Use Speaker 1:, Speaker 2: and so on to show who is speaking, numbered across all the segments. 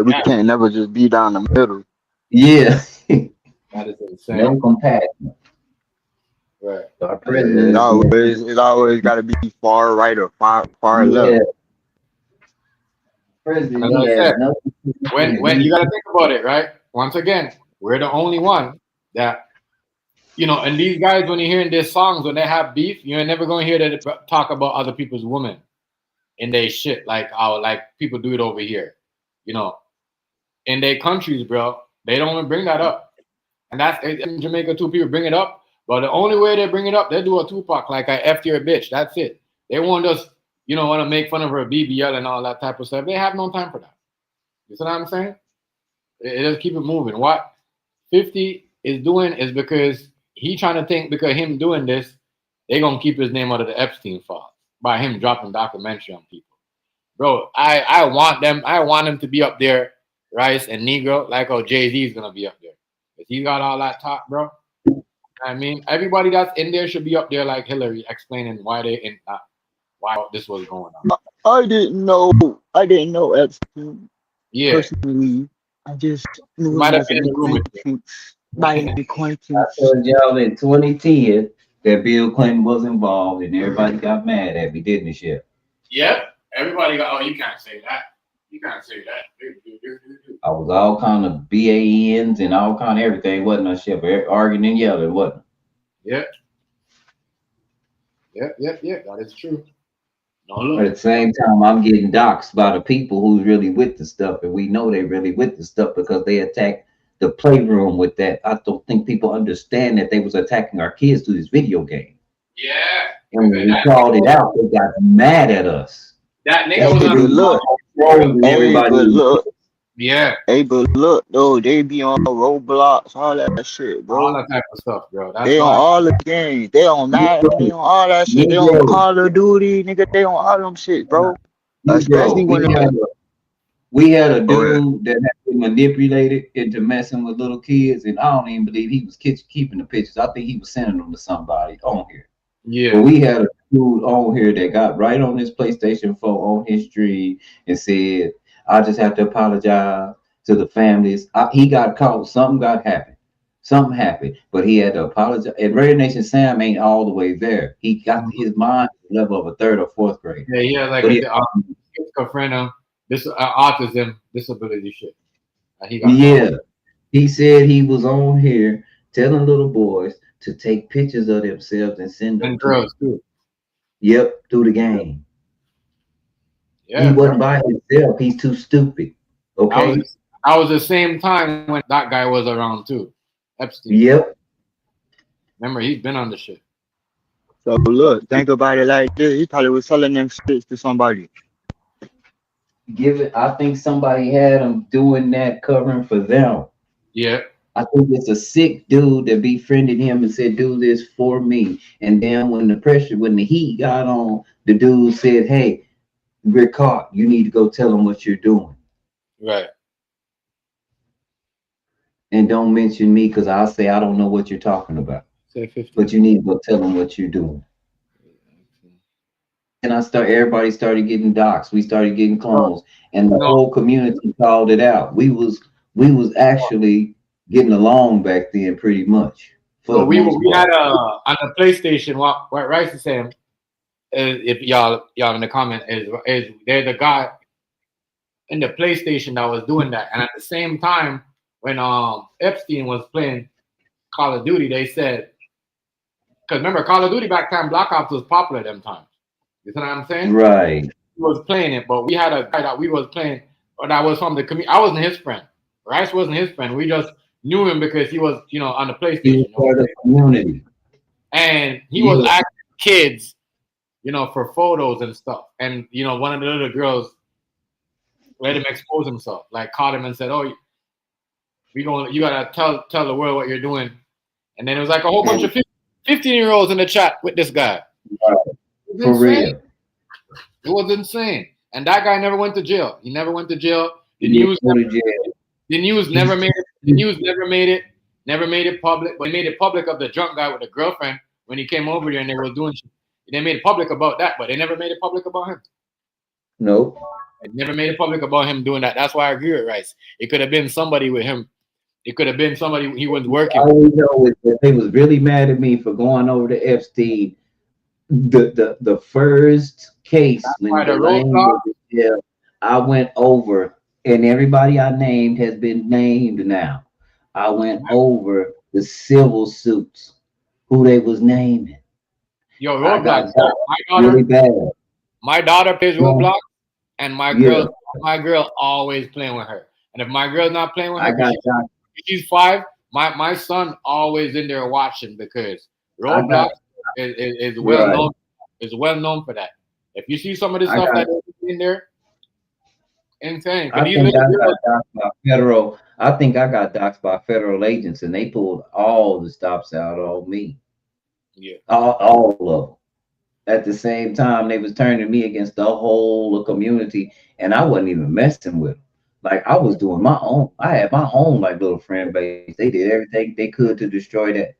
Speaker 1: We can't never just be down the middle.
Speaker 2: Yeah.
Speaker 3: That is insane.
Speaker 2: No compassion.
Speaker 3: Right.
Speaker 2: Our
Speaker 1: It
Speaker 2: president, yeah.
Speaker 1: always got to be far right or far left.
Speaker 2: Yeah.
Speaker 3: And
Speaker 2: President,
Speaker 3: as
Speaker 2: he
Speaker 3: I
Speaker 2: has
Speaker 3: said,
Speaker 2: nothing to
Speaker 3: when you got to think about it, right? Once again, we're the only one that and these guys, when you're hearing their songs, when they have beef, you're never going to hear them talk about other people's women in their shit like people do it over here. In their countries, bro, they don't even bring that up. And that's in Jamaica too. People bring it up, but the only way they bring it up, they do a Tupac like I effed your bitch. That's it. They won't just want to make fun of her BBL and all that type of stuff. They have no time for that. You see what I'm saying? It just keep it moving. What 50 is doing is because he trying to think because him doing this, they gonna keep his name out of the Epstein files by him dropping documentary on people. Bro, I want them. I want him to be up there, Rice and Negro, like how Jay-Z is gonna be up there. If he got all that talk, bro. I mean, everybody that's in there should be up there like Hillary, explaining why they in why this was going on.
Speaker 1: I didn't know. I didn't know Epstein
Speaker 3: Yeah,
Speaker 1: personally. I just
Speaker 3: you
Speaker 1: knew
Speaker 3: might
Speaker 1: him
Speaker 3: have
Speaker 1: as
Speaker 3: been in
Speaker 1: an
Speaker 3: the room with
Speaker 1: acquaintance. By an
Speaker 2: I
Speaker 1: acquaintance.
Speaker 2: told y'all in 2010 that Bill Clinton was involved and everybody got mad at me, didn't it, Chef?
Speaker 3: Yep. Everybody got. Oh, you can't say that. You can't say that.
Speaker 2: I was all kind of BANs and all kind of everything, wasn't I, Chef? Arguing and yelling, wasn't
Speaker 3: Yep. Yep. That is true. No,
Speaker 2: I? But
Speaker 3: look.
Speaker 2: at the same time, I'm getting doxxed by the people who's really with the stuff, and we know they really with the stuff because they attacked the playroom with that. I don't think people understand that they was attacking our kids through this video game.
Speaker 3: Yeah.
Speaker 2: And when we called it out, they got mad at us.
Speaker 3: That nigga
Speaker 1: Hey,
Speaker 3: was
Speaker 1: but
Speaker 3: on.
Speaker 1: look.
Speaker 2: Trolling
Speaker 1: Hey,
Speaker 2: everybody.
Speaker 1: but look.
Speaker 3: Yeah.
Speaker 1: Hey, but look, though, they be on Roblox, all that shit,
Speaker 3: All
Speaker 1: bro.
Speaker 3: that type of stuff, bro. That's
Speaker 1: They on
Speaker 3: why.
Speaker 1: all the games. They on Madden. They on all that shit. They on
Speaker 2: Negro,
Speaker 1: Call of Duty, nigga. They on all them shit, bro. Especially
Speaker 2: Negro,
Speaker 1: when
Speaker 2: we had a
Speaker 1: go ahead.
Speaker 2: dude that had been manipulated into messing with little kids, and I don't even believe he was keeping the pictures. I think he was sending them to somebody on here. But
Speaker 3: Yeah.
Speaker 2: we had a dude on here that got right on his PlayStation 4 on his stream and said, I just have to apologize to the families. He got caught. Something got happened. Something happened, but he had to apologize. And Radio Nation Sam ain't all the way there. He got his mind level of a third or fourth grade.
Speaker 3: Yeah. He had like
Speaker 2: But
Speaker 3: a schizophrenia, this autism, disability shit. He got caught.
Speaker 2: yeah, he said he was on here telling little boys to take pictures of themselves and send them
Speaker 3: And
Speaker 2: to him.
Speaker 3: girls too.
Speaker 2: Yep, through the game.
Speaker 3: Yeah,
Speaker 2: He
Speaker 3: bro.
Speaker 2: wasn't by himself. He's too stupid. Okay.
Speaker 3: I was the same time when that guy was around too. Epstein.
Speaker 2: Yep.
Speaker 3: Remember, he's been on the shit.
Speaker 1: So look, think about it like this. He probably was selling them shits to somebody.
Speaker 2: Give it. I think somebody had him doing that, covering for them.
Speaker 3: Yeah.
Speaker 2: I think it's a sick dude that befriended him and said, "Do this for me." And then when the heat got on, the dude said, "Hey, we're caught. You need to go tell them what you're doing,
Speaker 3: Right.
Speaker 2: and don't mention me because I'll say I don't know what you're talking about.
Speaker 3: Say 50.
Speaker 2: But you need to go tell them what you're doing." And everybody started getting doxxed. We started getting clones, and the whole community called it out. We was actually getting along back then, pretty much.
Speaker 3: So we had on the PlayStation. What Rice is saying, if y'all in the comment is there's a guy in the PlayStation that was doing that, and at the same time when Epstein was playing Call of Duty, they said, because remember Call of Duty back then, Black Ops was popular them times. You see what I'm saying?
Speaker 2: Right.
Speaker 3: He was playing it, but we had a guy that we was playing, but that was from the community. I wasn't his friend. Rice wasn't his friend. We just knew him because he was, on the PlayStation.
Speaker 2: He was part of the community.
Speaker 3: And he was asking kids, for photos and stuff. And, one of the little girls let him expose himself, like caught him and said, "Oh, you gotta tell the world what you're doing." And then it was like a whole bunch of 15-year-olds in the chat with this guy.
Speaker 2: For real.
Speaker 3: It was insane. And that guy never went to jail. He never went to jail. The news never made it. The news never made it. Never made it public. But they made it public of the drunk guy with the girlfriend when he came over here and they were doing shit. They made it public about that, but they never made it public about him.
Speaker 2: Nope.
Speaker 3: It never made it public about him doing that. That's why I agree with Rice. It could have been somebody with him. It could have been somebody he was working with.
Speaker 2: All we know is that they was really mad at me for going over to Epstein. The first case when
Speaker 3: why the
Speaker 2: Delane
Speaker 3: roadblock-
Speaker 2: was in jail, I went over, and everybody I named has been named now. I went over the civil suits, who they was naming.
Speaker 3: Yo,
Speaker 2: I got
Speaker 3: Roadblock.
Speaker 2: caught really bad.
Speaker 3: My daughter plays
Speaker 2: Yeah.
Speaker 3: Roblox, and my
Speaker 2: Yeah.
Speaker 3: girl always playing with her. And if my girl's not playing with
Speaker 2: I
Speaker 3: her,
Speaker 2: got
Speaker 3: she's 5. My son always in there watching because Roblox is well
Speaker 2: Right.
Speaker 3: known. Is well known for that. If you see some of the
Speaker 2: I
Speaker 3: stuff
Speaker 2: got-
Speaker 3: that is in there, insane.
Speaker 2: I think I got doxxed by federal. I think I got doxxed by federal agents, and they pulled all the stops out on me.
Speaker 3: Yeah.
Speaker 2: All of them. At the same time, they was turning me against the whole community, and I wasn't even messing with them. Like I was doing my own. I had my own like little friend base. They did everything they could to destroy that.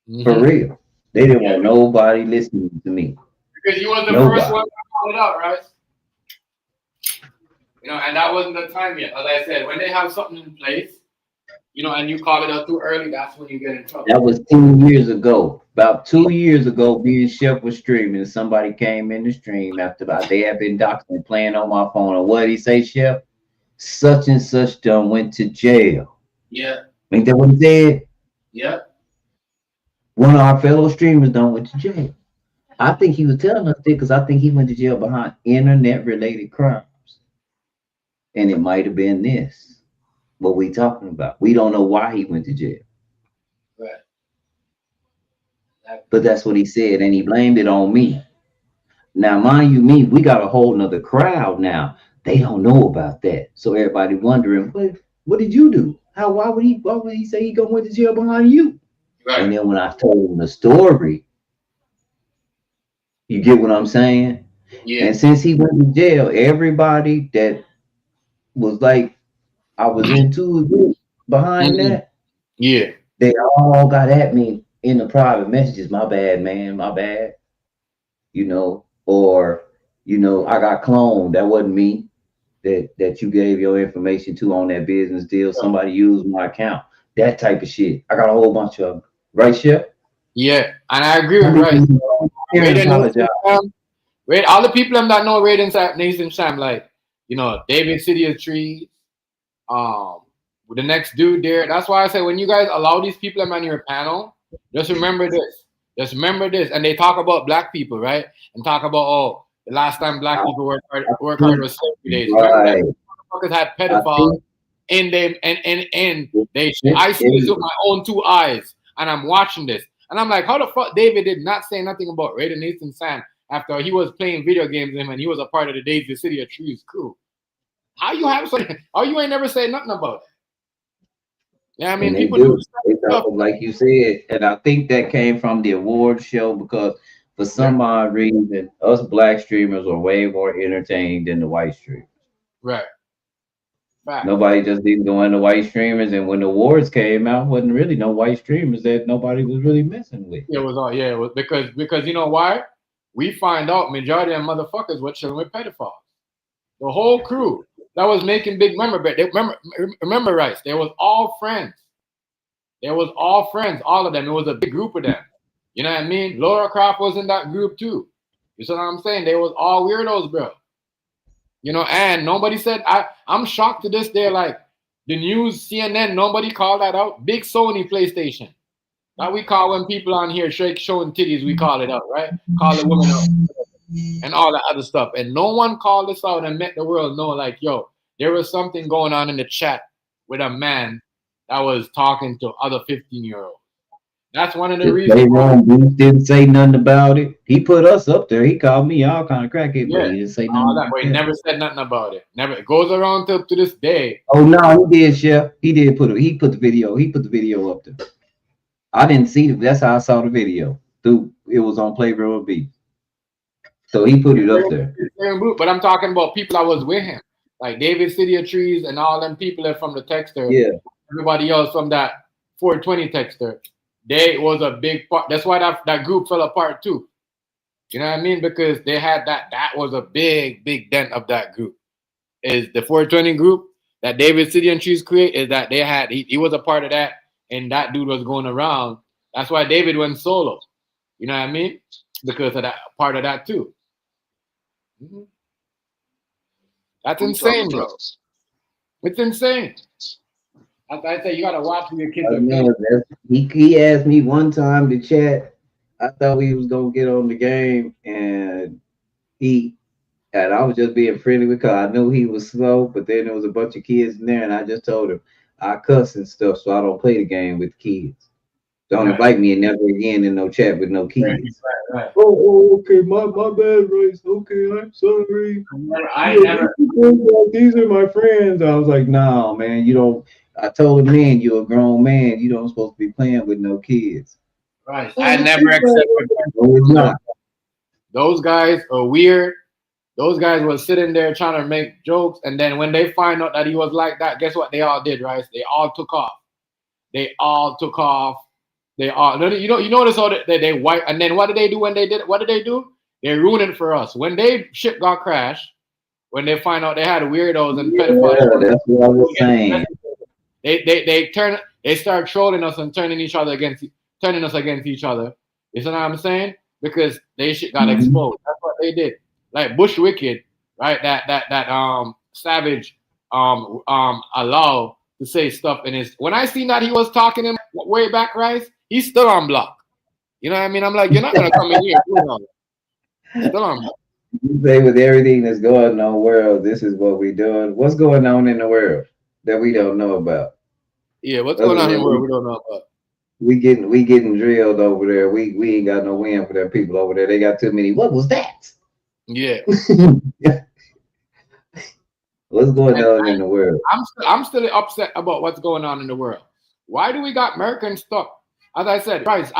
Speaker 2: For
Speaker 3: Mhm.
Speaker 2: real. They didn't want nobody listening to me.
Speaker 3: Because you was the
Speaker 2: Nobody.
Speaker 3: first one to call it out, right? You know, and that wasn't the time yet. As I said, when they have something in place, you know, and you call it out too early, that's when you get in trouble.
Speaker 2: That was 2 years ago. About 2 years ago, me and Chef was streaming, and somebody came in the stream after about they had been doxing playing on my phone. And what did he say, Chef? Such and such done went to jail.
Speaker 3: Yeah,
Speaker 2: Ain't that what he said?
Speaker 3: yeah.
Speaker 2: One of our fellow streamers done went to jail. I think he was telling us that because I think he went to jail behind internet-related crimes. And it might have been this. What we talking about. We don't know why he went to jail.
Speaker 3: Right.
Speaker 2: But that's what he said, and he blamed it on me. Now, mind you, we got a whole nother crowd now. They don't know about that. So everybody wondering, what did you do? Why would he say he gonna went to jail behind you?
Speaker 3: Right.
Speaker 2: And then when I told him the story, you get what I'm saying?
Speaker 3: Yeah.
Speaker 2: And since he went to jail, everybody that was like, I was into a group behind
Speaker 3: Mhm.
Speaker 2: that,
Speaker 3: Yeah.
Speaker 2: they all got at me in the private messages. My bad, man. My bad. You know, or, you know, I got cloned. That wasn't me that you gave your information to on that business deal. Somebody used my account. That type of shit. I got a whole bunch of them. Right, Chef?
Speaker 3: Yeah. And I agree with Rice. Raiden
Speaker 2: Apologize.
Speaker 3: Sam, all the people that know Raiden Nathan Sam, like, you know, David City of Trees, with the next dude there. That's why I say when you guys allow these people on your panel, just remember this. Just remember this. And they talk about black people, right? And talk about, the last time black people worked hard was 70 days.
Speaker 2: Right.
Speaker 3: Motherfuckers had pedophiles in them and they I see this with my own 2 eyes and I'm watching this. And I'm like, how the fuck David did not say nothing about Raiden Nathan Sam after he was playing video games with him and he was a part of the David City of Trees crew? How you have something? How you ain't never say nothing about it? Yeah, I mean,
Speaker 2: And they
Speaker 3: people
Speaker 2: do.
Speaker 3: do
Speaker 2: They talk like you said, and I think that came from the award show because for some odd reason, us black streamers are way more entertained than the white streamers.
Speaker 3: right. Right.
Speaker 2: Nobody just didn't go into white streamers, and when the awards came out, wasn't really no white streamers that nobody was really messing with.
Speaker 3: It was because you know why? We find out majority of motherfuckers were chilling with pedophiles. The whole crew that was making big remember Rice. They was all friends. They was all friends, all of them. It was a big group of them. You know what I mean? Laura Croft was in that group too. You see what I'm saying? They was all weirdos, bro. You know, and nobody said I'm shocked to this day, like the news, CNN, nobody called that out. Big Sony PlayStation. That we call when people on here showing titties, we call it out, right? Call the woman out and all that other stuff. And no one called this out and let the world know, like, yo, there was something going on in the chat with a man that was talking to other 15-year-olds. That's one of the reasons.
Speaker 2: Didn't say nothing about it. He put us up there. He called me all kind of crackhead, but he didn't say nothing.
Speaker 3: But he never said nothing about it. Never. It goes around to this day.
Speaker 2: Oh no, he did, Chef. He did put the video up there. I didn't see it. That's how I saw the video. It was on Playground B. So he put it up there.
Speaker 3: But I'm talking about people that was with him, like David City of Trees and all them people that from the texter.
Speaker 2: Yeah.
Speaker 3: Everybody else from that 420 texter. They was a big part. That's why that group fell apart too. You know what I mean? Because they had that was a big dent of that group. is the 420 group that David City and Trees create. Is that they had he was a part of that, and that dude was going around. That's why David went solo. You know what I mean? Because of that part of that too. Mm-hmm. That's insane, bro. It's insane. As I say, you gotta watch your kids.
Speaker 2: He asked me one time to chat. I thought he was gonna get on the game, and I was just being friendly with him. I knew he was slow, but then there was a bunch of kids in there, and I just told him I cuss and stuff, so I don't play the game with kids. Don't invite me and never again in no chat with no kids.
Speaker 3: Right.
Speaker 2: Oh, okay, my bad, Royce. Okay, I'm sorry. These are my friends. I was like, nah, man, you don't. I told him, man, you're a grown man. You don't supposed to be playing with no kids.
Speaker 3: Right. I never accepted that. Those guys are weird. Those guys were sitting there trying to make jokes, and then when they find out that he was like that, guess what they all did, right? They all took off. They notice how they white, and then what did they do when they did it? What did they do? They ruined it for us. When they ship got crashed, when they find out they had weirdos and pedophiles,
Speaker 2: that's what I was saying.
Speaker 3: They start trolling us and turning us against each other. You see what I'm saying? Because they shit got exposed. That's what they did. Like Bush Wicked, right? That Savage allowed to say stuff in his. When I seen that he was talking him way back, Rice, he's still on block. You know what I mean? I'm like, you're not gonna come in here. Still on block.
Speaker 2: You say with everything that's going on in the world, this is what we're doing. What's going on in the world that we don't know about?
Speaker 3: Yeah, what's going on in the world we don't know about? We
Speaker 2: getting drilled over there. We ain't got no win for them people over there. They got too many. What was that?
Speaker 3: Yeah.
Speaker 2: What's going on in the world?
Speaker 3: I'm still upset about what's going on in the world. Why do we got Americans stuck? As I said, Bryce,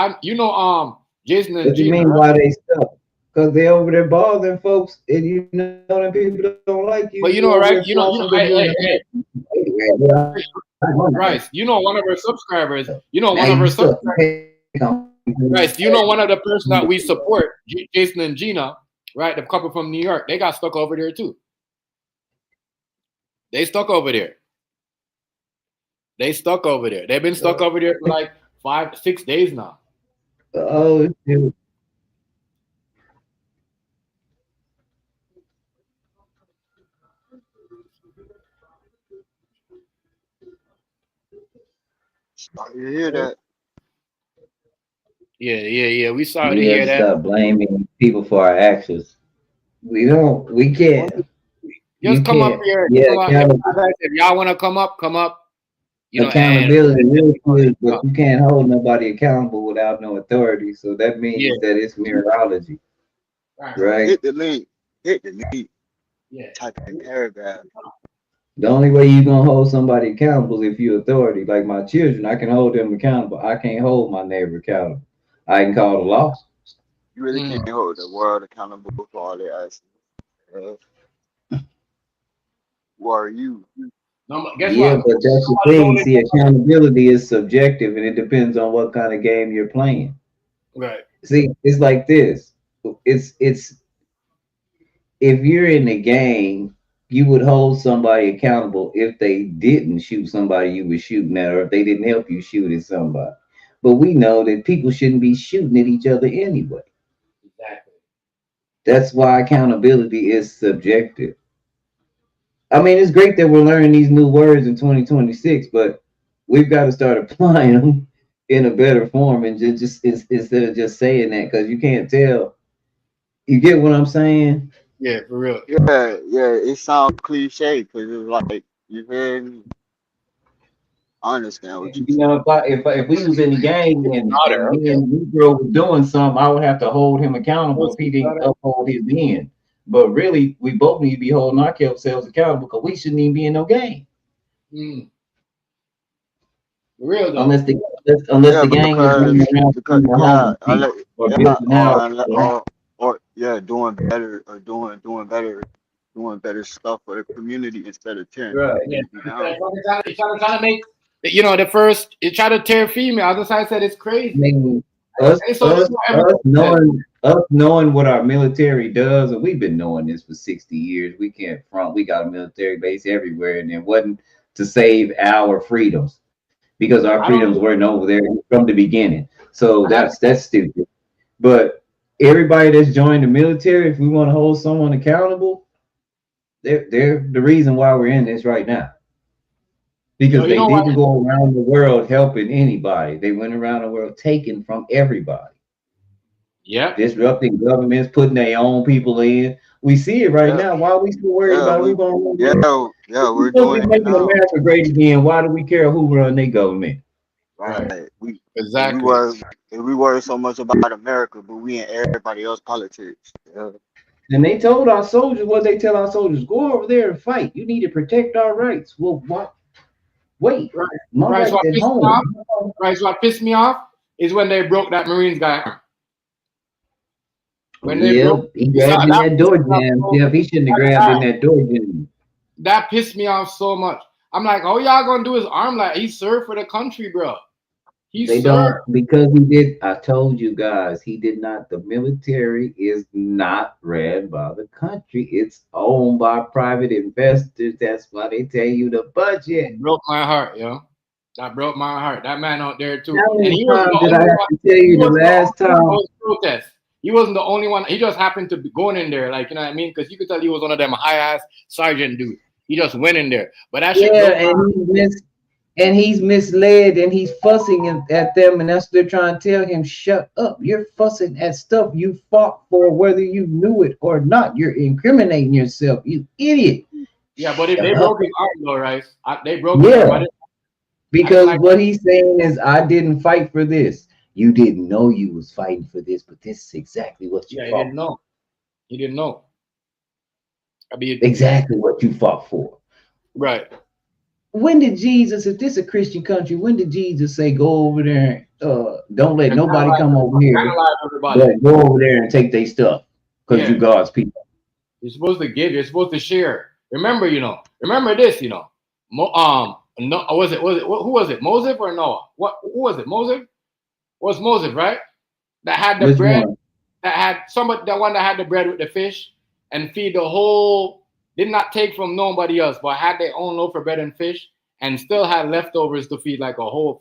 Speaker 3: Jason and
Speaker 2: What do you mean why they stuck? Because they over there bothering folks, and you know them people don't like you.
Speaker 3: But you know, right? Bryce, one of our subscribers. Bryce, one of the person that we support, Jason and Gina, right? The couple from New York, they got stuck over there too. They stuck over there. They've been stuck over there for like 5-6 days now.
Speaker 2: Oh, dude.
Speaker 1: You hear that?
Speaker 3: Yeah. We sorry to hear that.
Speaker 2: Stop blaming people for our actions. We can't.
Speaker 3: Just come up here. If y'all want to come up.
Speaker 2: Accountability is good, but you can't hold nobody accountable without no authority. So that means that it's mirrorology. Right?
Speaker 1: Hit the link. Yeah. Type in paragraph.
Speaker 2: The only way you're gonna hold somebody accountable is if you're authority. Like my children, I can hold them accountable. I can't hold my neighbor accountable. I can call the law.
Speaker 1: You really can't hold the world accountable for all their actions. Who are you?
Speaker 3: No,
Speaker 2: but that's the thing. See, accountability is subjective, and it depends on what kind of game you're playing.
Speaker 3: Right.
Speaker 2: See, it's like this. It's if you're in the game, you would hold somebody accountable if they didn't shoot somebody you were shooting at, or if they didn't help you shoot at somebody. But we know that people shouldn't be shooting at each other anyway.
Speaker 3: Exactly.
Speaker 2: That's why accountability is subjective. I mean, it's great that we're learning these new words in 2026, but we've got to start applying them in a better form and just instead of just saying that, because you can't tell. You get what I'm saying?
Speaker 3: Yeah, for real.
Speaker 1: Yeah. It sounds cliche because it's like you hear me. I understand what
Speaker 2: you know. If we was in the game and Negro was doing something, I would have to hold him accountable if he didn't uphold his end. But really, we both need to be holding ourselves accountable because we shouldn't even be in no game.
Speaker 3: For real though.
Speaker 2: Unless the gang is running around
Speaker 1: doing better stuff for the community instead of tearing.
Speaker 2: Right.
Speaker 3: Trying to make you try to tear female. As I said, it's crazy.
Speaker 2: I mean, us us knowing what our military does, and we've been knowing this for 60 years. We can't front. We got a military base everywhere, and it wasn't to save our freedoms because our
Speaker 3: I don't.
Speaker 2: freedoms weren't over there from the beginning. So
Speaker 3: I have,
Speaker 2: that's stupid. But everybody that's joined the military, if we want to hold someone accountable, they're the reason why we're in this right now. Because
Speaker 3: you
Speaker 2: they
Speaker 3: know what?
Speaker 2: didn't go around the world helping anybody. They went around the world taking from everybody,
Speaker 3: Yeah.
Speaker 2: disrupting governments, putting their own people in. We see it right
Speaker 1: Yeah,
Speaker 2: now. Why are we still worried
Speaker 1: yeah,
Speaker 2: about
Speaker 1: we,
Speaker 2: who going to run?
Speaker 1: yeah,
Speaker 2: We're
Speaker 1: we're
Speaker 2: supposed to
Speaker 1: doing
Speaker 2: be
Speaker 1: it
Speaker 2: making
Speaker 1: now.
Speaker 2: America great again. Why do we care who run their government?
Speaker 3: Right.
Speaker 1: Right. We
Speaker 3: Exactly.
Speaker 1: we worry so much about America, but we in everybody else politics. Yeah.
Speaker 2: And they told our soldiers what they tell our soldiers: go over there and fight. You need to protect our rights. Well, what? Wait,
Speaker 3: Right.
Speaker 2: my
Speaker 3: Right. So
Speaker 2: rights
Speaker 3: what
Speaker 2: at
Speaker 3: pissed me off?
Speaker 2: home.
Speaker 3: Right. So what pissed me off is when they broke that Marines guy arm. When they
Speaker 2: Yeah,
Speaker 3: broke
Speaker 2: he grabbed in that door jam. Yeah, he shouldn't have grabbed in that door jam.
Speaker 3: that pissed me off so much. I'm like, all y'all gonna do is arm like he served for the country, bro. He
Speaker 2: They
Speaker 3: served.
Speaker 2: don't because he did. I told you guys, he did not. The military is not ran by the country. It's owned by private investors. That's why they tell you the budget.
Speaker 3: It broke my heart, yo. That broke my heart. That man out there too.
Speaker 2: How
Speaker 3: And
Speaker 2: many
Speaker 3: he wasn't
Speaker 2: times
Speaker 3: the
Speaker 2: did I
Speaker 3: only
Speaker 2: have
Speaker 3: one.
Speaker 2: to tell
Speaker 3: He
Speaker 2: you the
Speaker 3: wasn't the
Speaker 2: last
Speaker 3: only one
Speaker 2: time?
Speaker 3: in those protests. He wasn't the only one. He just happened to be going in there, like, you know what I mean? Because you could tell he was one of them high ass sergeant dudes. He just went in there. But that shit
Speaker 2: Yeah,
Speaker 3: broke my heart.
Speaker 2: and he's misled and he's fussing at them, and that's what they're trying to tell him. Shut up! You're fussing at stuff you fought for, whether you knew it or not. You're incriminating yourself, you idiot.
Speaker 3: Yeah, but if they
Speaker 2: Shut
Speaker 3: broke
Speaker 2: up.
Speaker 3: his arm, though, right? They broke his arm.
Speaker 2: Yeah,
Speaker 3: I didn't
Speaker 2: because
Speaker 3: like.
Speaker 2: what he's saying is, I didn't fight for this. You didn't know you was fighting for this, but this is exactly what you
Speaker 3: Yeah, he
Speaker 2: fought
Speaker 3: didn't
Speaker 2: for.
Speaker 3: know. He didn't know. I mean,
Speaker 2: Exactly what you fought for.
Speaker 3: right.
Speaker 2: When did Jesus, if this is a Christian country, when did Jesus say, go over there, don't let
Speaker 3: And
Speaker 2: nobody come over here,
Speaker 3: analyze everybody.
Speaker 2: but go over there and take their stuff because
Speaker 3: Yeah.
Speaker 2: you God's people?
Speaker 3: You're supposed to give. You're supposed to share. Remember, Remember this, no, was it? Who was it? Moses or Noah? Who was it? Moses? Was Moses, right? That had the
Speaker 2: Which
Speaker 3: bread.
Speaker 2: one?
Speaker 3: That had somebody. The one that had the bread with the fish and feed the whole. Did not take from nobody else, but had their own loaf of bread and fish, and still had leftovers to feed like a whole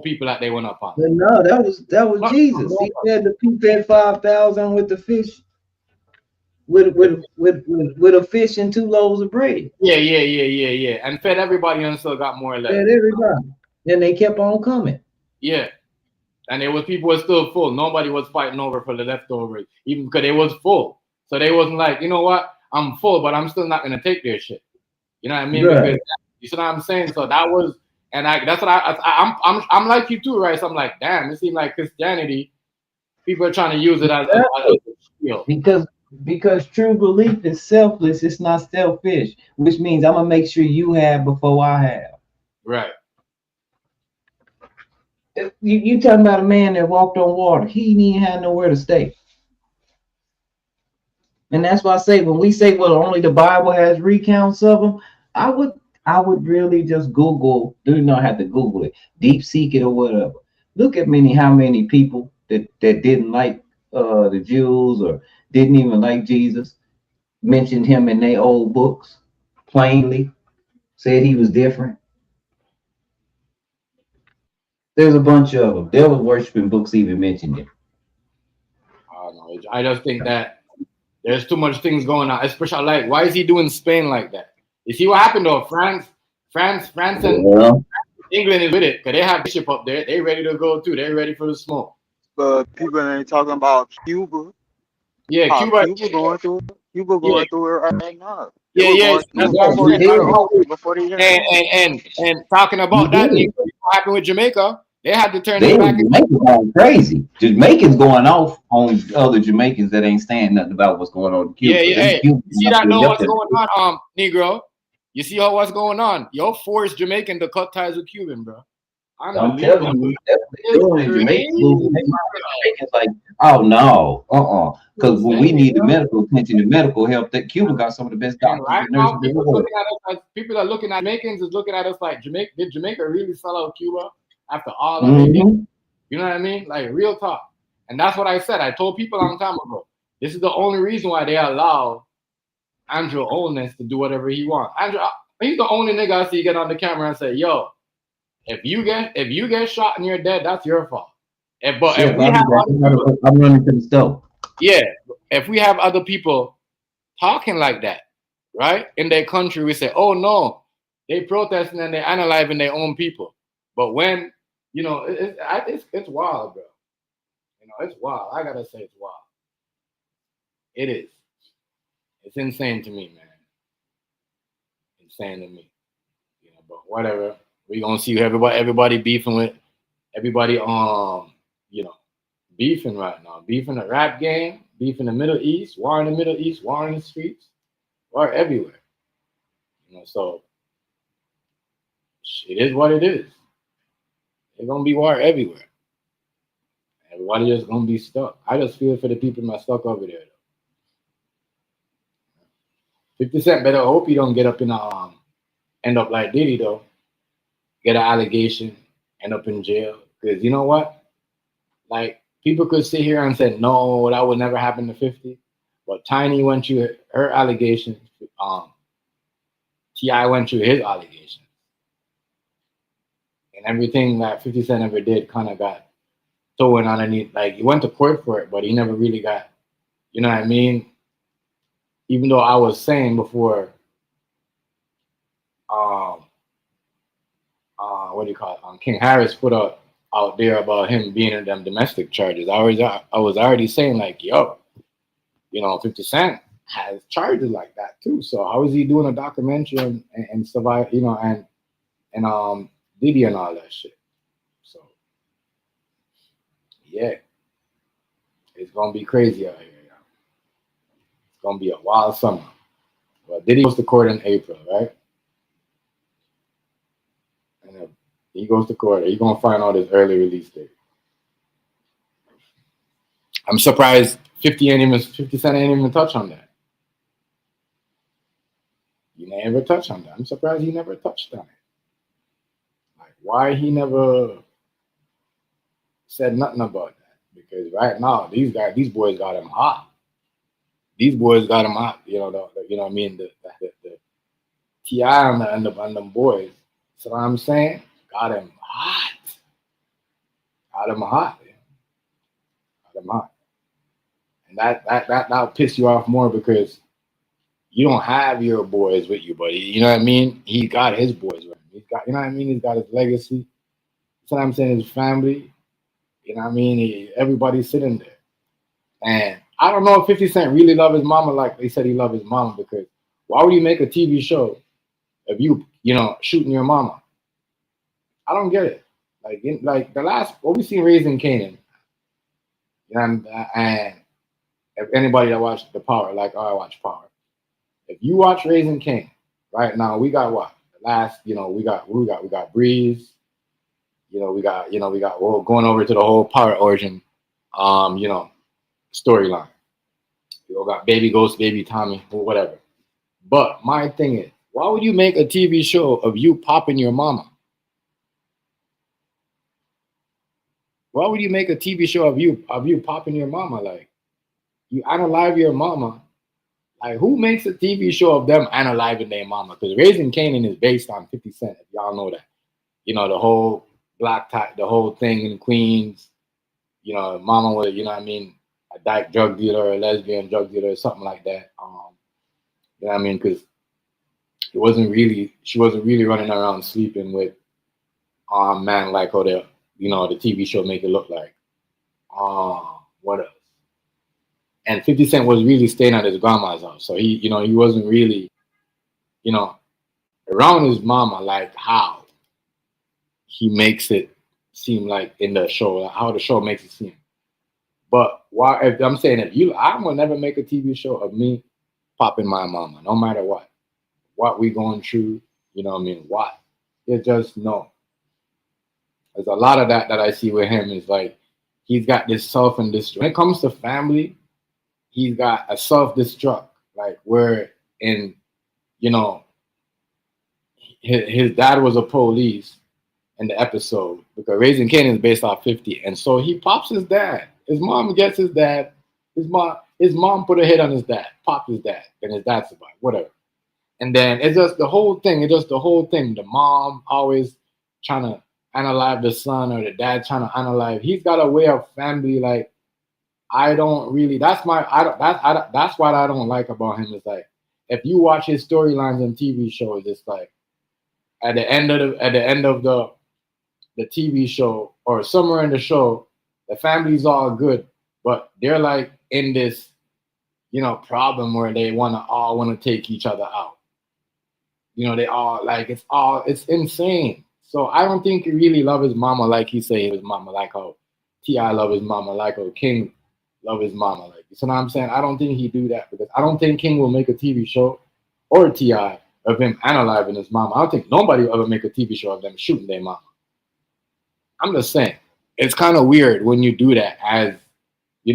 Speaker 3: people that they went up on.
Speaker 2: But no, that was
Speaker 3: Not
Speaker 2: Jesus. He fed the people fed 5,000 with the fish, with a fish and 2 loaves of bread.
Speaker 3: Yeah. And fed everybody and still got more left.
Speaker 2: Fed everybody, and they kept on coming.
Speaker 3: Yeah. And people were still full. Nobody was fighting over for the leftovers, even because they was full. So they wasn't like, you know what, I'm full, but I'm still not gonna take their shit. You know what I mean?
Speaker 2: Right.
Speaker 3: Because you see what I'm saying? So that was, and that's what I'm like you too, right? So I'm like, damn, it seems like Christianity, people are trying to use it as a skill.
Speaker 2: Because true belief is selfless. It's not selfish, which means I'm gonna make sure you have before I have.
Speaker 3: Right.
Speaker 2: You talking about a man that walked on water? He didn't even have nowhere to stay. And that's why I say, when we say, well, only the Bible has recounts of them, I would really just Google. Do not have to Google it, deep seek it or whatever. Look at how many people that didn't like the Jews or didn't even like Jesus mentioned him in their old books, plainly said he was different. There's a bunch of them. There were worshiping books even mentioned him.
Speaker 3: I don't know. I just think that there's too much things going on. Especially like, why is he doing Spain like that? You see what happened though? France and England is with it because they have bishop up there. They ready to go too. They ready for the smoke.
Speaker 1: But people ain't talking about Cuba.
Speaker 3: Yeah, Cuba
Speaker 1: going through it. Cuba going through it right now.
Speaker 3: Yeah. That's what I'm saying.
Speaker 1: Before they
Speaker 3: And talking about that, what happened with Jamaica? They had to turn it back.
Speaker 2: Jamaica's going crazy. Jamaicans going off on other Jamaicans that ain't saying nothing about what's going on in Cuba.
Speaker 3: Yeah. You see that know what's going on, Negro? You see what's going on? Yo, forced Jamaican to cut ties with Cuban, bro.
Speaker 2: I'm telling you, that's what they're doing. Jamaicans like, oh no, because when we need the medical attention, the medical help, that Cuba got some of the best doctors
Speaker 3: right
Speaker 2: and nurses
Speaker 3: now,
Speaker 2: in the world.
Speaker 3: People are looking at Jamaicans is looking at us like did Jamaica really sell out Cuba after all that they did? You know what I mean? Like real talk. And that's what I said. I told people a long time ago. This is the only reason why they allow Andrew Holness to do whatever he wants. Andrew, he's the only nigga I see get on the camera and say, "Yo, if you get shot and you're dead, that's your fault." If we have
Speaker 2: I'm running to the stove.
Speaker 3: yeah, if we have other people talking like that, right, in their country, we say, "Oh no, they protesting and they're analyzing their own people." But when it's wild, bro. It's wild. I gotta say, it's wild. It is. It's insane to me, man. Insane to me. But whatever. We gonna see everybody beefing with everybody. Beefing right now. Beefing the rap game. Beefing the Middle East. War in the Middle East. War in the streets. War everywhere. So it is what it is. It's gonna be war everywhere. Everybody just gonna be stuck. I just feel for the people that are stuck over there. 50 Cent better hope he don't get up in end up like Diddy though. Get an allegation, end up in jail. Because you know what? Like people could sit here and say, no, that would never happen to 50. But Tiny went through her allegations. T.I. went through his allegations. And everything that 50 Cent ever did kind of got thrown underneath. Like he went to court for it, but he never really got, you know what I mean? Even though I was saying before, what do you call it? King Harris put out there about him being in them domestic charges. I was already saying like, yo, 50 Cent has charges like that too. So how is he doing a documentary and survive, and Diddy and all that shit? So yeah, it's gonna be crazy out here. It's gonna be a wild summer. But Diddy goes to court in April, right? And if he goes to court, he's gonna find out his early release date. I'm surprised 50 Cent ain't even touch on that. He never touched on that. I'm surprised he never touched on it. Like why he never said nothing about that? Because right now these boys got him hot. These boys got him hot, you know what I mean? The T.I. and them boys. So what I'm saying? Got him hot. Got him hot. Got him hot. And that'll piss you off more because you don't have your boys with you, buddy. You know what I mean? He got his boys with him. He's got, you know what I mean? He's got his legacy. That's what I'm saying, his family. You know what I mean? Everybody's sitting there. And I don't know if 50 Cent really love his mama like they said he loved his mama, because why would you make a TV show of you shooting your mama? I don't get it. Like the last, what we seen Raising Kanan, and if anybody that watched The Power, like I watch Power, if you watch Raising Kanan, right now we got what? The last, we got Breeze, we got going over to the whole Power origin, storyline. You got Baby Ghost, Baby Tommy, or whatever. But my thing is, why would you make a TV show of you popping your mama? Why would you make a TV show of you popping your mama? Like, you unalive your mama. Like, who makes a TV show of them unaliving their mama? Because Raising Kanan is based on 50 Cent, if y'all know that. The whole black tie, the whole thing in Queens. Mama was, a dyke drug dealer or a lesbian drug dealer or something like that. Because she wasn't really running around sleeping with man like how the TV show make it look like. What else? And 50 Cent was really staying at his grandma's house. So he wasn't really, around his mama like how he makes it seem like in the show, like how the show makes it seem. But if I'm saying I will never make a TV show of me popping my mama, no matter what we going through, what. It's just no. There's a lot of that I see with him is like, he's got this self-destruct. When it comes to family, he's got a self-destruct, like where his dad was a police in the episode, because Raising Kanan is based off 50. And so he pops his dad. His mom gets his dad. His mom put her head on his dad, popped his dad, and his dad survived, whatever. And then it's just the whole thing. It's just the whole thing. The mom always trying to analyze the son, or the dad trying to analyze. He's got a way of family. Like, I don't really. That's my. That's what I don't like about him. Is like, if you watch his storylines on TV shows, it's like at the end of the TV show, or somewhere in the show, the family's all good, but they're like in this, problem where they all want to take each other out. They all like, it's insane. So I don't think he really love his mama like he say his mama, like how T.I. love his mama, like how King love his mama. Like, you know what I'm saying? I don't think he do that, because I don't think King will make a TV show, or T.I., of him analyzing his mama. I don't think nobody will ever make a TV show of them shooting their mama. I'm just saying, it's kind of weird when you do that, as you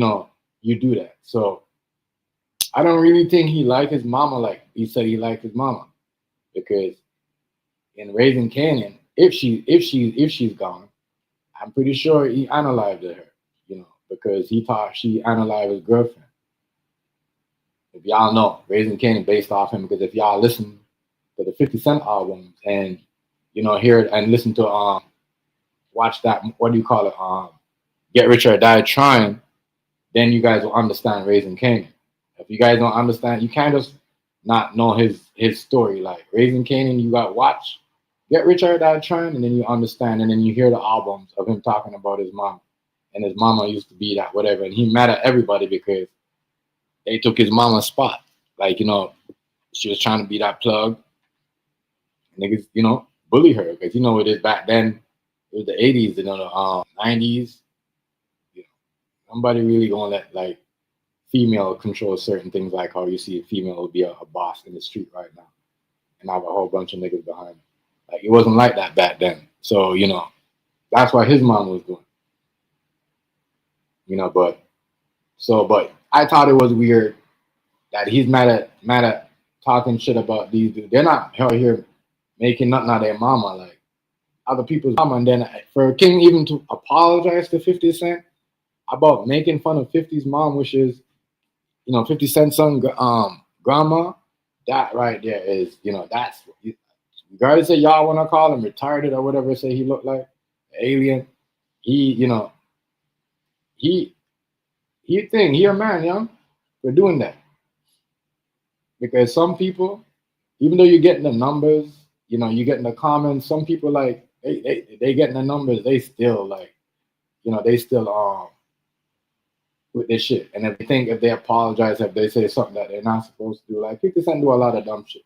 Speaker 3: do that. So I don't really think he liked his mama like he said he liked his mama, because in Raising Canyon, if she's gone, I'm pretty sure he analyzed her, because he thought she analyzed his girlfriend. If y'all know, Raising Canyon based off him, because if y'all listen to the 50 Cent albums, and hear it and listen to watch that, what do you call it, Get Rich or Die Trying, then you guys will understand Raising Canyon. If you guys don't understand, you can't just not know his story. Like, Raising Canyon, you got watch Get Rich or Die Trying, and then you understand, and then you hear the albums of him talking about his mom, and his mama used to be that whatever, and he mad at everybody because they took his mama's spot. Like, she was trying to be that plug. Niggas, bully her, because it is back then. It was the 80s, the 90s. Nobody really gonna let like female control certain things, like how you see a female will be a boss in the street right now, and have a whole bunch of niggas behind her. Like, it wasn't like that back then. So that's what his mom was doing. But I thought it was weird that he's mad at talking shit about these dudes. They're not out here making nothing out of their mama, like other people's mama. And then for King even to apologize to 50 Cent about making fun of 50's mom, which is 50 Cent's son, grandma, that right there is, that's, regardless of y'all want to call him retarded or whatever, say he looked like an alien, he a man, young, for doing that. Because some people, even though you're getting the numbers, you're getting the comments, some people, like, they getting the numbers, they still, like, they still, with this shit. And if they apologize, if they say something that they're not supposed to do, like 50 Cent do a lot of dumb shit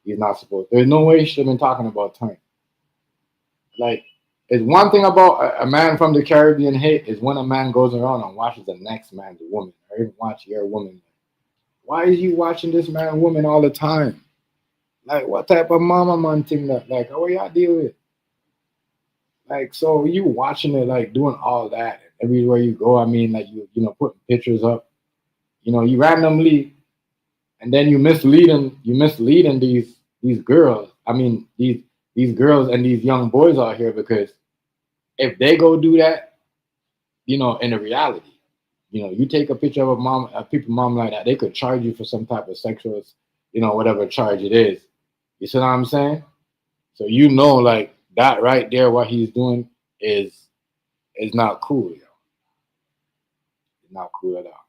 Speaker 3: he's not supposed to. There's no way he should have been talking about time. Like, it's one thing about a man from the Caribbean hate is when a man goes around and watches the next man's woman, or even watch your woman. Why is you watching this man woman all the time? Like, what type of mama man thing that, like, what y'all deal with? Like, so you watching it, like, doing all that everywhere you go. I mean, like, you putting pictures up, you randomly, and then you misleading these girls. I mean, these girls and these young boys out here, because if they go do that, in the reality, you take a picture of a people's mom like that, they could charge you for some type of sexual, whatever charge it is. You see what I'm saying? So like, that right there, what he's doing is not cool, yo. It's not cool at all.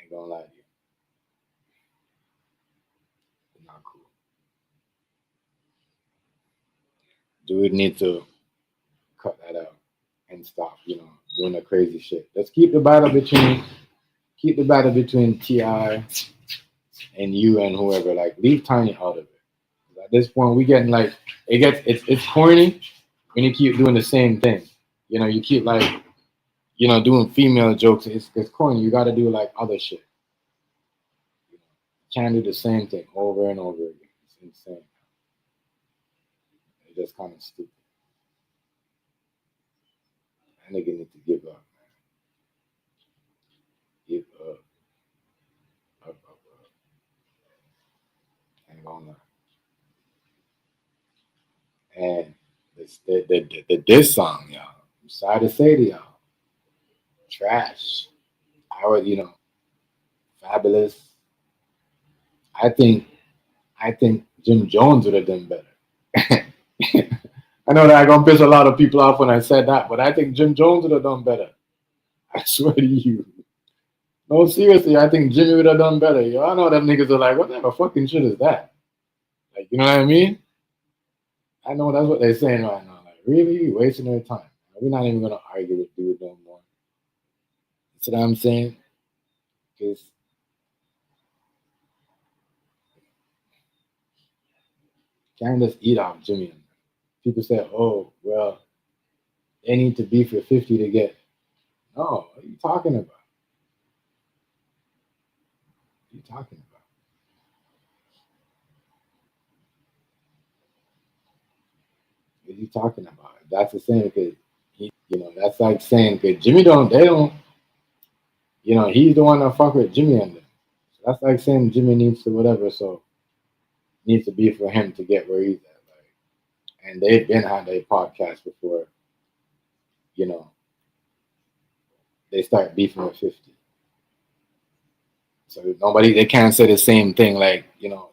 Speaker 3: Ain't gonna lie to you. It's not cool. Dude need to cut that out and stop, doing the crazy shit. Let's keep the battle between T.I. and you and whoever. Like, leave Tiny out of it. At this point, we getting like, it's corny when you keep doing the same thing. You keep like, doing female jokes. It's corny. You got to do like other shit. You can't do the same thing over and over again. It's insane. It's just kind of stupid. That nigga need to give up, man. Give up. Up. Ain't gonna lie. And the diss song, y'all. I'm sorry to say to y'all. trash. I would, Fabulous. I think Jim Jones would have done better. I know that I'm gonna piss a lot of people off when I said that, but I think Jim Jones would have done better. I swear to you. No, seriously, I think Jimmy would have done better. Yo, I know that niggas are like, what type of fucking shit is that? Like, you know what I mean? I know that's what they're saying right now. Like, really? You're wasting their time. We're not even gonna argue with dude no more. See what I'm saying? Because can't just eat off Jimmy. People say, oh, well, they need to be for 50 to get. No, what are you talking about? What are you talking about? What are you talking about? That's the same because that's like saying because Jimmy they don't, he's the one that fuck with Jimmy and them. So that's like saying Jimmy needs to whatever, so needs to be for him to get where he's at. Like, and they've been on their podcast before, they start beefing with 50. So they can't say the same thing. Like,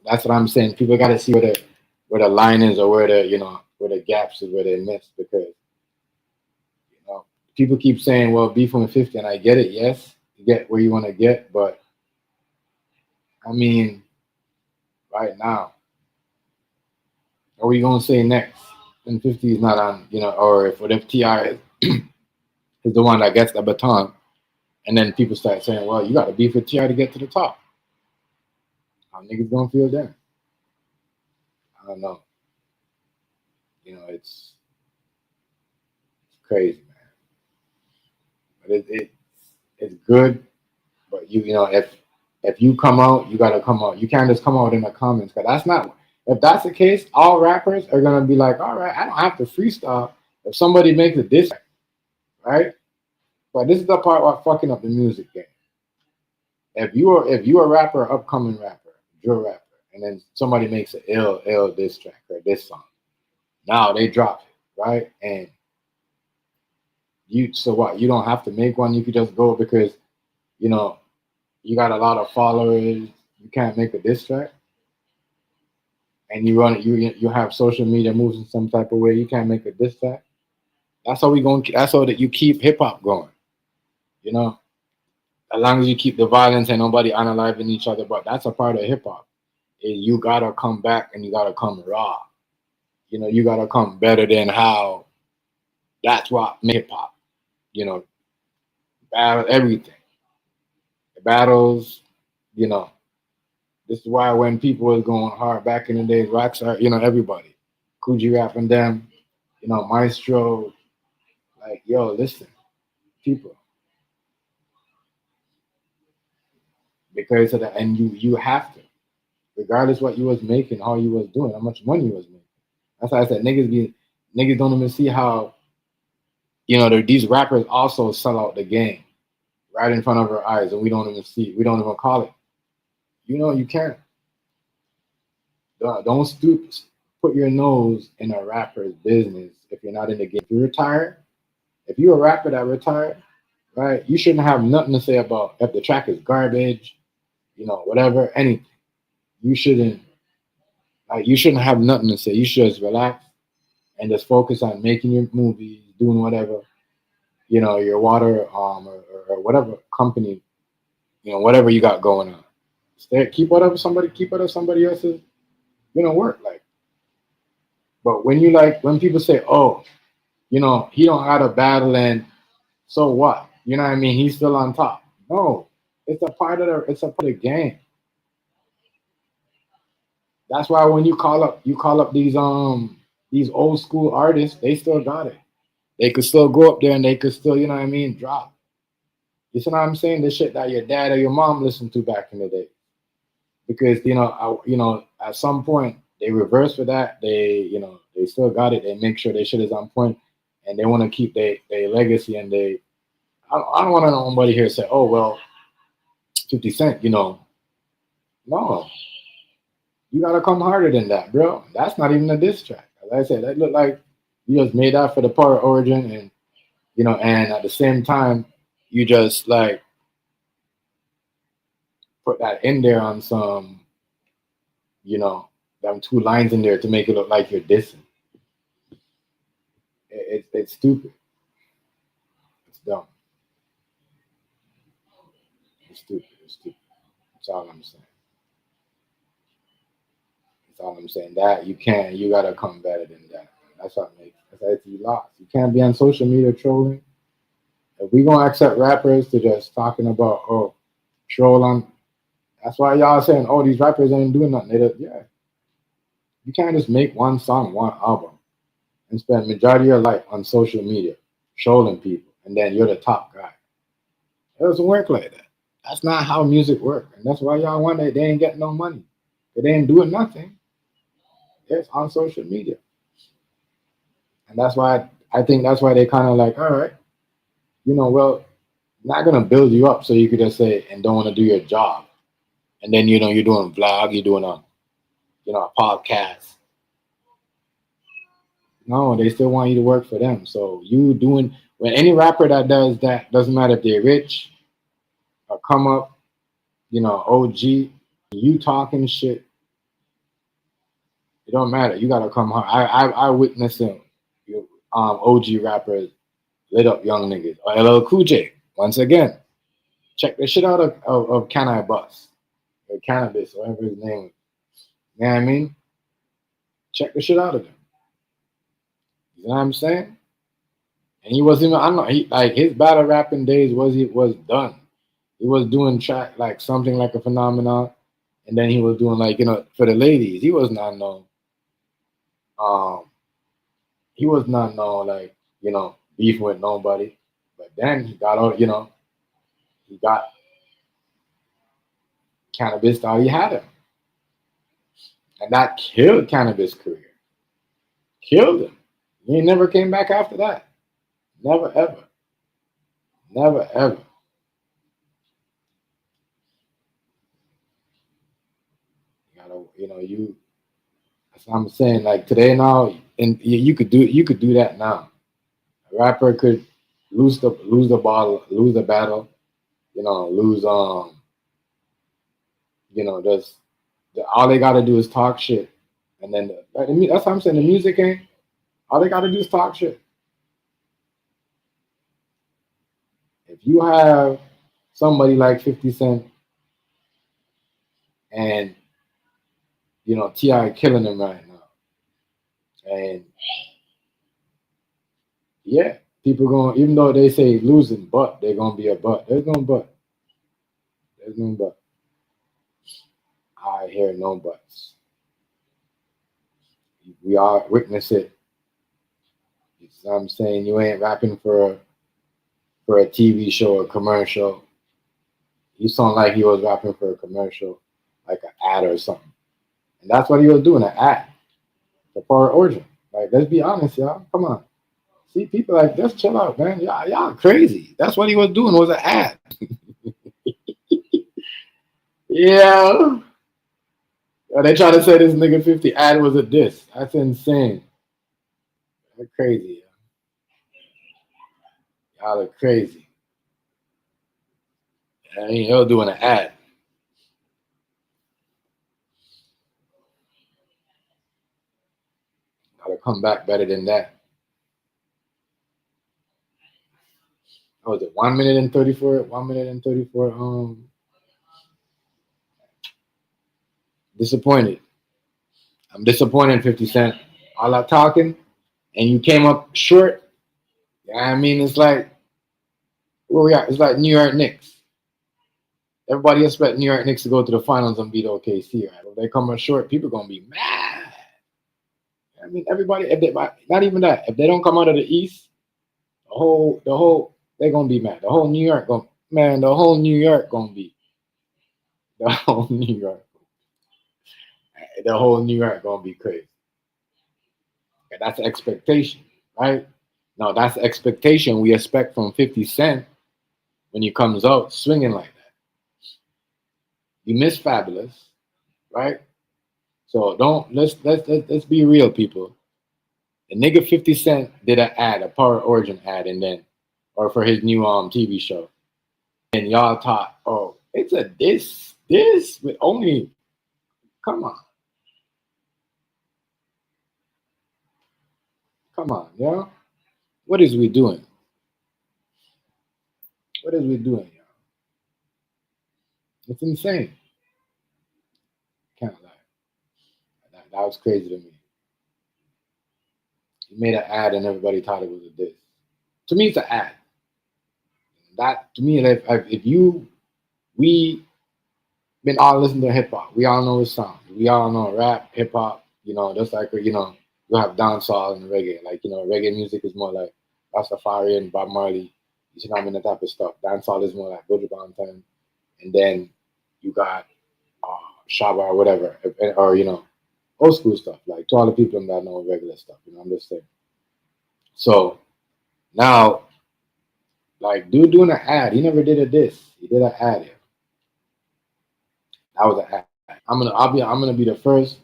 Speaker 3: that's what I'm saying. People got to see where the line is or where the gaps is where they miss because, people keep saying, well, beefing with 50, and I get it. Yes, you get where you want to get. But, I mean, right now, what are we going to say next? When 50 is not on, or if T.I. is the one that gets the baton, and then people start saying, well, you got to beef with T.I. to get to the top. How niggas going to feel then? I don't know. It's crazy, man. But it's good. But if you come out, you got to come out. You can't just come out in the comments because that's not. If that's the case, all rappers are gonna be like, all right, I don't have to freestyle if somebody makes a diss, right? But this is the part where fucking up the music game. If you a rapper, upcoming rapper, drill rapper, and then somebody makes an ill diss track or this song, now they drop it, right? And so what? You don't have to make one. You could just go because you got a lot of followers. You can't make a diss track. And you run it, you have social media moves in some type of way. You can't make a diss track. That's how That's how that you keep hip hop going. As long as you keep the violence and nobody unaliving each other. But that's a part of hip hop. You gotta come back and you gotta come raw. You gotta come better than how. That's what hip hop. Battle everything. The battles. This is why when people was going hard back in the days, Rockstar, everybody, Coogee Rap and them, Maestro, like, yo, listen, people, because of that, and you have to, regardless what you was making, how you was doing, how much money you was making. That's why I said niggas don't even see how, these rappers also sell out the game right in front of our eyes, and we don't even see, we don't even call it. You can't. Don't stoop. Put your nose in a rapper's business if you're not in the game. If you retire, if you're a rapper that retired, right, you shouldn't have nothing to say about if the track is garbage, whatever, anything. You shouldn't have nothing to say. You should just relax and just focus on making your movies, doing whatever, your water or whatever company, whatever you got going on. Keep whatever somebody else's, work like. But when when people say, oh, he don't have a battle and so what? You know what I mean? He's still on top. No, it's a part of the game. That's why when you call up these old school artists, they still got it. They could still go up there and they could still, drop. You see what I'm saying? The shit that your dad or your mom listened to back in the day. Because at some point they reverse for that. They still got it. They make sure their shit is on point, and they want to keep their legacy. And I don't want nobody here say, oh well, 50 Cent. No, you gotta come harder than that, bro. That's not even a diss track. As I said, that looked like you just made that for the part of origin, and and at the same time, you just like put that in there on some, you know, them 2 lines in there to make it look like you're dissing. It's stupid. It's dumb. It's stupid. It's stupid. That's all I'm saying. That's all I'm saying. That you gotta come better than that. That's what makes. That's you lost. You can't be on social media trolling. If we gonna accept rappers to just talking about troll on, that's why y'all saying these rappers ain't doing nothing. Yeah, you can't just make one song, one album, and spend majority of your life on social media trolling people, and then you're the top guy. It doesn't work like that. That's not how music works, and that's why y'all wonder they ain't getting no money. They ain't doing nothing. It's on social media, and that's why I think that's why they kind of like, all right, well, not gonna build you up so you could just say and don't want to do your job, and then you're doing vlog, you're doing a podcast. No, they still want you to work for them. So when any rapper that does that, doesn't matter if they're rich or come up, OG, you talking shit, it don't matter. You gotta come hard. I witnessed him, OG rappers lit up young niggas. LL Cool J, once again, check the shit out of Can I Bust or Cannabis, whatever his name is. You know what I mean? Check the shit out of them. You know what I'm saying? And he wasn't even, I don't know, his battle rapping days was done. He was doing track like something like a phenomenon, and then he was doing for the ladies. He was not known. He was not known beefing with nobody. But then he got all, he got Cannabis thought he had him. And that killed Cannabis' career. Killed him. He never came back after that. Never, ever. Never, ever. You gotta, that's what I'm saying. Like today now, and you could do that now. A rapper could lose the battle, lose just all they gotta do is talk shit. And then that's what I'm saying. The music ain't all they gotta do is talk shit. If you have somebody like 50 Cent and T.I. killing him right now, and yeah, people going, even though they say losing, but they're gonna be a but. There's no but. There's no but. I hear no buts. We all witness it. You know what I'm saying? You ain't rapping for a TV show or commercial. You sound like he was rapping for a commercial, like an ad or something. And that's what he was doing, an ad. The Power Origin. Like, let's be honest, y'all. Come on. See, people like, just chill out, man. Y'all crazy. That's what he was doing, was an ad. Yeah. They try to say this nigga 50 ad was a diss. That's insane. They're crazy. Y'all are crazy. I mean, he was doing an ad. Gotta come back better than that. What was it? 1 minute and 34? 1 minute and 34. Disappointed. I'm disappointed, 50 Cent. All that talking, and you came up short. I mean, it's like, where we at? It's like New York Knicks. Everybody expect New York Knicks to go to the finals and beat OKC, right? If they come up short, people gonna be mad. I mean, everybody, if they, not even that, if they don't come out of the East, the whole, they gonna be mad. The whole New York gonna be. The whole New York. The whole New York gonna be crazy. And that's expectation, right? No, that's expectation we expect from 50 Cent when he comes out swinging like that. You miss Fabulous, right? So let's be real, people. The nigga 50 Cent did an ad, a Power Origin ad, and then, or for his new TV show, and y'all thought, oh, it's a this with only, come on, yeah. What is we doing? What is we doing, y'all? It's insane. Can't lie. That was crazy to me. He made an ad and everybody thought it was a diss. To me, it's an ad. That to me, if we been all listening to hip hop, we all know his songs. We all know rap, hip hop. Just like you have dancehall and reggae. Like reggae music is more like Rastafari and Bob Marley. You see what I mean? That type of stuff. Dancehall is more like Buju Banton, and then you got Shabba or whatever, or old school stuff. Like to all the people that know regular stuff. I'm just saying. So now, like, dude doing an ad, he never did a diss. He did an ad here. That was an ad. I'm gonna be the first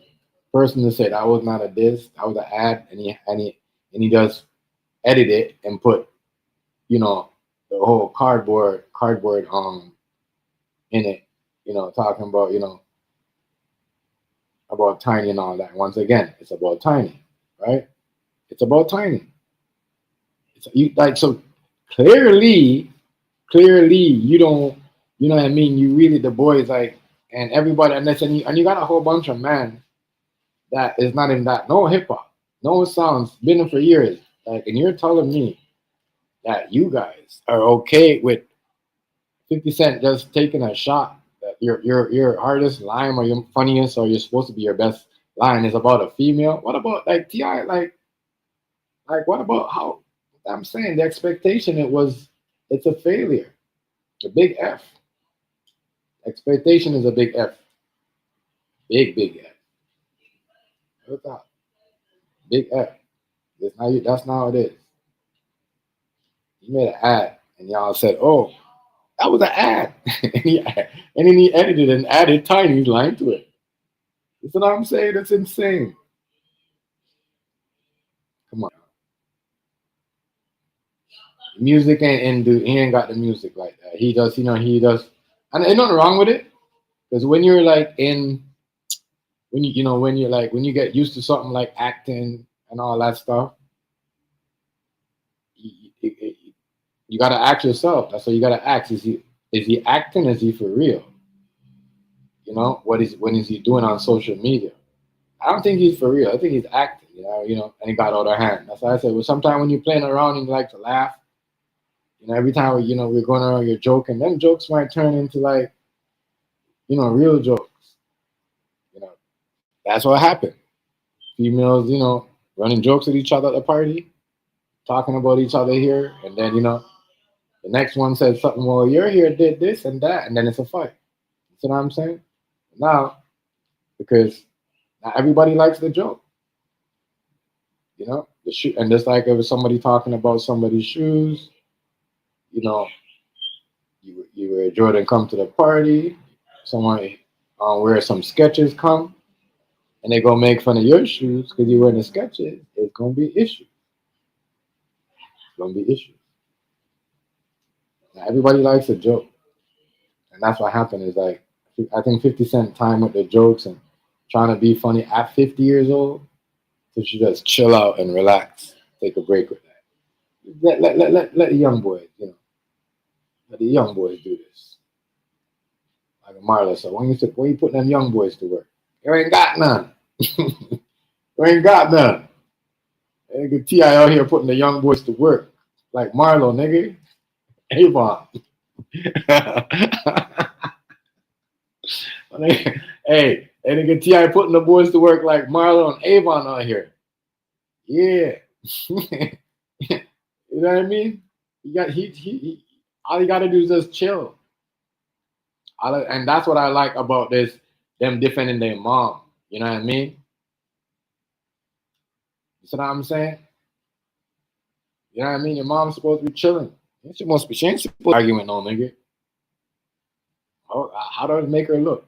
Speaker 3: person to say that was not a diss. That was an ad, and he does edit it and put, the whole cardboard in it, talking about about Tiny and all that. Once again, it's about Tiny, right? It's about Tiny. So clearly you don't, what I mean? You really, the boys, like, and everybody, and you got a whole bunch of men that is not in that, no hip hop, no songs, been in for years. Like, and you're telling me that you guys are okay with 50 Cent just taking a shot, that your hardest line or your funniest or you're supposed to be your best line is about a female? What about like T.I.? Like what about how? I'm saying the expectation, it's a failure. A big F. Expectation is a big F. Big F. Look out. Big F. That's not how it is. He made an ad and y'all said, oh, that was an ad. and then he edited and added Tiny's line to it. You see what I'm saying? That's insane. Come on. Music ain't he ain't got the music like that. He does, he does, and ain't nothing wrong with it. Because when you're like when you get used to something like acting and all that stuff, you gotta ask yourself. That's what you gotta ask. Is he acting? Is he for real? When is he doing on social media? I don't think he's for real. I think he's acting, and he got out of hand. That's why I said, well, sometimes when you're playing around and you like to laugh, every time we're going around, you're joking, then jokes might turn into like, real jokes. That's what happened. Females, running jokes with each other at the party, talking about each other here, and then, the next one says something, well, you're here, did this and that, and then it's a fight. You see what I'm saying? Now, because not everybody likes the joke. The shoe, and just like it was somebody talking about somebody's shoes, you were Jordan come to the party, someone where some Skechers come, and they go make fun of your shoes because you're wearing the Skechers, it's gonna be issues. It's gonna be issues. Now, everybody likes a joke, and that's what happened. Is like I think 50 Cent time with the jokes and trying to be funny at 50 years old, so she just chill out and relax, take a break with that. Let the young boys, let the young boys do this. Like Marla said, when you putting them young boys to work? You ain't got none. You ain't got none. Nigga T.I. out here putting the young boys to work. Like Marlo, nigga. Avon. Hey, nigga T.I. putting the boys to work like Marlo and Avon out here. Yeah. You know what I mean? All you gotta do is just chill. And that's what I like about them defending their mom. You know what I mean? You see what I'm saying? You know what I mean? Your mom's supposed to be chilling. She ain't supposed to be arguing with no nigga. How does it make her look?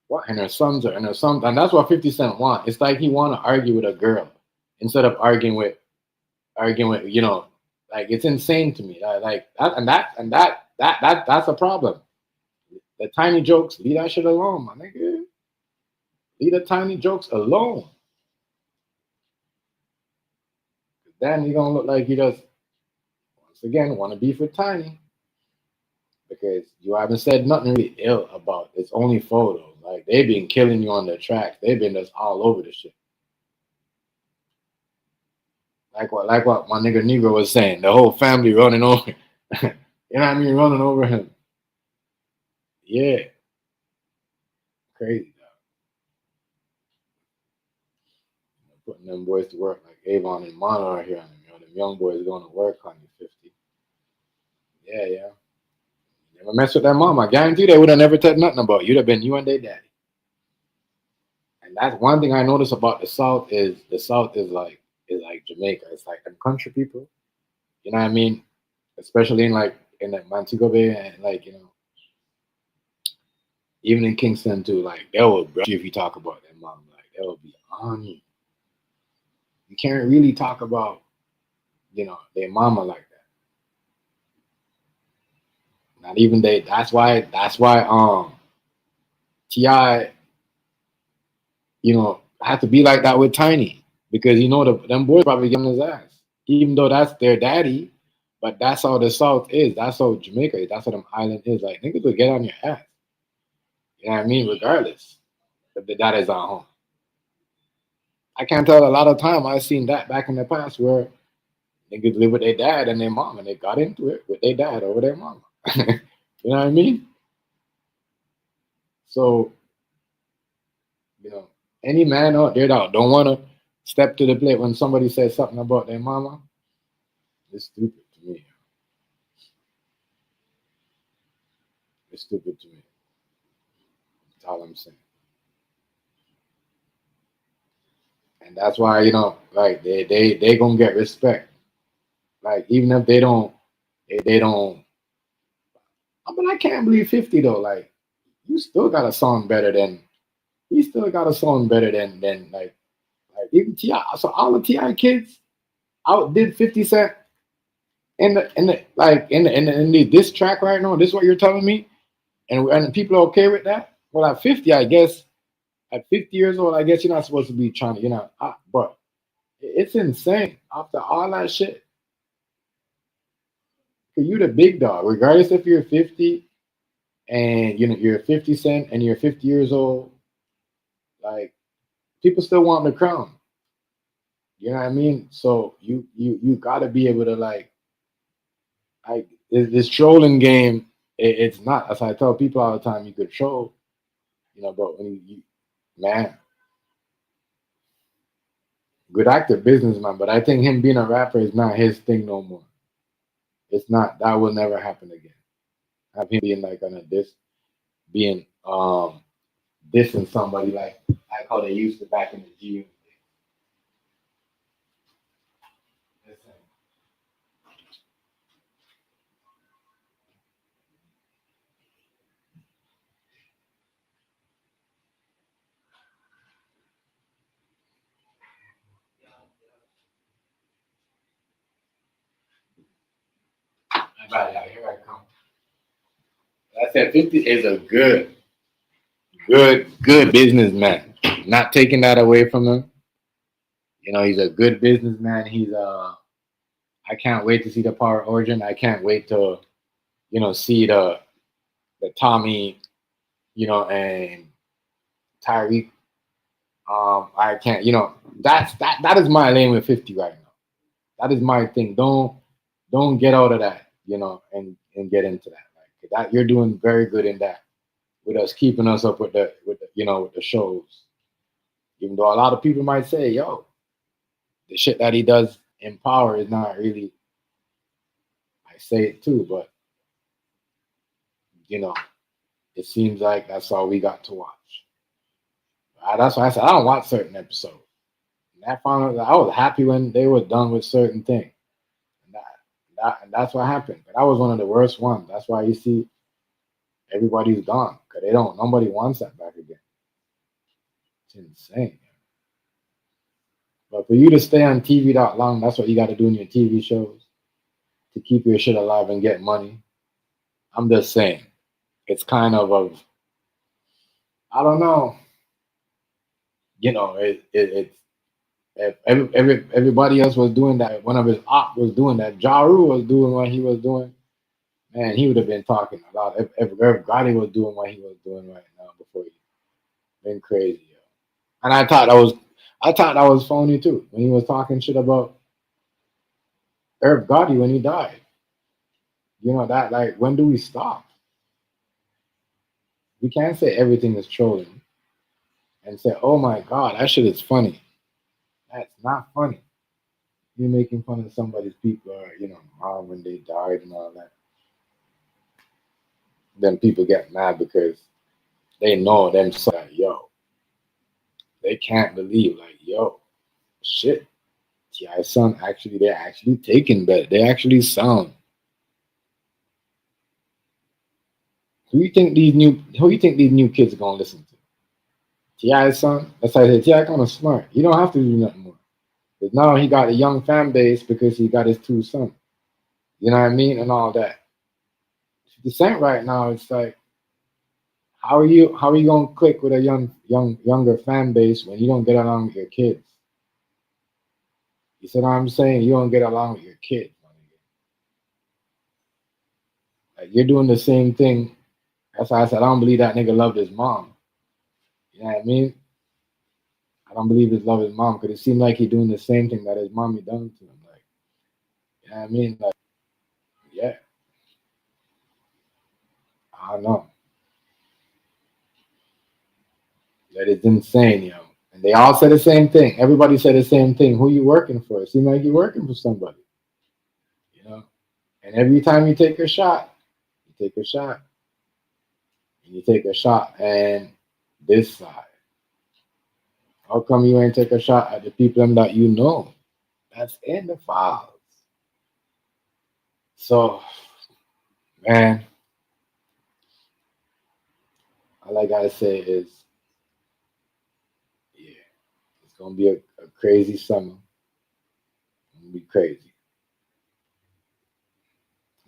Speaker 3: What? And her sons, and that's what 50 Cent want. It's like he want to argue with a girl instead of arguing with Like it's insane to me. That's a problem. The tiny jokes, leave that shit alone, my nigga. Leave the tiny jokes alone. Then you're gonna look like you just once again want to beef with Tiny because you haven't said nothing really ill about it. It's only photos. Like they've been killing you on the tracks. They've been just all over the shit. Like what my nigga Negro was saying. The whole family running over. You know what I mean? Running over him. Yeah. Crazy, dog. Putting them boys to work like Avon and Mono are here on them. You know, them young boys going to work on you 50. Yeah. Never mess with that mom. I guarantee they would have never said nothing about it. You'd have been you and their daddy. And that's one thing I notice about the South is like Jamaica. It's like them country people. You know what I mean? Especially in the Montego Bay and like, you know, even in Kingston too, like they will brush you if you talk about their mom. Like they will be on you. You can't really talk about, you know, their mama like that. Not even they. That's why T.I., you know, had to be like that with Tiny because you know them boys probably getting his ass, even though that's their daddy. But that's how the South is. That's how Jamaica is. That's how them island is. Like niggas will get on your ass. You know what I mean? Regardless if the dad is at home. I can't tell a lot of time I've seen that back in the past where niggas live with their dad and their mom and they got into it with their dad over their mama. You know what I mean? So, you know, any man out there that don't want to step to the plate when somebody says something about their mama, it's stupid to me. It's stupid to me. That's all I'm saying. And that's why, you know, like they gonna get respect. Like even if they don't, but I can't believe 50 though. Like you still got a song better than he still got a song better than like even T.I. So all the T.I. kids outdid 50 Cent in the this track right now. This is what you're telling me, and people are okay with that. Well, at 50, I guess at 50 years old, I guess you're not supposed to be trying to, you know, but it's insane after all that shit. Cause you the big dog, regardless if you're 50 and you know you're 50 Cent and you're 50 years old. Like people still want the crown. You know what I mean? So you gotta be able to like this trolling game. It's not, as I tell people all the time, you could troll, you know, but when you man, good active businessman. But I think him being a rapper is not his thing no more. It's not. That will never happen again. Have him being like on a being dissing somebody like how they used to back in the G. Here I come. I said 50 is a good businessman. Not taking that away from him. You know, he's a good businessman. I can't wait to see the Power Origin. I can't wait to, you know, see the Tommy, you know, and Tyreek. I can't, you know, that is my lane with 50 right now. That is my thing. Don't get out of that, you know, and get into that. Like that, you're doing very good in that with us keeping us up with the you know with the shows. Even though a lot of people might say, yo, the shit that he does in Power is not really. I say it too, but you know, it seems like that's all we got to watch. That's why I said I don't watch certain episodes. And I was happy when they were done with certain things. And that's what happened. But that was one of the worst ones. That's why you see everybody's gone because nobody wants that back again. It's insane. But for you to stay on TV that long, that's what you got to do in your TV shows. to keep your shit alive and get money. I'm just saying, it's kind of I don't know. You know, it's if everybody else was doing that, one of his op was doing that, Ja Rule was doing what he was doing, man, he would have been talking a lot. If everybody was doing what he was doing right now before he been crazy, yo. And I thought that was phony too when he was talking shit about Irv Gotti when he died. You know that, like, when do we stop? We can't say everything is trolling and say, "Oh my God, that shit is funny." That's not funny. You're making fun of somebody's people, or mom when they died and all that. Then people get mad because they know themselves that, yo, they can't believe, like, yo, shit. T.I. son, actually, they're actually taking better. They actually sound. Who you think these new kids are gonna listen to? T.I. son? That's why I say T.I. kind of smart. You don't have to do nothing more. But now he got a young fan base because he got his two sons. You know what I mean? And all that. 50 Cent right now, it's like, how are you gonna click with a younger fan base when you don't get along with your kids? You see what I'm saying? You don't get along with your kids. Like, you're doing the same thing. That's why I said I don't believe that nigga loved his mom. You know what I mean? I don't believe his love his mom because it seemed like he doing the same thing that his mommy done to him. Like, you know what I mean? Like, yeah, I don't know. That is insane, yo. And they all said the same thing. Everybody said the same thing. Who you working for? It seemed like you're working for somebody, you know? And every time you take a shot, you take a shot, and you take a shot, and this side. How come you ain't take a shot at the people that you know? That's in the files. So, man, all I gotta say is, yeah, it's gonna be a crazy summer. It's gonna be crazy.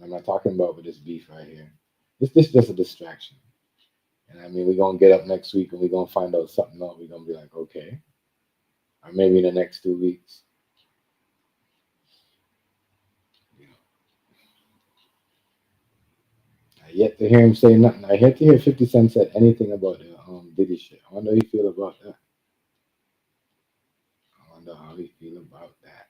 Speaker 3: I'm not talking about with this beef right here. This just a distraction. And I mean, we're gonna get up next week and we're gonna find out something else. We're gonna be like, okay, or maybe in the next 2 weeks. You know, I yet to hear him say nothing. I yet to hear 50 Cent said anything about the Diddy shit. I wonder how he feel about that. I wonder how he feel about that.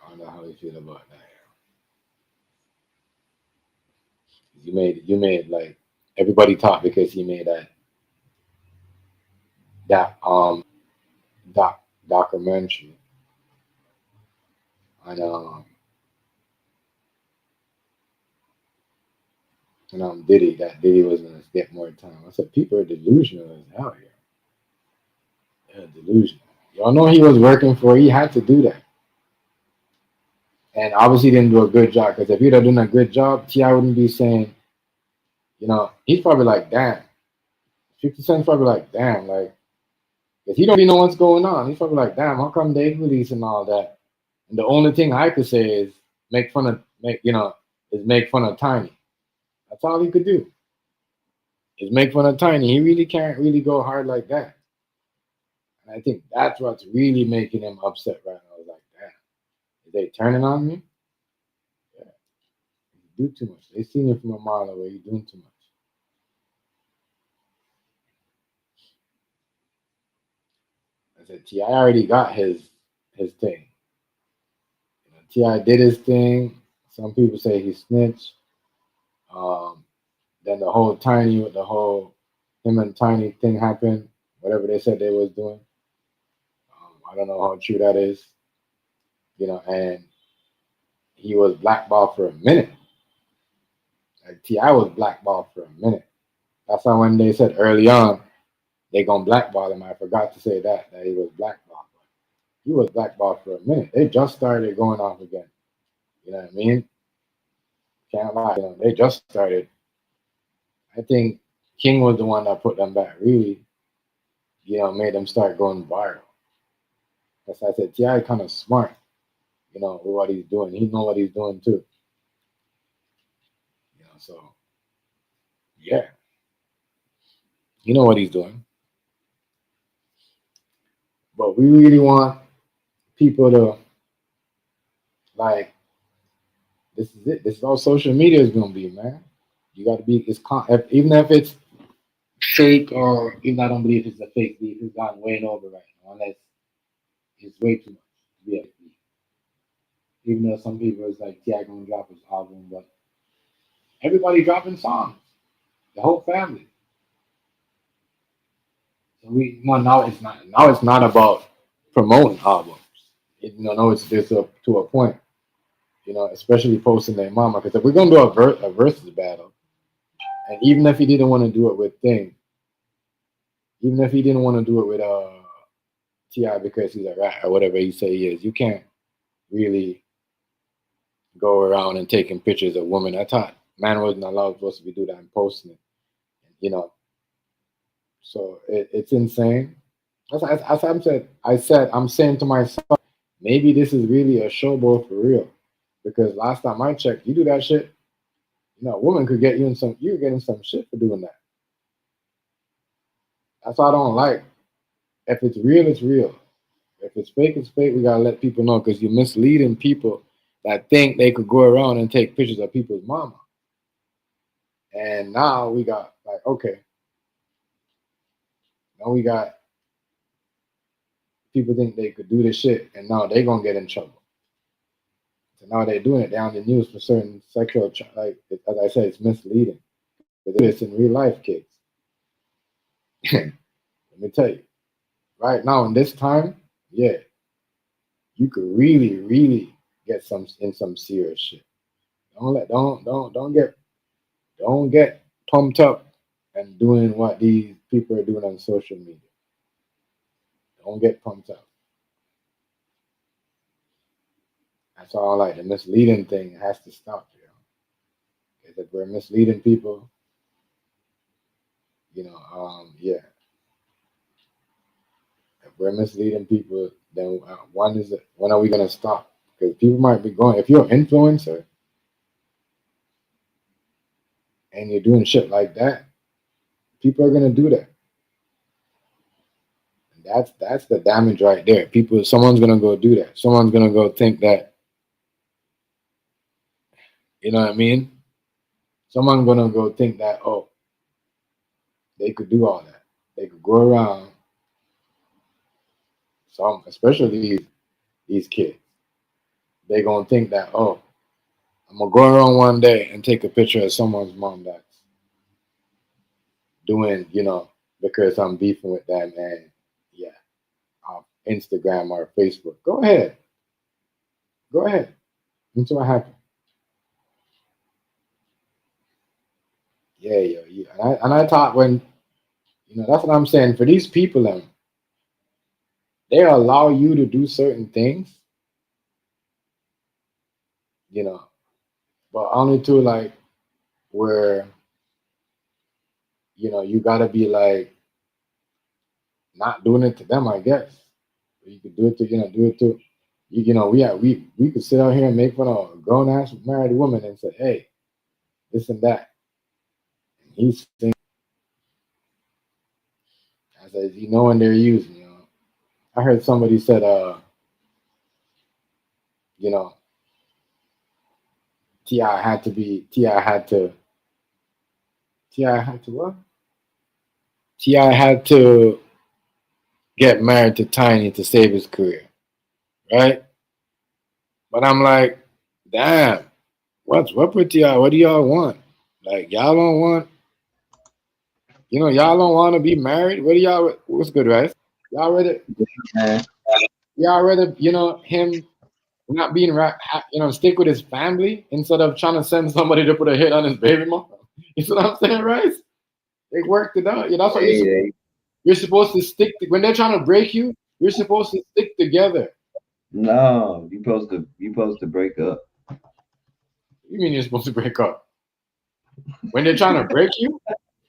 Speaker 3: I wonder how he feel about that. You made like everybody talk because he made that documentary on Diddy, that Diddy was gonna get more time. I said people are delusional as hell here. They're delusional. Y'all know he was working for. He had to do that, and obviously he didn't do a good job. Because if he'd have done a good job, Ti wouldn't be saying. He's probably like, damn. 50 Cent's probably like, damn, like, because he don't really know what's going on. He's probably like, damn, how come they release and all that? And the only thing I could say is make fun of Tiny. That's all he could do. Is make fun of Tiny. He really can't really go hard like that. And I think that's what's really making him upset right now. I was like, damn, is they turning on me? Yeah, you do too much. They seen you from a mile away. You're doing too much. I said, Ti already got his thing. Ti did his thing. Some people say he snitched. Um, then the whole Tiny with the whole him and Tiny thing happened. Whatever they said they was doing. I don't know how true that is. And he was blackballed for a minute. Like Ti was blackballed for a minute. That's why when they said early on they gonna blackball him, I forgot to say that he was blackballed. He was blackballed for a minute. They just started going off again. You know what I mean? Can't lie. They just started. I think King was the one that put them back. Really, made them start going viral. That's why I said T.I. kind of smart, you know, with what he's doing. He know what he's doing too. You know, so yeah, you know what he's doing. But we really want people to like this is it. This is all social media is gonna be, man. You gotta be even if it's fake or even I don't believe it's a fake beef, it's gotten way over right now, unless it's way too much to be a beef. Even though some people is like T.I. gonna drop his album, but everybody dropping songs. The whole family. So now it's not about promoting albums. You know, no, it's just to a point. You know, especially posting their mama. Because if we're gonna do a versus battle, and even if he didn't want to do it with Thing, even if he didn't want to do it with T.I. because he's a rat or whatever he say he is, you can't really go around and taking pictures of women. I thought man wasn't allowed supposed to be doing that and posting it. You know, so it's insane. As I said, I'm saying to myself, maybe this is really a showboat for real. Because last time I checked, you do that shit, you know, a woman could get you in some, you're getting some shit for doing that. That's what I don't like. If it's real, it's real. If it's fake, it's fake. We gotta let people know because you're misleading people that think they could go around and take pictures of people's mama. And now we got like, okay. Now we got people think they could do this shit, and now they're gonna get in trouble. So now they're doing it down the news for certain sexual, like as I said, it's misleading. It's in real life, kids. Let me tell you, right now in this time, yeah, you could really, really get some serious shit. Don't get pumped up and doing what these people are doing on social media. Don't get pumped up. That's all. Like the misleading thing has to stop, you know. Because if we're misleading people, you know, yeah. If we're misleading people, then when are we gonna stop? Because people might be going. If you're an influencer and you're doing shit like that, people are gonna do that. And that's the damage right there. Someone's gonna go do that. Someone's gonna go think that. You know what I mean? Someone's gonna go think that, oh, they could do all that. They could go around. Some, especially these kids, they gonna think that, oh, I'm gonna go around one day and take a picture of someone's mom that's doing, you know, because I'm beefing with them and yeah, Instagram or Facebook. Go ahead. That's what happened. Yeah. And I thought when, you know, that's what I'm saying. For these people, they allow you to do certain things, you know, but only to like where, you know, you gotta be like not doing it to them, I guess. You could do it to, you know, do it to, you know, we could sit out here and make fun of a grown ass married woman and say, hey, this and that. And he's saying, I said, you know, when they're using, you know. I heard somebody said, you know, T.I. had to what? T.I. had to get married to Tiny to save his career, right? But I'm like, damn, what's up with y'all? What do y'all want? Like, y'all don't want, you know, y'all don't want to be married? What do y'all, what's good, right? Y'all rather, you know, him not being right, you know, stick with his family instead of trying to send somebody to put a hit on his baby mom. You see what I'm saying, right? They worked it out. You know, that's what you're supposed to stick to, when they're trying to break you, you're supposed to stick together.
Speaker 2: No, you're supposed to break up.
Speaker 3: You mean you're supposed to break up? When they're trying to break you?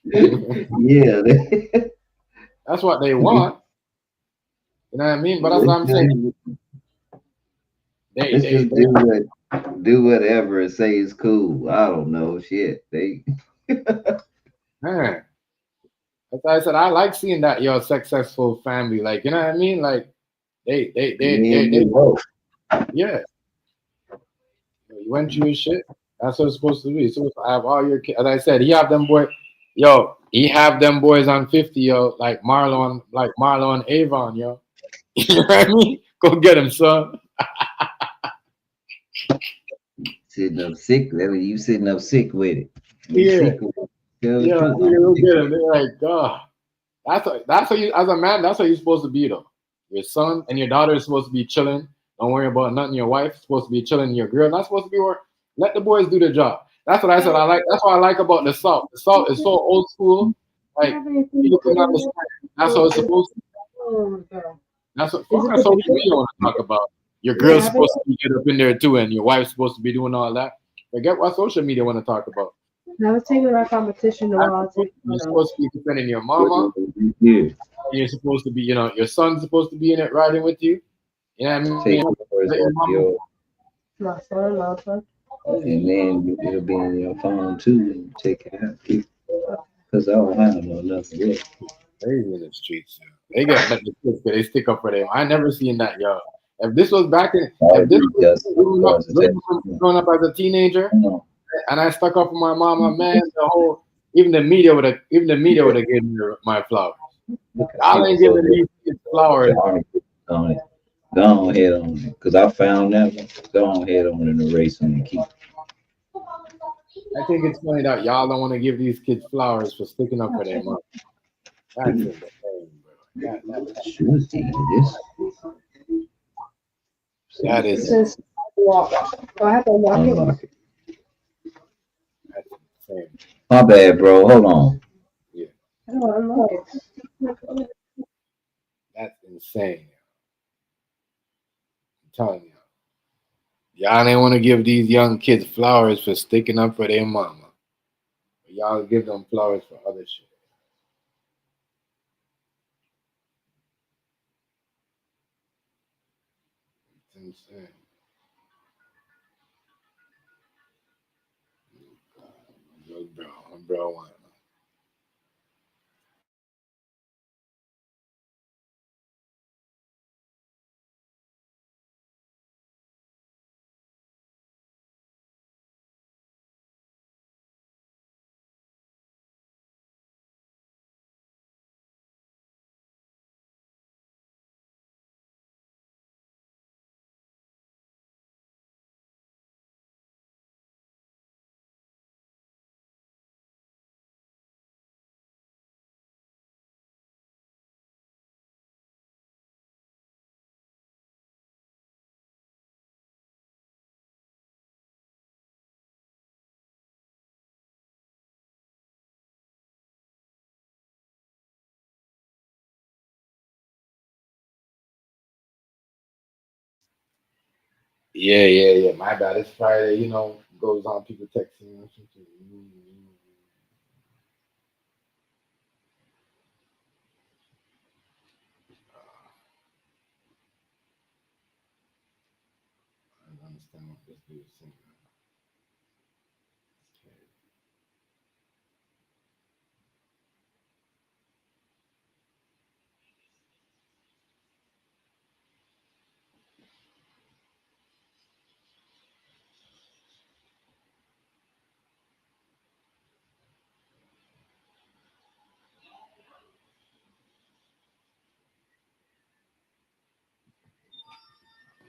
Speaker 2: Yeah.
Speaker 3: That's what they want. You know what I mean? But that's what I'm saying.
Speaker 2: Let's just do whatever and say it's cool. I don't know. Shit.
Speaker 3: Man. That's why I said I like seeing that you're a successful family. Like, you know what I mean? Like they yeah. You went through your shit. That's what it's supposed to be. It's supposed to have all your kids. As I said, he have them boy, yo, he have them boys on 50, yo, like Marlon and Avon, yo. You know what I mean? Go get him, son.
Speaker 2: Sitting up sick. That mean you sitting up sick with it. You
Speaker 3: Yeah.
Speaker 2: sick with it. Tell the
Speaker 3: Yeah,
Speaker 2: truth.
Speaker 3: go get him. They're like, God. That's what you as a man, that's what you're supposed to be though. Your son and your daughter is supposed to be chilling. Don't worry about nothing. Your wife is supposed to be chilling. Your girl not supposed to be work. Let the boys do their job. That's what I said. I like. That's what I like about the South. The South is so old school. Like people can understand. That's how it's supposed to. That's what. Fuck, that's what we want to talk about. Your girl's supposed to be get up in there too, and your wife's supposed to be doing all that. Forget what social media want to talk about.
Speaker 4: I was taking our competition while
Speaker 3: You're supposed to be defending your mama.
Speaker 2: Yeah.
Speaker 3: You're supposed to be, your son's supposed to be in it riding with you. You know what I
Speaker 2: Take
Speaker 3: mean?
Speaker 2: yours off your,
Speaker 4: my son, my son.
Speaker 2: and then it'll be on your phone too. And you take it out. Because I don't have no nothing yet.
Speaker 3: Crazy in the streets. Yeah. They get let the kids they stick up for them. I never seen that, yo. If this was back in, if this was growing up as a teenager, and I stuck up for my mama, man, even the media would have given me my flowers. I ain't giving these kids flowers.
Speaker 2: On it. Go ahead on it. Because I found that one. Go ahead on and erase them and keep.
Speaker 3: I think it's funny that y'all don't want to give these kids flowers for sticking up for their mom. That's insane, bro.
Speaker 2: Should see this.
Speaker 3: That
Speaker 4: It
Speaker 3: is
Speaker 4: says walk. Oh, I have to walk it.
Speaker 2: Unlock it.
Speaker 3: that's insane.
Speaker 2: My bad, bro. Hold on.
Speaker 3: Yeah,
Speaker 4: I don't unlock it.
Speaker 3: that's insane. I'm telling you. Y'all didn't want to give these young kids flowers for sticking up for their mama. But y'all give them flowers for other shit. It's insane. Bro. Yeah. My bad. It's Friday, goes on people texting. I don't understand what this dude is saying.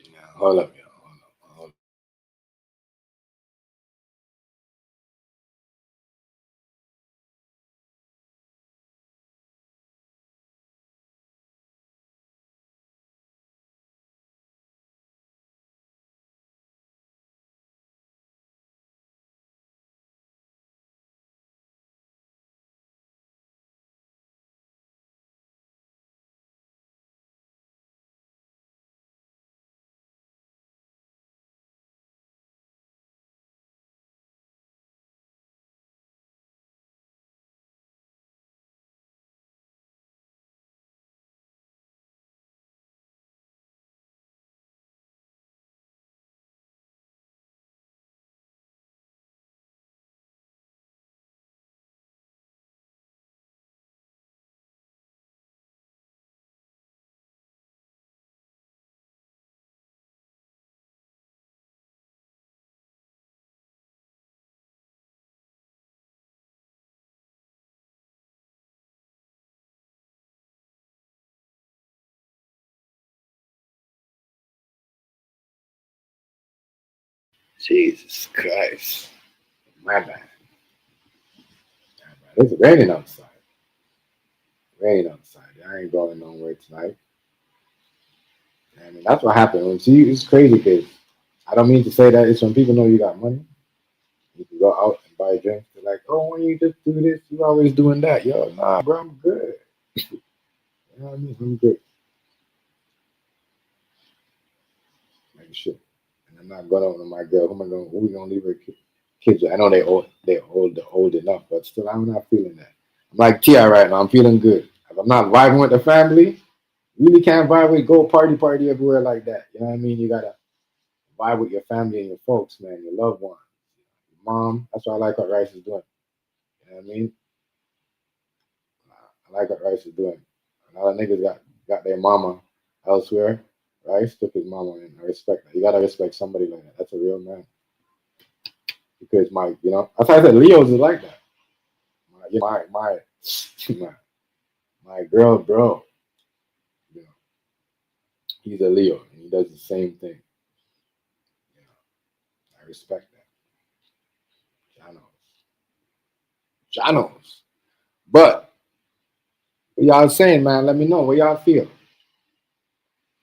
Speaker 3: Yeah, hold up, yo. Hold up. Jesus Christ. My bad. It's raining outside. Rain outside. I ain't going nowhere tonight. I mean, that's what happened. When see, it's crazy because I don't mean to say that. It's when people know you got money. You can go out and buy drinks. They're like, oh, when you just do this, you always doing that. Yo, nah, bro, I'm good. You know what I mean? I'm good. Like shit. And I'm not going out with my girl. Who we gonna leave her kids with? I know they're old enough, but still I'm not feeling that. I'm like T.I. right now. I'm feeling good. If I'm not vibing with the family, you really can't vibe with go party everywhere like that. You know what I mean? You gotta vibe with your family and your folks, man, your loved ones, your mom. That's why I like what Rice is doing. You know what I mean? I like what Rice is doing. A lot of niggas got their mama elsewhere. Rice took his mama in. I respect that. You gotta respect somebody like that. That's a real man. Because that's why I said Leos is like that. My girl, bro. You know, he's a Leo and he does the same thing. You know, I respect that. Janos. But what y'all saying, man, let me know what y'all feel.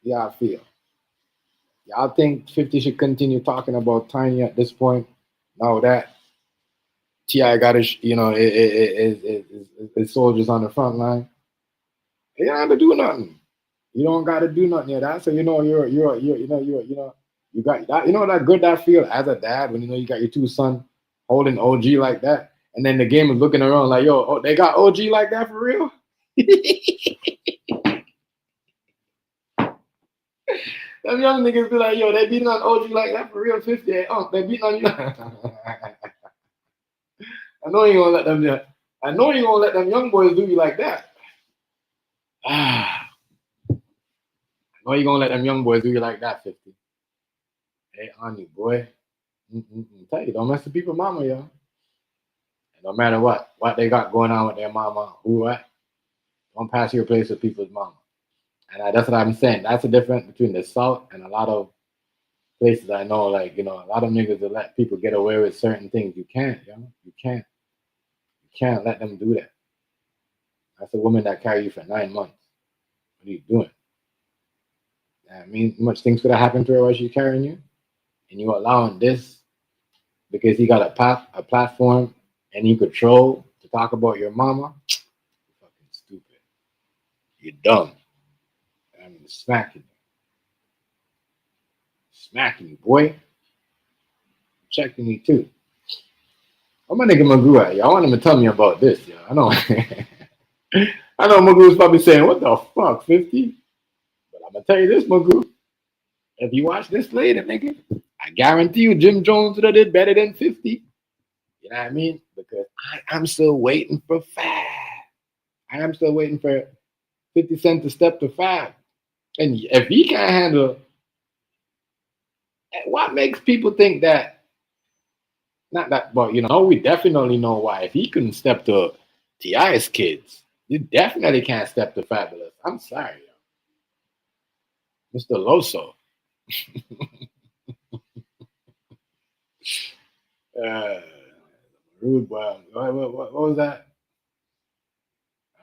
Speaker 3: Y'all think 50 should continue talking about Tiny at this point? Now that T.I. got his, his soldiers on the front line. They don't have to do nothing. You don't got to do nothing yet. That's so you got that. You know that good that feel as a dad when you got your two sons holding OG like that, and then the game is looking around like, yo, they got OG like that for real. Them young niggas be like, yo, they beating on OG like that for real. 50, they beating on you. I know you gonna let them. I know you gonna let them young boys do you like that. I know you gonna let them young boys do you like that, 50. Hey, on you, boy. Tell you, don't mess with people's mama, yo. And no matter what they got going on with their mama, don't pass your place with people's mama. And that's what I'm saying. That's the difference between the South and a lot of places I know. Like, a lot of niggas that let people get away with certain things. You can't, yo. You can't let them do that. That's a woman that carried you for 9 months. What are you doing? I mean, much things could have happened to her while she's carrying you, and you allowing this because he got a platform and you control to talk about your mama. You're fucking stupid. You're dumb. I'm smacking you, boy. Checking you too. Oh, my nigga Magoo at, y'all want him to tell me about this, yo. I know. I know Magoo's probably saying, what the fuck, 50? But I'm gonna tell you this, Magoo. If you watch this later, nigga, I guarantee you Jim Jones would have did better than 50. You know what I mean? Because I am still waiting for Fab. I am still waiting for 50 Cent to step to Fab. And if he can't handle, what makes people think that? Not that, but we definitely know why. If he couldn't step to T.I.'s kids, you definitely can't step to Fabulous. I'm sorry, yo. Mr. Loso. Rude boy. What was that?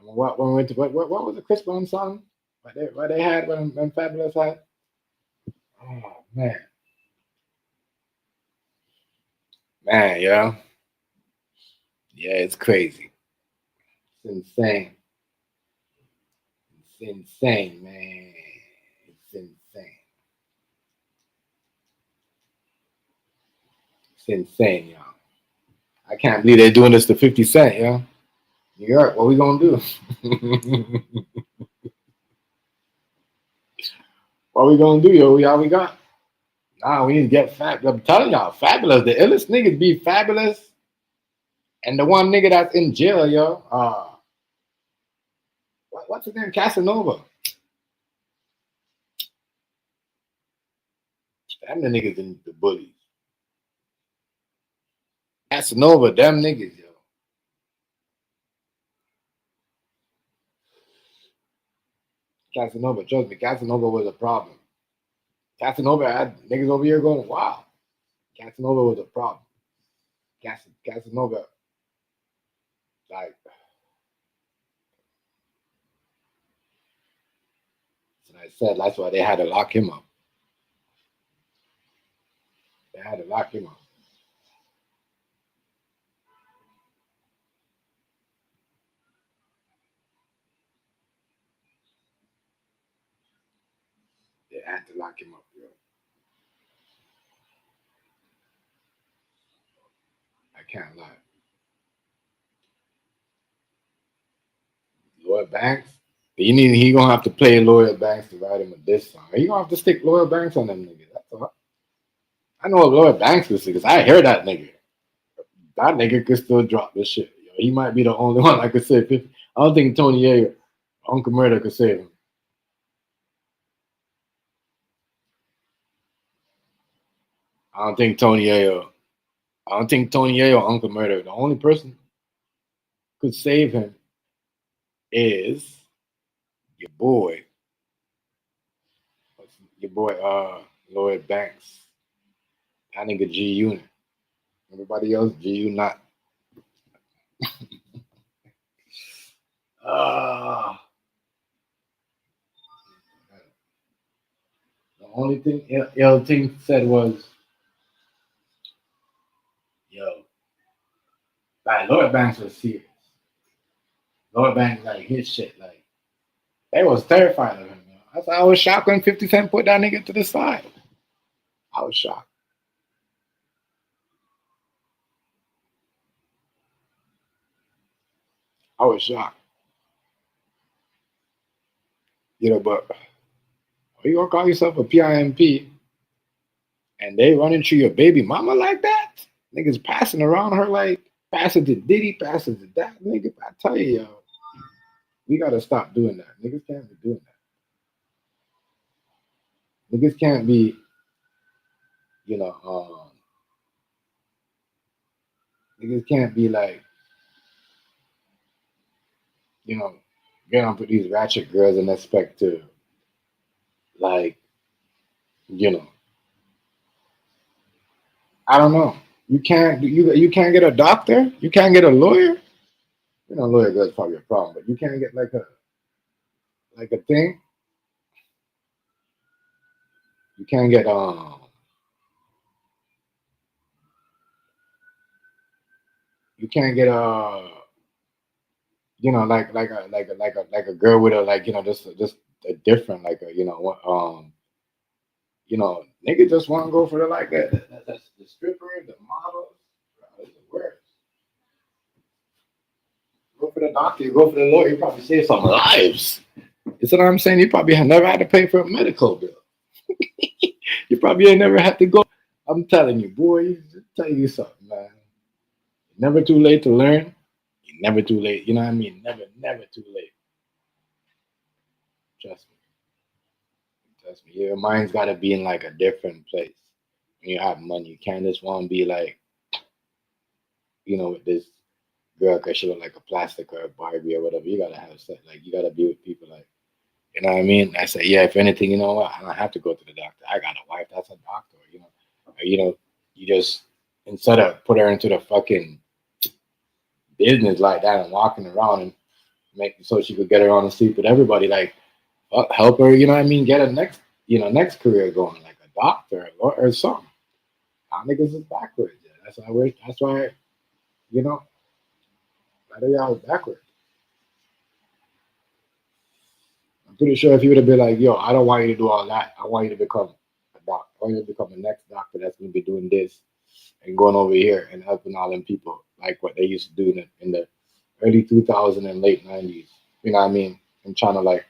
Speaker 3: What was the Chris Brown song? What they had when Fabulous had? Oh man, yeah, it's crazy. It's insane. It's insane, man. It's insane. It's insane, y'all. I can't believe they're doing this to 50 Cent, yo. New York, what we gonna do? What we gonna do, yo? All we got? Nah, we need to get Fabulous. I'm telling y'all, Fabulous. The illest niggas be Fabulous. And the one nigga that's in jail, yo. What's his name? Casanova. Them the niggas in the bullies. Casanova, them niggas, yo. Casanova, trust me, Casanova was a problem. Casanova had niggas over here going, wow. Casanova was a problem. Casanova, like, and I said that's why they had to lock him up. They had to lock him up. They had to lock him up, yo. I can't lie. Lloyd Banks, he gonna have to play Lloyd Banks to write him a diss song. He gonna have to stick Lloyd Banks on them niggas. That's all. I know Lloyd Banks is because I hear that nigga. That nigga could still drop this shit. Yo, he might be the only one I could save. I don't think Tony Yayo, Uncle Murder could save him. I don't think Tony Yayo, Uncle Murder. The only person could save him is your boy, Lloyd Banks. That nigga G Unit. Everybody else, G U not. The only thing L Ting said was, yo, like Lloyd Banks was serious. Lloyd Banks, like his shit, like they was terrified of him. I was shocked when 50 Cent put that nigga to the side. I was shocked. I was shocked. You know, but are you gonna call yourself a PIMP and they running through your baby mama like that? Niggas passing around her like passing to Diddy, passing to that nigga. I tell you, yo, we gotta stop doing that. Niggas can't be doing that. Niggas can't be, you know, niggas can't be like, you know, get on with these ratchet girls and expect to, like, you know, I don't know. You can't get a doctor. You can't get a lawyer. You know, lawyer girl's probably a problem, but you can't get like a thing. You can't get you can't get you know, like a girl with a, like, you know, just a different, like, a, you know, nigga just want to go for the the stripper, the models. It's the worst. Go for the doctor, you go for the lawyer, you probably save some lives. You see what I'm saying? You probably have never had to pay for a medical bill. You probably ain't never had to go. I'm telling you, boy, tell you something, man. Never too late to learn. You're never too late. You know what I mean? Never too late. Trust me. Trust me. Your mind's got to be in like a different place. When you have money, you can't just want to be like, you know, with this girl because she look like a plastic or a Barbie or whatever. You got to have sex. Like, you got to be with people like, you know what I mean? I say, yeah, if anything, you know what? I don't have to go to the doctor. I got a wife that's a doctor, you know. Or, you know, you just, instead of put her into the fucking business like that and walking around and make so she could get her on and sleep with everybody, like, help her, you know what I mean? Get a next career going, like a doctor or something. Our niggas is backwards. Yeah. That's why, you know, y'all backwards. I'm pretty sure if you would have been like, yo, I don't want you to do all that. I want you to become a doctor. I want you to become the next doctor that's going to be doing this and going over here and helping all them people like what they used to do in the early 2000s and late 90s. You know what I mean? And trying to, like,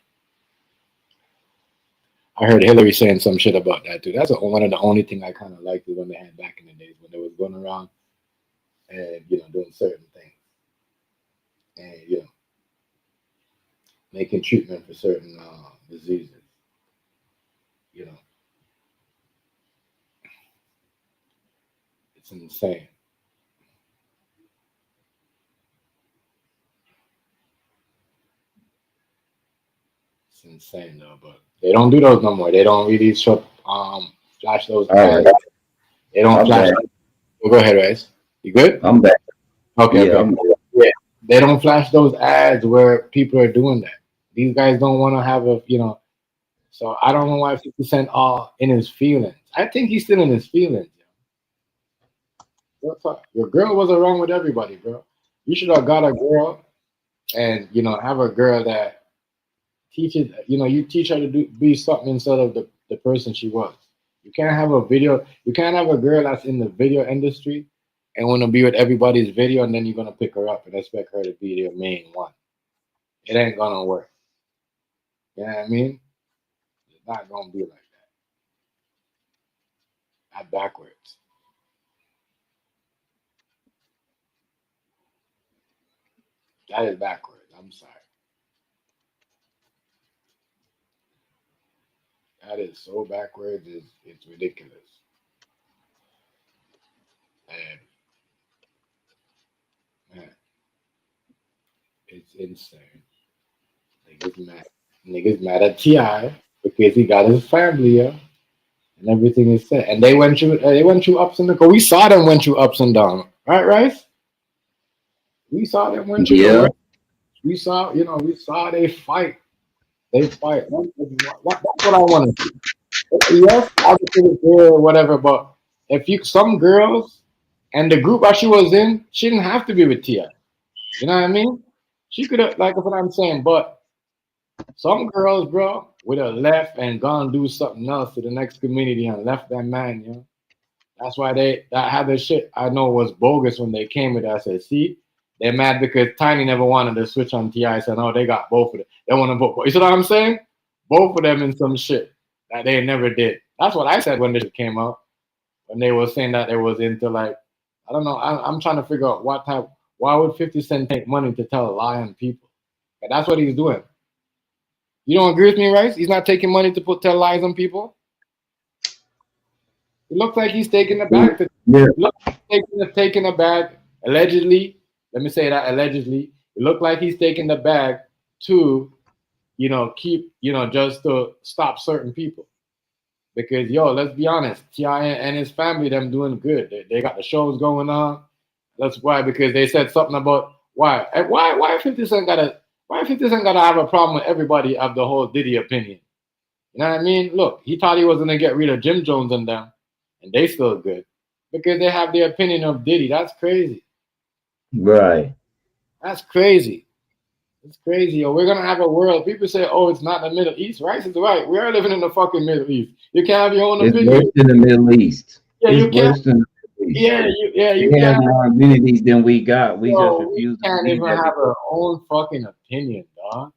Speaker 3: I heard Hillary saying some shit about that too. That's one of the only thing I kind of liked when they had back in the days when they was going around and, you know, doing certain things and, you know, making treatment for certain diseases. You know, it's insane. It's insane though, but they don't do those no more. They don't really flash those.
Speaker 2: All right.
Speaker 3: They don't
Speaker 2: I'm
Speaker 3: flash.
Speaker 2: back.
Speaker 3: Oh, go ahead, Rice. You good?
Speaker 2: I'm back.
Speaker 3: Okay,
Speaker 2: Yeah,
Speaker 3: okay.
Speaker 2: I'm
Speaker 3: Yeah, they don't flash those ads where people are doing that. These guys don't want to have a, you know. So I don't know why 50 Cent all in his feelings. I think he's still in his feelings. What's up? Your girl wasn't wrong with everybody, bro. You should have got a girl and have a girl that teaches. You teach her to be something instead of the person she was. You can't have a video. You can't have a girl that's in the video industry and want to be with everybody's video, and then you're gonna pick her up and expect her to be their main one. It ain't gonna work. You know what I mean? It's not gonna be like that. Not backwards. That is backwards. I'm sorry. That is so backwards. It's ridiculous. And man, it's insane. Niggas mad at Ti because he got his family here and everything is set. And they went through ups and downs. We saw them went through ups and downs, right, Rice? We saw them went through the
Speaker 2: yeah.
Speaker 3: worst. We saw they fight. They fight. That's what I want to see. Yes, obviously it's there or whatever, but some girls and the group that she was in, she didn't have to be with Tia. You know what I mean? She could have, like, what I'm saying, but some girls, bro, would have left and gone do something else to the next community and left that man. That's why that had the shit I know was bogus when they came with it. I said, see, they're mad because Tiny never wanted to switch on Ti. I said, no, they got both of them. They want to vote. You see what I'm saying? Both of them in some shit that they never did. That's what I said when this shit came out. When they were saying that they was into, like, I don't know. I'm trying to figure out why would 50 Cent take money to tell a lie on people? And that's what he's doing. You don't agree with me, Rice? He's not taking money to tell lies on people. It looks like he's taking the bag.
Speaker 2: Yeah.
Speaker 3: It looks like he's taking the bag, allegedly. Let me say that, allegedly. It looked like he's taking the bag to, keep, just to stop certain people. Because, let's be honest, T.I. and his family, them doing good. They got the shows going on. That's why, because they said something about why 50 Cent gotta have a problem with everybody of the whole Diddy opinion. You know what I mean? Look, he thought he was gonna get rid of Jim Jones and them, and they still good because they have the opinion of Diddy. That's crazy.
Speaker 2: Right.
Speaker 3: That's crazy. It's crazy. Yo. We're gonna have a world. People say, "Oh, it's not the Middle East." Rice is right. We are living in the fucking Middle East. You can't have your own
Speaker 2: It's
Speaker 3: opinion.
Speaker 2: worse than the Middle East.
Speaker 3: Yeah,
Speaker 2: It's
Speaker 3: you can't.
Speaker 2: worse than the Middle East.
Speaker 3: You
Speaker 2: We have
Speaker 3: can't.
Speaker 2: more amenities than we got. We just
Speaker 3: Yo,
Speaker 2: refuse
Speaker 3: we
Speaker 2: to
Speaker 3: can't
Speaker 2: believe
Speaker 3: even
Speaker 2: that.
Speaker 3: have our own fucking opinion, dog.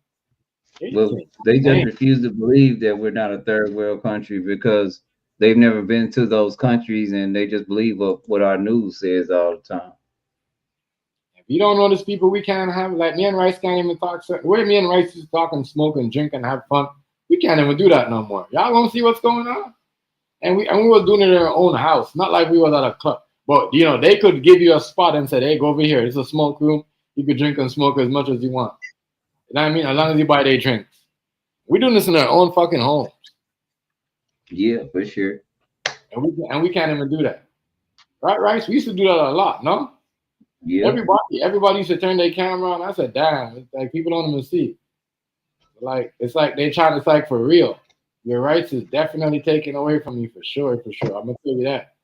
Speaker 2: Well, they just refuse to believe that we're not a third world country because they've never been to those countries and they just believe what our news says all the time.
Speaker 3: If you don't know these people, we can't have, like, me and Rice can't even talk. The way me and Rice just talk and smoke and drink and have fun, we can't even do that no more. Y'all gonna see what's going on? And we were doing it in our own house, not like we was at a club. But they could give you a spot and say, "Hey, go over here. It's a smoke room. You could drink and smoke as much as you want." You know what I mean? As long as you buy their drinks. We're doing this in our own fucking homes.
Speaker 2: Yeah, for sure.
Speaker 3: And we can't even do that. Right, Rice? We used to do that a lot, no?
Speaker 2: Yeah.
Speaker 3: Everybody used to turn their camera on. I said, damn, it's like people don't even see. Like, it's like they trying, it's like for real. Your rights is definitely taken away from you for sure. I'm gonna tell you that.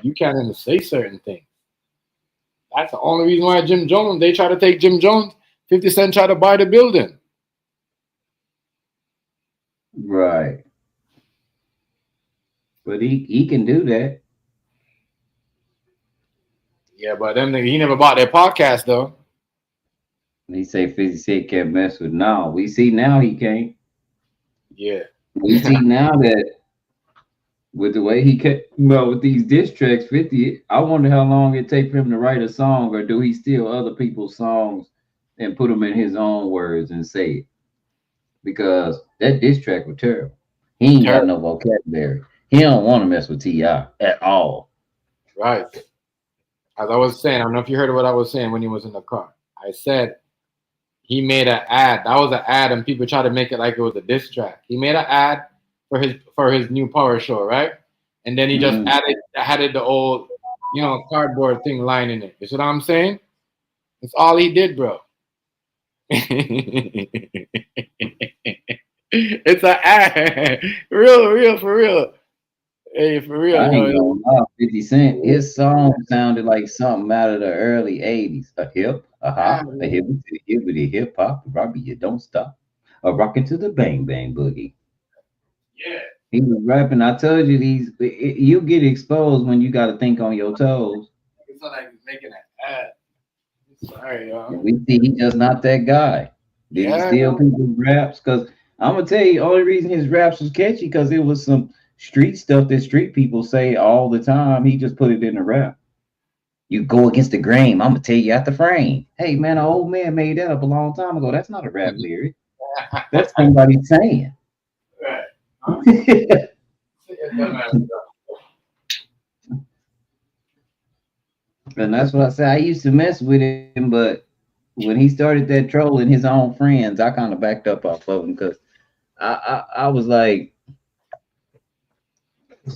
Speaker 3: You can't even say certain things. That's the only reason why Jim Jones, they try to take Jim Jones, 50 Cent try to buy the building.
Speaker 2: Right. But he can do that.
Speaker 3: Yeah, but them niggas, he never bought their podcast though.
Speaker 2: He say 50 Cent can't mess with now. We see now he can't.
Speaker 3: Yeah.
Speaker 2: We see now that with the way he with these diss tracks, 50, I wonder how long it take for him to write a song, or do he steal other people's songs and put them in his own words and say it? Because that diss track was terrible. He ain't got no vocabulary. He don't want to mess with T.I. at all.
Speaker 3: Right. As I was saying, I don't know if you heard what I was saying when he was in the car. I said he made an ad. That was an ad, and people tried to make it like it was a diss track. He made an ad for his new power show, right? and then he just added the old, cardboard thing line in it. You see what I'm saying? That's all he did, bro. It's a real for real. Hey, for real.
Speaker 2: I ain't gonna lie, 50 Cent, his song sounded like something out of the early 80s. A hibbity hip hop, robbie, you don't stop. A rockin' to the bang bang boogie.
Speaker 3: Yeah.
Speaker 2: He was rapping. I told you you get exposed when you got to think on your toes.
Speaker 3: It's not like he's making an ad. Sorry, y'all.
Speaker 2: And we see he just not that guy. Did he steal people's raps? Because I'm gonna tell you, only reason his raps was catchy because it was some street stuff that street people say all the time. He just put it in the rap. You go against the grain, I'm gonna tell you out the frame. Hey man, an old man made that up a long time ago. That's not a rap lyric. That's somebody saying.
Speaker 3: Right.
Speaker 2: And that's what I said. I used to mess with him, but when he started that trolling his own friends, I kind of backed up off of him because I was like, if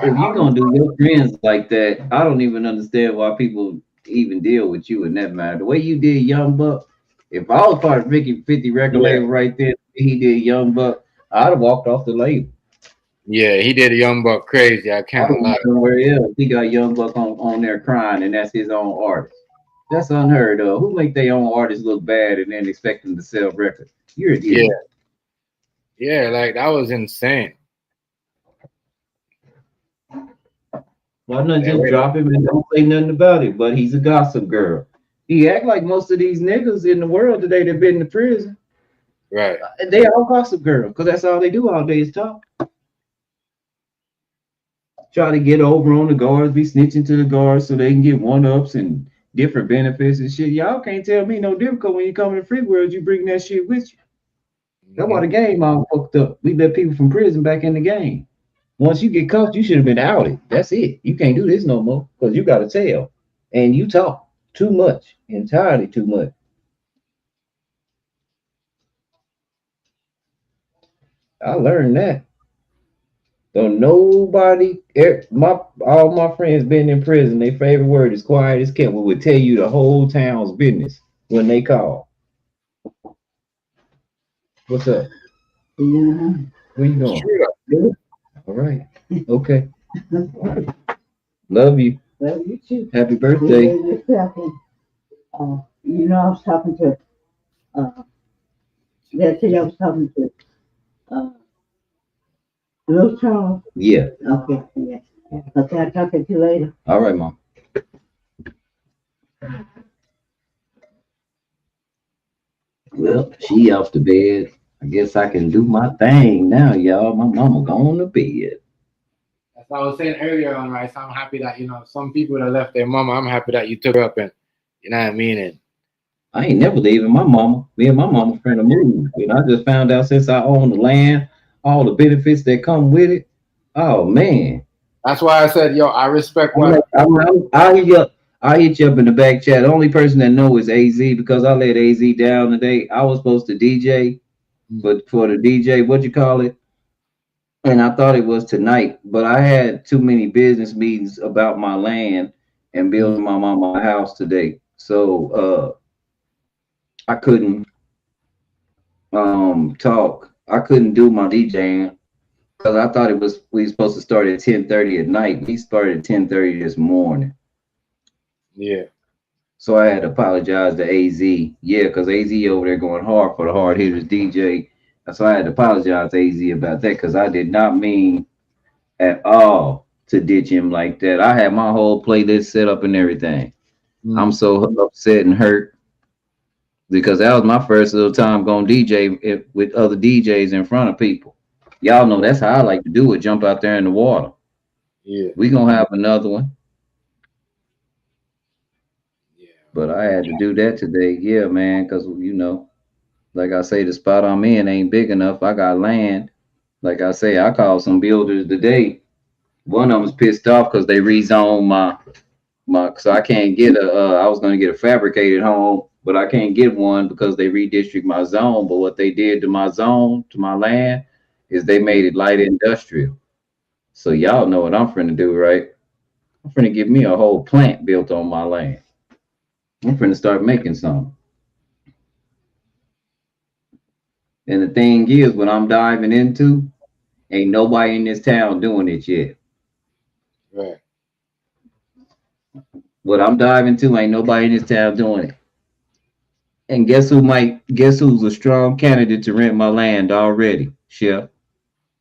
Speaker 2: you're gonna do your friends like that, I don't even understand why people even deal with you in that matter. The way you did Young Buck, if I was part of 50 record label right there, he did Young Buck, I'd have walked off the label.
Speaker 3: Yeah, he did a Young Buck crazy. I can't lie.
Speaker 2: Somewhere else, he got Young Buck on there crying, and that's his own artist. That's unheard of. Who make their own artists look bad and then expect them to sell records? You're an idiot.
Speaker 3: Yeah, like that was insane.
Speaker 2: Why not just drop him and don't say nothing about it? But he's a gossip girl. He act like most of these niggas in the world today that been to prison.
Speaker 3: Right.
Speaker 2: They all gossip girls because that's all they do all day is talk. Try to get over on the guards, be snitching to the guards so they can get one-ups and different benefits and shit. Y'all can't tell me no different because when you come in the free world, you bring that shit with you. That's why the game all fucked up. We let people from prison back in the game. Once you get caught, you should have been outed. That's it. You can't do this no more because you got to tell. And you talk too much, entirely too much. I learned that. Don't nobody, all my friends been in prison. Their favorite word is quiet as kept. We would tell you the whole town's business when they call. What's up? Where you going? Sure. All right. Okay. Love you.
Speaker 5: Love you too.
Speaker 2: Happy birthday.
Speaker 5: I was talking to, yesterday I was talking to, Little Charles.
Speaker 2: Yeah.
Speaker 5: Okay, yeah. Okay, I'll talk to you later.
Speaker 2: All right, Mom. Well, she off the bed. I guess I can do my thing now, y'all. My mama going to bed.
Speaker 3: That's what I was saying earlier on, right? So I'm happy that, some people that left their mama, I'm happy that you took her up and, you know what I mean? And
Speaker 2: I ain't never leaving my mama. Me and my mama friend to move. I just found out since I own the land, all the benefits that come with it. Oh man.
Speaker 3: That's why I said, yo, I respect what
Speaker 2: I'll hit you up in the back chat. The only person that know is AZ because I let AZ down today. I was supposed to DJ, but for the DJ, what you call it? And I thought it was tonight, but I had too many business meetings about my land and building my mama a house today. So I couldn't talk. I couldn't do my DJing because I thought we were supposed to start at 10:30 at night. We started at 10:30 this morning.
Speaker 3: Yeah.
Speaker 2: So I had to apologize to AZ. Yeah, because AZ over there going hard for the hard hitters DJ. So I had to apologize to AZ about that because I did not mean at all to ditch him like that. I had my whole playlist set up and everything. I'm so upset and hurt because that was my first little time going DJ with other DJs in front of people. Y'all know that's how I like to do it, jump out there in the water.
Speaker 3: Yeah.
Speaker 2: We gonna have another one. Yeah. But I had to do that today. Yeah, man, because, like I say, the spot I'm in ain't big enough. I got land. Like I say, I called some builders today. One of them was pissed off because they rezoned my so I can't get I was going to get a fabricated home, but I can't get one because they redistrict my zone. But what they did to my zone, to my land, is they made it light industrial. So y'all know what I'm finna do, right? I'm finna get me a whole plant built on my land. I'm finna start making some. And the thing is, what I'm diving into, ain't nobody in this town doing it yet.
Speaker 3: Right.
Speaker 2: What I'm diving to, ain't nobody in this town doing it. And guess who's a strong candidate to rent my land already, Chef?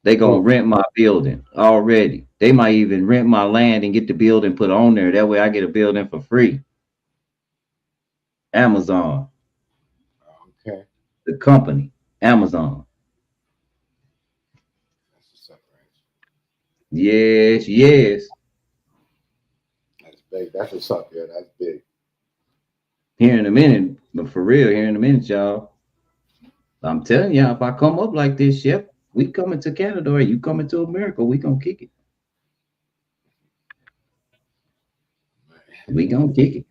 Speaker 2: They gonna rent my building already. They might even rent my land and get the building put on there. That way I get a building for free. Amazon,
Speaker 3: Okay.
Speaker 2: the company, Amazon.
Speaker 3: That's what's up, right?
Speaker 2: Yes, yes.
Speaker 3: That's big. That's what's up. Yeah, that's big.
Speaker 2: Here in a minute, but for real, here in a minute, y'all. I'm telling y'all, if I come up like this, Chef, we coming to Canada or you coming to America, we gonna kick it. We gonna kick it.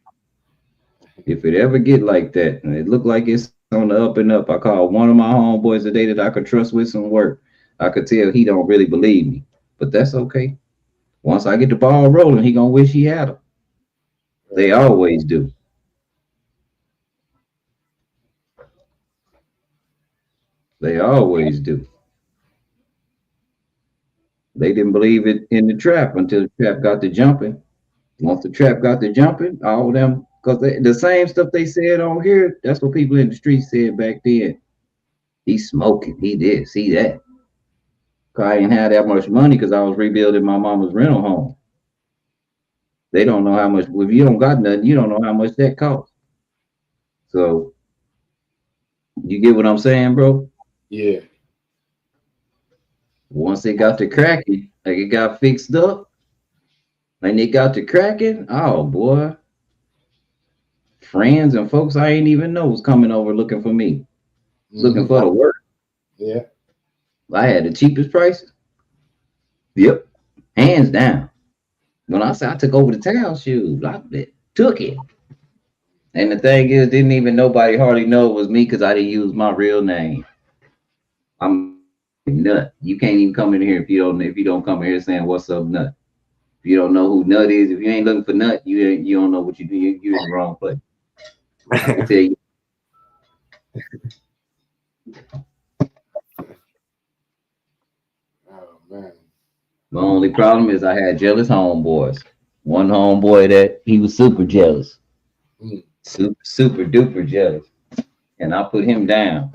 Speaker 2: If it ever get like that, and it look like it's on the up and up, I called one of my homeboys today that I could trust with some work. I could tell he don't really believe me, but that's okay. Once I get the ball rolling, he gonna wish he had them. They always do. They always do. They didn't believe it in the trap until the trap got to jumping. Once the trap got to jumping, all them, because the same stuff they said on here, that's what people in the street said back then. He's smoking, he this, he that. I didn't have that much money because I was rebuilding my mama's rental home. They don't know how much, if you don't got nothing, you don't know how much that costs. So, you get what I'm saying, bro?
Speaker 3: Yeah.
Speaker 2: Once it got to cracking, like it got fixed up, and it got to cracking, oh boy. Friends and folks I ain't even know was coming over looking for me, looking for the work.
Speaker 3: Yeah.
Speaker 2: I had the cheapest prices. Yep, hands down. When I said I took over the town, shoes, I took it. And the thing is, didn't even nobody hardly know it was me because I didn't use my real name. I'm Nut. You can't even come in here if you don't come in here saying what's up, Nut. If you don't know who Nut is, if you ain't looking for Nut, you don't know what you do. You're in the wrong place. I can tell you.
Speaker 3: Oh man.
Speaker 2: The only problem is I had jealous homeboys. One homeboy that he was super jealous. Super duper jealous. And I put him down.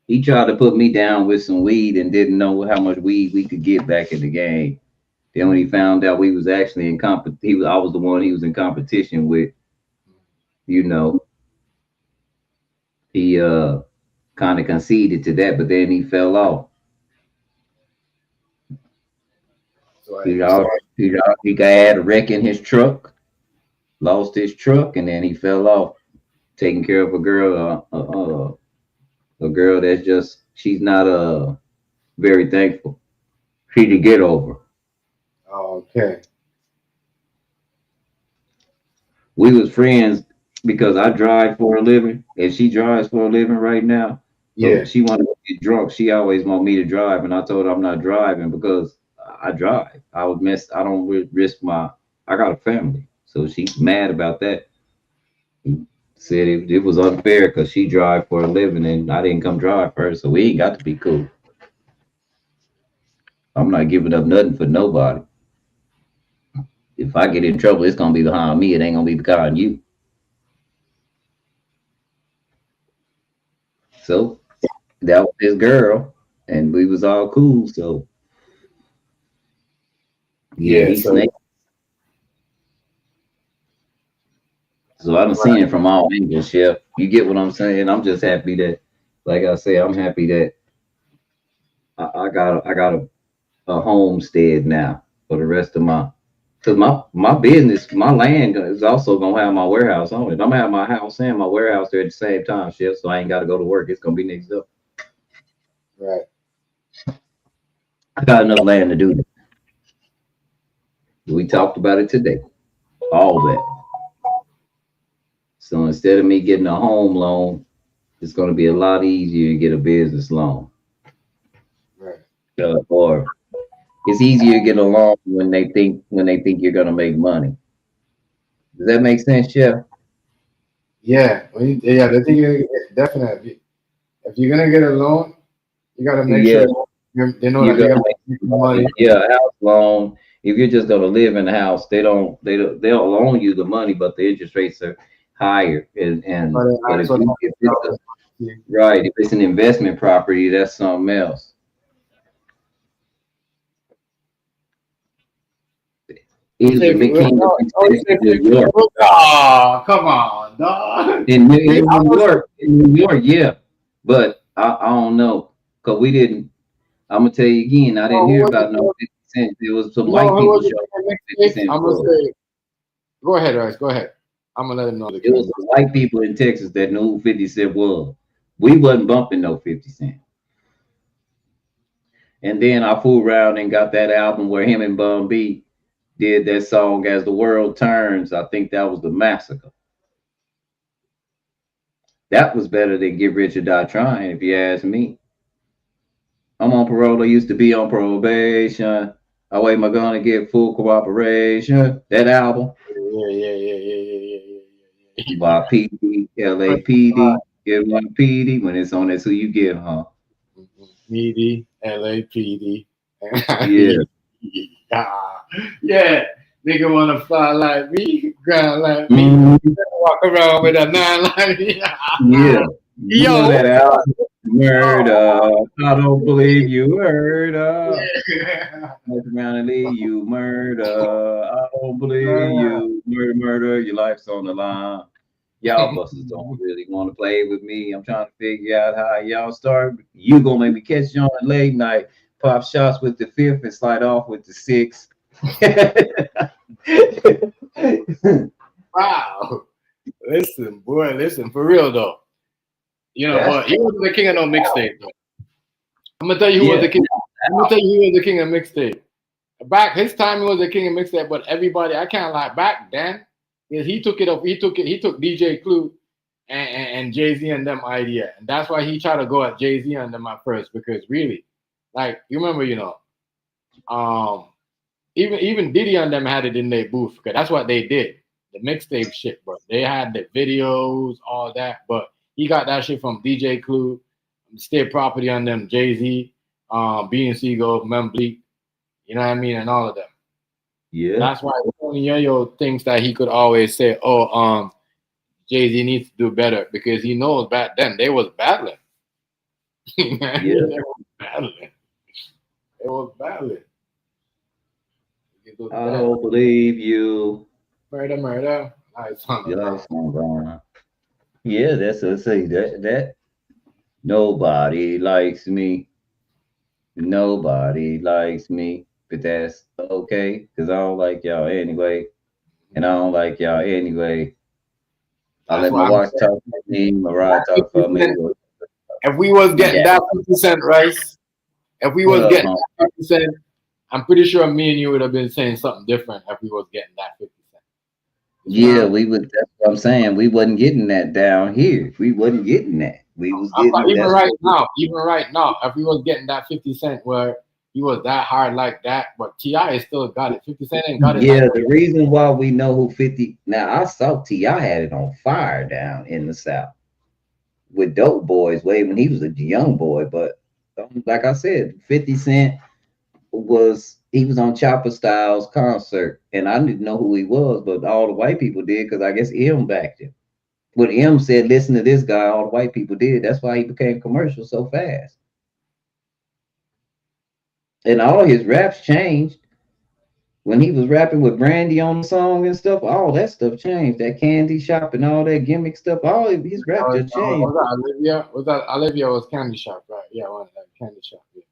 Speaker 2: He tried to put me down with some weed and didn't know how much weed we could get back in the game. Then when he found out we was actually in I was the one he was in competition with, you know, he kind of conceded to that, but then he fell off.
Speaker 3: So
Speaker 2: He had a wreck in his truck, lost his truck, and then he fell off taking care of a girl that's just, she's not very thankful. She to get over.
Speaker 3: okay.
Speaker 2: We was friends because I drive for a living, and she drives for a living right now. So
Speaker 3: Yeah.
Speaker 2: she wanted to get drunk. She always want me to drive, and I told her I'm not driving because I drive. I don't risk I got a family. So she's mad about that. Said it was unfair because she drive for a living and I didn't come drive for her, so we ain't got to be cool. I'm not giving up nothing for nobody. If I get in trouble, it's gonna be behind me. It ain't gonna be behind you. So that was his girl, and we was all cool. So yeah, he snaked. So I done seen it from all angles, Chef. You get what I'm saying? I'm just happy that, like I say, I'm happy that I got a homestead now for the rest of because my business, my land is also gonna have my warehouse on it. I'm gonna have my house and my warehouse there at the same time, Chef. So I ain't got to go to work. It's gonna be next up.
Speaker 3: Right.
Speaker 2: I got enough land to do that. We talked about it today. All that. So instead of me getting a home loan, it's going to be a lot easier to get a business loan. Or it's easier to get along when they think you're gonna make money. Does that make sense, Chef?
Speaker 3: Yeah, yeah. The thing is, definitely, if you're gonna get a loan, you gotta make
Speaker 2: Yeah,
Speaker 3: sure they know
Speaker 2: you're
Speaker 3: that you're
Speaker 2: gonna
Speaker 3: gonna make money.
Speaker 2: yeah, a house loan. If you're just gonna live in the house, they'll loan you the money, but the interest rates are higher.
Speaker 3: But
Speaker 2: But
Speaker 3: so
Speaker 2: if it's right, if it's an investment property, that's something else. He
Speaker 3: you
Speaker 2: was
Speaker 3: say,
Speaker 2: the big king of
Speaker 3: you say,
Speaker 2: New York.
Speaker 3: oh, come on, dog.
Speaker 2: In New York, yeah. But I don't know, cause we didn't. I'm gonna tell you again. I didn't
Speaker 3: No, who
Speaker 2: hear
Speaker 3: was
Speaker 2: about no
Speaker 3: the,
Speaker 2: 50 cents. There was some
Speaker 3: you know
Speaker 2: white
Speaker 3: who
Speaker 2: people
Speaker 3: was the
Speaker 2: showing
Speaker 3: king of
Speaker 2: 50
Speaker 3: mixtape?
Speaker 2: cents
Speaker 3: I'm gonna
Speaker 2: for.
Speaker 3: say, go ahead, Rice. Go ahead. I'm gonna let him know the
Speaker 2: It
Speaker 3: king.
Speaker 2: was some white people in Texas that knew who 50 Cent was. We wasn't bumping no 50 Cent. And then I fooled around and got that album where him and Bun B did that song "As the World Turns." I think that was the Massacre. That was better than "Get Rich or Die Trying," if you ask me. I'm on parole. I used to be on probation. I wait my gonna get full cooperation. That album
Speaker 3: Yeah.
Speaker 2: by PD, LAPD, get one PD. When it's on, that's who you get, huh?
Speaker 3: PD, LAPD.
Speaker 2: Yeah.
Speaker 3: Yeah, nigga wanna fly like me, grind like me,
Speaker 2: Mhm.
Speaker 3: walk around with a 9
Speaker 2: Yeah. You know
Speaker 3: Yo,
Speaker 2: that album, Murder. I don't believe you murder. Walk around and leave you murder. I don't believe you murder. Your life's on the line. Y'all busters don't really want to play with me. I'm trying to figure out how y'all start. You gonna make me catch you on a late night, pop shots with the fifth and slide off with the sixth.
Speaker 3: wow. Listen, boy, listen, for real though. You know,
Speaker 2: That's
Speaker 3: but he wasn't the king of no mixtape. Though. I'm gonna tell you who was
Speaker 2: yeah.
Speaker 3: the king. I'm gonna tell you who was the king of mixtape. Back his time, he was the king of mixtape, but everybody, I can't lie. Back then, he took it up. He took DJ Clue and Jay Z and them idea, and that's why he tried to go at Jay Z and them at first because really, like you remember, even Diddy and them had it in their booth because that's what they did, the mixtape shit. But they had the videos, all that. But he got that shit from DJ Clue, State Property on them, Jay Z, B and Seagull, Mem Bleak, you know what I mean, and all of them.
Speaker 2: Yeah.
Speaker 3: That's why Tony Yayo thinks that he could always say, "Oh, Jay Z needs to do better," because he knows back then they was battling.
Speaker 2: Yeah.
Speaker 3: They was battling. It was battling.
Speaker 2: I don't believe you.
Speaker 3: Murder. Nice song.
Speaker 2: Your life's on the line. Yeah, that's what I say. That nobody likes me. Nobody likes me. But that's okay, because I don't like y'all anyway. And I don't like y'all anyway. I
Speaker 3: That's
Speaker 2: let my
Speaker 3: why I'm
Speaker 2: watch
Speaker 3: saying.
Speaker 2: talk for me, my ride talk for me.
Speaker 3: If we was getting
Speaker 2: Yeah.
Speaker 3: that 50 cent rice, if we was getting that 50 cent, I'm pretty sure me and you would have been saying something different if we was getting that 50 cent.
Speaker 2: Yeah, we would. That's what I'm saying. We wasn't getting that down here. We wasn't getting that. We was
Speaker 3: I'm
Speaker 2: getting
Speaker 3: even
Speaker 2: that's
Speaker 3: right now, if we was getting that 50 cent where he was that hard like that, but T.I. still got it. 50 Cent ain't got it
Speaker 2: yeah.
Speaker 3: like
Speaker 2: The reason why we know who 50 now, I saw T.I. had it on fire down in the South with Dope Boys way when he was a young boy. But like I said, 50 Cent he was on Chopper Styles concert, and I didn't know who he was, but all the white people did because I guess M backed him. When M said, "Listen to this guy," all the white people did. That's why he became commercial so fast. And all his raps changed when he was rapping with Brandy on the song and stuff. All that stuff changed. That candy shop and all that gimmick stuff. All his rap just changed.
Speaker 3: was that Olivia? Was that Olivia was Candy Shop, right? Yeah, one of that Candy Shop. Yeah.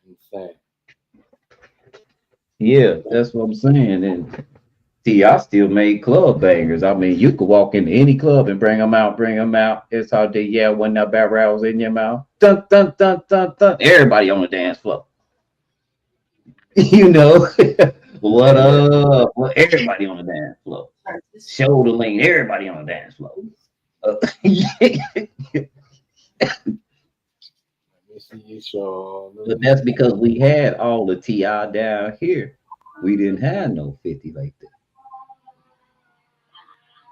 Speaker 3: Insane.
Speaker 2: Yeah, that's what I'm saying. And T.I. still made club bangers. I mean, you could walk into any club and bring them out. It's how they yell when that barrel's in your mouth. Dun, dun, dun, dun, dun. Everybody on the dance floor. You know, what up? Well, everybody on the dance floor. Shoulder lean, everybody on the dance floor.
Speaker 3: Let me see. Sure.
Speaker 2: But that's because we had all the T.I. down here. We didn't have no 50 like that.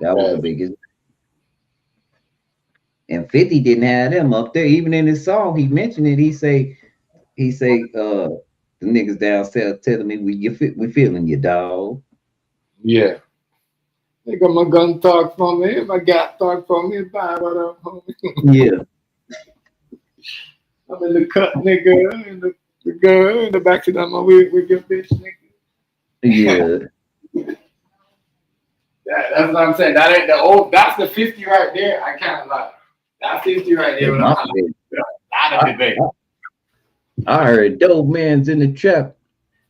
Speaker 2: That was the
Speaker 3: Right.
Speaker 2: biggest. And 50 didn't have them up there. Even in his song, he mentioned it. He say, the niggas downstairs telling me we feeling you, dog.
Speaker 3: Yeah. Nigga, my gun talk for me. My gat talk for me. Bye, what up, homie?
Speaker 2: Yeah.
Speaker 3: I'm in the cut, nigga. In the girl in the back of that, my with your bitch, nigga.
Speaker 2: Yeah.
Speaker 3: That's what I'm saying. That ain't the old. That's the 50 right there. I can't lie. That's 50 right there.
Speaker 2: My
Speaker 3: Not
Speaker 2: bad.
Speaker 3: a debate.
Speaker 2: I heard dope man's in the trap.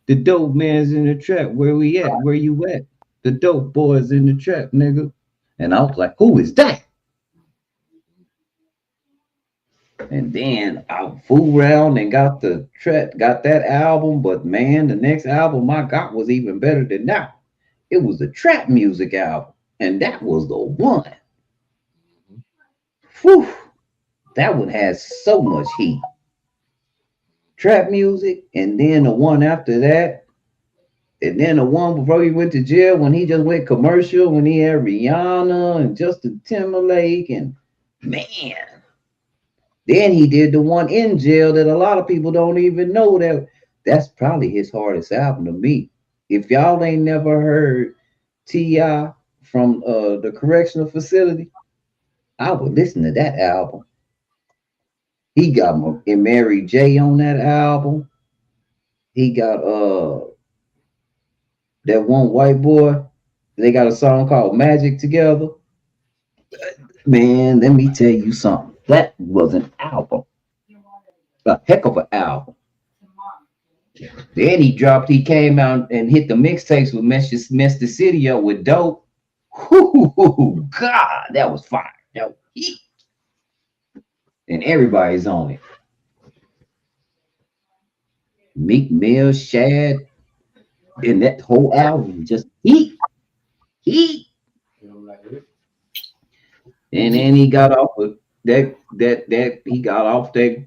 Speaker 2: The dope man's in the trap. Where we at? Where you at? The dope boys in the trap, nigga. And I was like, who is that? And then I fooled around and got that album. But man, the next album I got was even better than that. It was the trap music album, and that was the one. Whew, that one has so much heat. Trap music, and then the one after that, and then the one before he went to jail when he just went commercial when he had Rihanna and Justin Timberlake, and man. Then he did the one in jail that a lot of people don't even know that's probably his hardest album to me. If y'all ain't never heard T.I. from the correctional facility, I would listen to that album. He got Mary J on that album. He got that one white boy. They got a song called Magic together. Man, let me tell you something. That was an album. A heck of an album. Then he came out and hit the mixtapes with Mess the City up with Dope. Whoo, God, that was fire. That was heat. And everybody's on it. Meek Mill, Shad, and that whole album just heat. And then he got off of that he got off that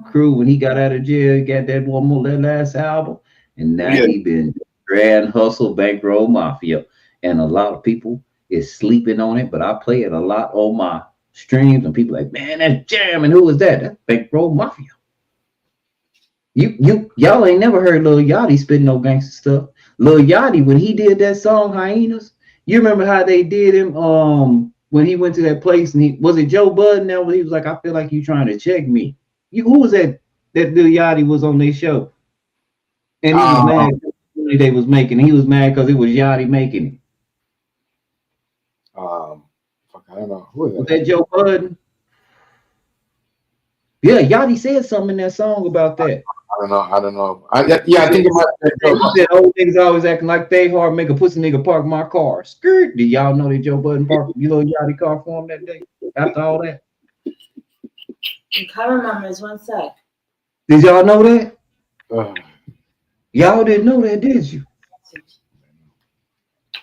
Speaker 2: crew when he got out of jail. He got that last album, and now he been Grand Hustle, Bankroll Mafia, and a lot of people is sleeping on it. But I play it a lot on my streams, and people like, man, that's jam. And who is that? That's Bankroll Mafia. Y'all ain't never heard Lil Yachty spitting no gangster stuff. Lil Yachty, when he did that song Hyenas, you remember how they did him when he went to that place and was it Joe Budden there where he was like, I feel like you trying to check me. Who was that Lil Yachty was on their show? And he was mad they was making. He was mad because it was Yachty making it.
Speaker 3: I don't know. Who is that?
Speaker 2: Was that Joe Budden? Yeah, Yachty said something in that song about that.
Speaker 3: I don't know. I think it might be.
Speaker 2: He said old niggas always acting like they hard, make a pussy nigga park my car. Skirt. Did y'all know that Joe Budden parked Lil Yachty car for him that day? After all that?
Speaker 6: I remember this 1 sec.
Speaker 2: Did y'all know that? Y'all didn't know that, did you?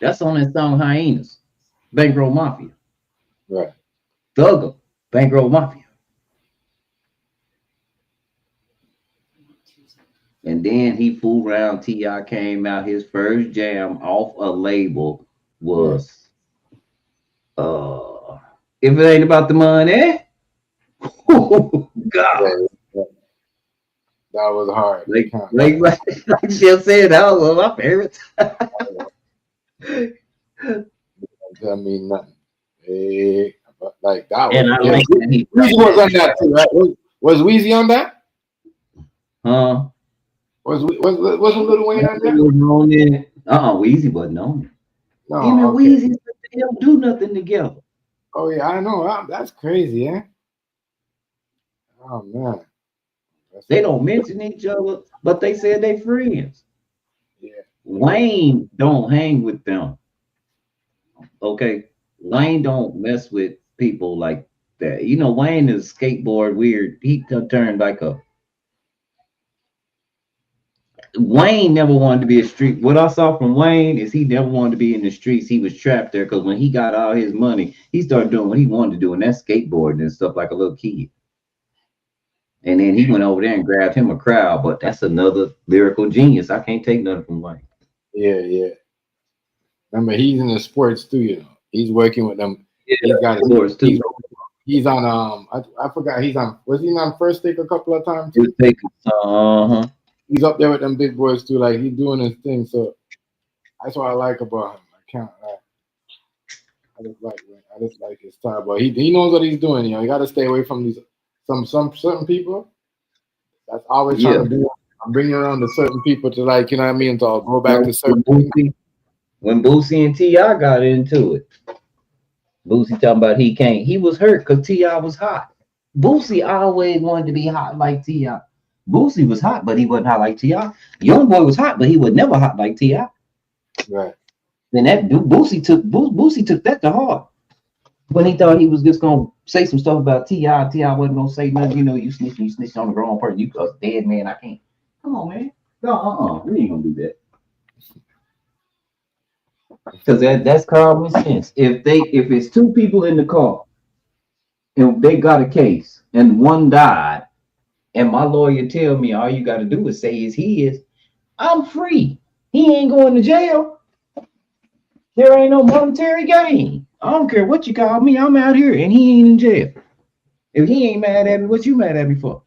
Speaker 2: That's on that song Hyenas. Bankroll Mafia.
Speaker 3: Right.
Speaker 2: Thugger. Bankroll Mafia. And then he fooled around. T.I. came out. His first jam off a label was If It Ain't About the Money. Oh, God.
Speaker 3: That was hard.
Speaker 2: Like she said, that was my favorite.
Speaker 3: Tell me nothing. Hey, like that was.
Speaker 2: And I like that
Speaker 3: Weezy was on that too, right? Was Weezy on that?
Speaker 2: Huh?
Speaker 3: Was Lil Wayne on that?
Speaker 2: Weezy wasn't on it.
Speaker 3: No,
Speaker 2: Him and
Speaker 3: okay.
Speaker 2: Weezy, they don't do nothing together.
Speaker 3: Oh yeah, I know. That's crazy, eh? Oh man.
Speaker 2: They don't mention each other, but they said they friends.
Speaker 3: Yeah.
Speaker 2: Wayne don't hang with them. Okay, Wayne don't mess with people like that. You know, Wayne is skateboard weird. He turned like a. Wayne never wanted to be a street. What I saw from Wayne is he never wanted to be in the streets. He was trapped there because when he got all his money, he started doing what he wanted to do, and that's skateboarding and stuff like a little kid. And then he went over there and grabbed him a crowd, but that's another lyrical genius. I can't take nothing from Wayne.
Speaker 3: Yeah. Remember, he's in the sports too. You know, he's working with them. He's got his
Speaker 2: Sports too.
Speaker 3: He's on I forgot he's on, was he on First Take a couple of times?
Speaker 2: Just take
Speaker 3: He's up there with them big boys too, like he's doing his thing. So that's what I like about him. I just like his style, but he knows what he's doing. You know, you got to stay away from these some certain people. That's always trying to do. I'm bringing around the certain people to, like, you know what I mean, to go back to certain
Speaker 2: Boosie, when Boosie and T.I. got into it. Boosie talking about he was hurt because T.I. was hot. Boosie always wanted to be hot like T.I. Boosie was hot, but he wasn't hot like T.I. Young Boy was hot, but he was never hot like T.I.
Speaker 3: Right.
Speaker 2: Then that Boosie took that to heart. When he thought he was just gonna say some stuff about T.I. T.I. wasn't gonna say nothing. You know, you snitch on the wrong person. You a dead man. I can't. Come on, man. No, we ain't gonna do that. Because that's common sense. If it's two people in the car and they got a case and one died, and my lawyer tell me all you got to do is say is his, I'm free. He ain't going to jail. There ain't no monetary gain. I don't care what you call me. I'm out here and he ain't in jail. If he ain't mad at me, what you mad at me for?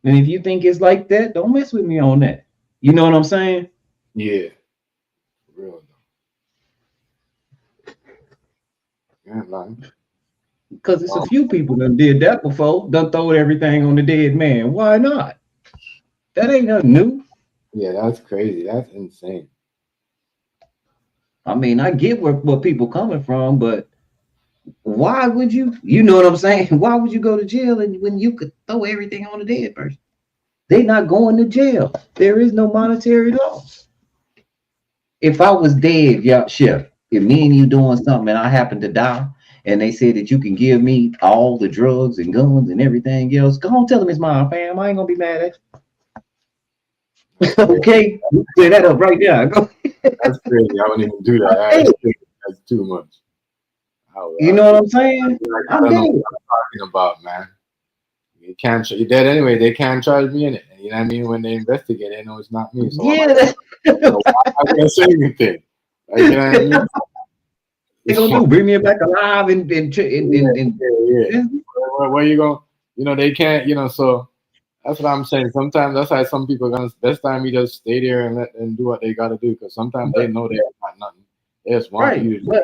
Speaker 2: And if you think it's like that, don't mess with me on that. You know what I'm saying?
Speaker 3: Yeah. Real though. Yeah, man.
Speaker 2: Because it's a few people that did that before. Done throw everything on the dead man. Why not? That ain't nothing new.
Speaker 3: Yeah, that's crazy. That's insane.
Speaker 2: I mean, I get where people coming from, but why would you know what I'm saying? Why would you go to jail when you could throw everything on the dead person? They not going to jail. There is no monetary loss. If I was dead, Chef, if me and you doing something and I happen to die, and they say that you can give me all the drugs and guns and everything else, go on, tell them it's mine, fam. I ain't gonna be mad at you. Okay, clear that up right there. Go.
Speaker 3: That's crazy. I wouldn't even do that. That's too much.
Speaker 2: You know what I'm saying?
Speaker 3: I don't know what I'm talking about, man. You can't. You're dead anyway. They can't charge me in it. You know what I mean? When they investigate, they know it's not me. So
Speaker 2: yeah,
Speaker 3: I'm gonna say anything. Like, you know what I mean?
Speaker 2: They gonna do? Bring me back alive and
Speaker 3: yeah. Where you going? You know, they can't. You know, so that's what I'm saying. Sometimes that's why some people are gonna. Best time you just stay there and let them do what they gotta do, because sometimes they know they got nothing. They just want you to do.
Speaker 2: But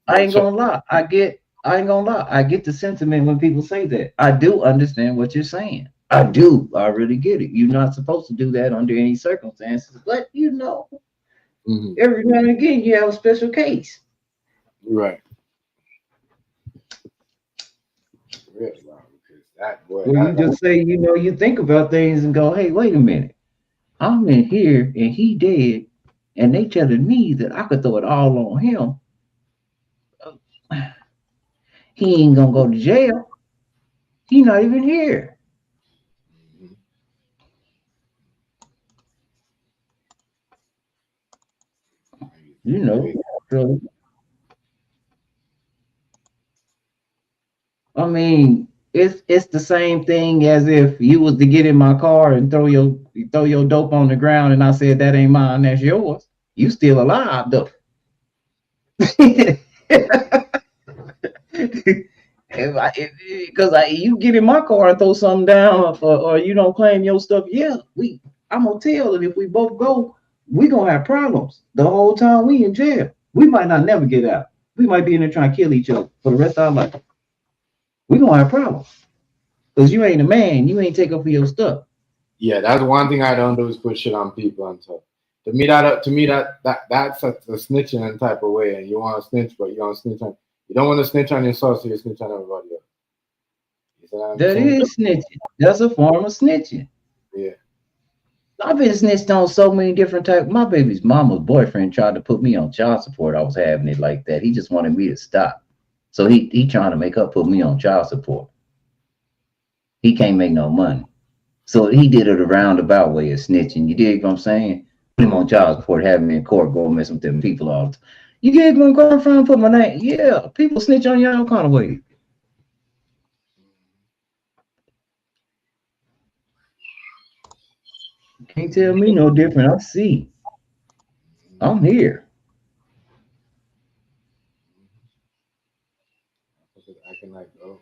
Speaker 2: I ain't gonna lie. I get the sentiment when people say that. I do understand what you're saying. I do. I really get it. You're not supposed to do that under any circumstances, but you know, every now and again you have a special case.
Speaker 3: Right. Really, wow, because that boy.
Speaker 2: Well, you just say, you know, you think about things and go, hey, wait a minute. I'm in here and he dead, and they telling me that I could throw it all on him. He ain't gonna go to jail. He not even here. You know, so I mean, it's the same thing as if you was to get in my car and throw your dope on the ground, and I said that ain't mine, that's yours. You still alive though. Because you get in my car and throw something down, or you don't claim your stuff, I'm gonna tell that if we both go, we gonna have problems the whole time we in jail. We might not never get out. We might be in there trying to kill each other for the rest of our life. We gonna have problems because you ain't a man. You ain't take up for your stuff.
Speaker 3: Yeah, that's one thing I don't do is put shit on people and stuff. To me, that's a snitching in type of way, and you want to snitch, but you don't snitch on. You don't want to snitch on yourself, so you snitch on everybody else.
Speaker 2: That is snitching. That's a form of snitching.
Speaker 3: Yeah.
Speaker 2: I've been snitched on so many different types. My baby's mama's boyfriend tried to put me on child support. I was having it like that. He just wanted me to stop. So he trying to make her put me on child support. He can't make no money. So he did it a roundabout way of snitching. You dig what I'm saying? Put him on child support, have him in court, go mess with them people all the time. You get going to go in front and put my name. Yeah, people snitch on you all kind of ways. Can't tell me no different. I see. I'm here.
Speaker 3: Acting like, oh,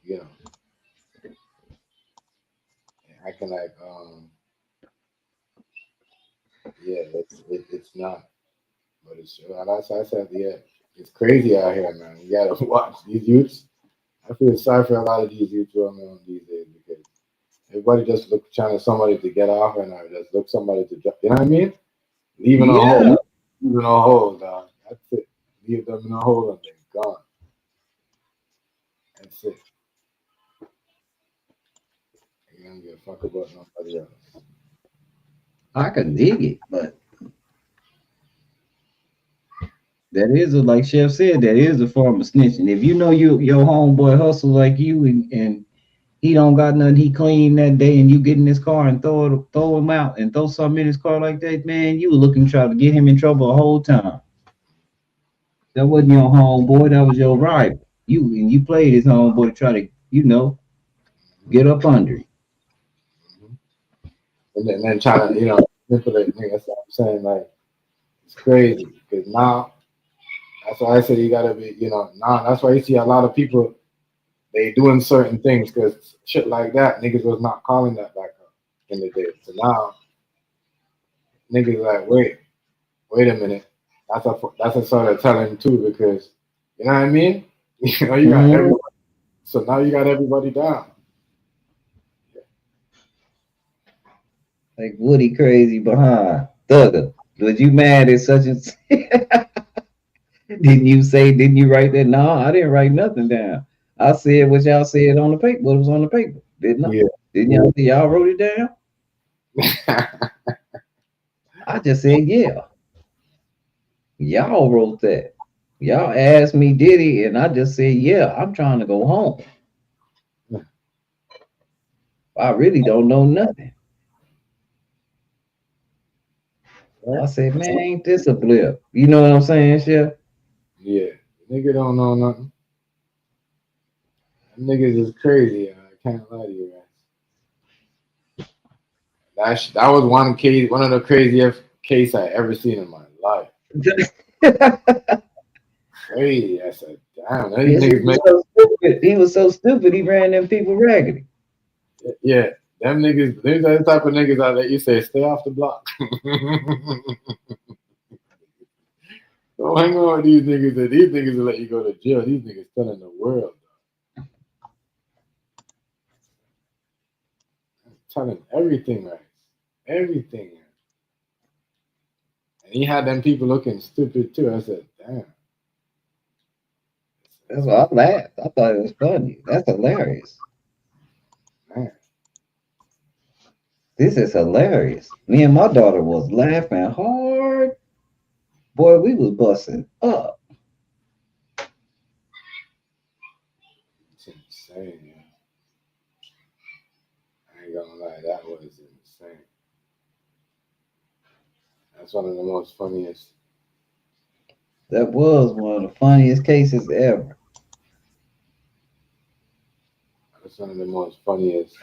Speaker 3: you know, acting like, yeah, it's not, but it's that's why I said, yeah, it's crazy out here, man. You gotta watch these youths. I feel sorry for a lot of these youths going on these days because everybody just look trying to somebody to get off and just look somebody to drop. You know what I mean? Leaving a
Speaker 2: Yeah.
Speaker 3: hole, leaving a hole, dog. That's it. Leave them in a hole and they're gone. That's it. You don't give a fuck about nobody else.
Speaker 2: I can dig it, but that is like Chef said, that is a form of snitching. If you know your homeboy hustle like you and he don't got nothing he clean that day and you get in his car and throw him out and throw something in his car like that, man, you were looking to try to get him in trouble the whole time. That wasn't your homeboy, that was your rival. You played his homeboy to try to, get up under it.
Speaker 3: And then trying to, manipulate niggas. That's what I'm saying. Like, it's crazy. Because now, that's why I said you gotta be, now that's why you see a lot of people, they doing certain things because shit like that, niggas was not calling that back up in the day. So now, niggas like, wait a minute. That's a sort of telling too because, you know what I mean? You got everybody. So now you got everybody down.
Speaker 2: Like Woody crazy behind. Thugger, was you mad at such and didn't you write that? No, I didn't write nothing down. I said what y'all said on the paper, what was on the paper. Didn't I?
Speaker 3: Yeah.
Speaker 2: Didn't y'all wrote it down? I just said, yeah. Y'all wrote that. Y'all asked me, did he? And I just said, yeah, I'm trying to go home. I really don't know nothing. I said, man, ain't this a blip? You know what I'm saying, Chef?
Speaker 3: Yeah. Nigga don't know nothing. Them niggas is crazy. I can't lie to you guys. That was one of the craziest case I ever seen in my life. Crazy. I said, damn, these niggas
Speaker 2: he was so stupid, he ran them people raggedy.
Speaker 3: Yeah, them niggas, these are the type of niggas that let you say, stay off the block. Don't hang on with these niggas. These niggas will let you go to jail. These niggas telling the world. Telling everything right. Everything. And he had them people looking stupid too. I said, damn.
Speaker 2: That's why I laughed. I thought it was funny. That's hilarious.
Speaker 3: Man.
Speaker 2: This is hilarious. Me and my daughter was laughing hard. Boy, we was busting up.
Speaker 3: It's insane, man. I ain't gonna lie, that was insane. That's one of the most funniest.
Speaker 2: That was one of the funniest cases ever.
Speaker 3: That's one of the most funniest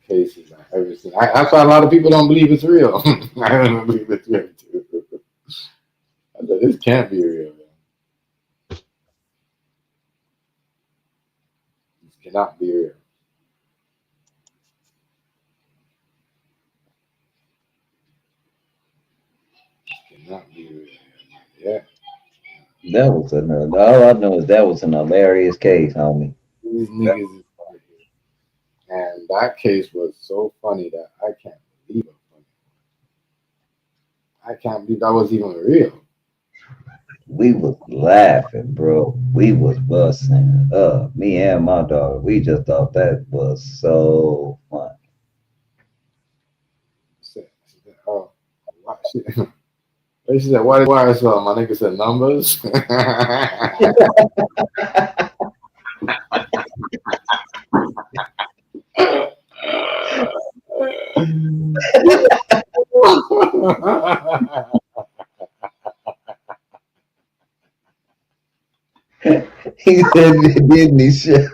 Speaker 3: cases I've ever seen. That's why a lot of people don't believe it's real. I don't believe it's real too. I said, this can't be real, man. This cannot be real. This cannot be real. Yeah.
Speaker 2: That was all I know is that was an hilarious case, homie.
Speaker 3: These niggas is funny. And that case was so funny that I can't believe it. I can't believe that was even real.
Speaker 2: We was laughing, bro. We was busting up. Me and my daughter. We just thought that was so fun.
Speaker 3: She said, oh, she said, what I saw? My nigga said numbers.
Speaker 2: He said, didn't he, Chef?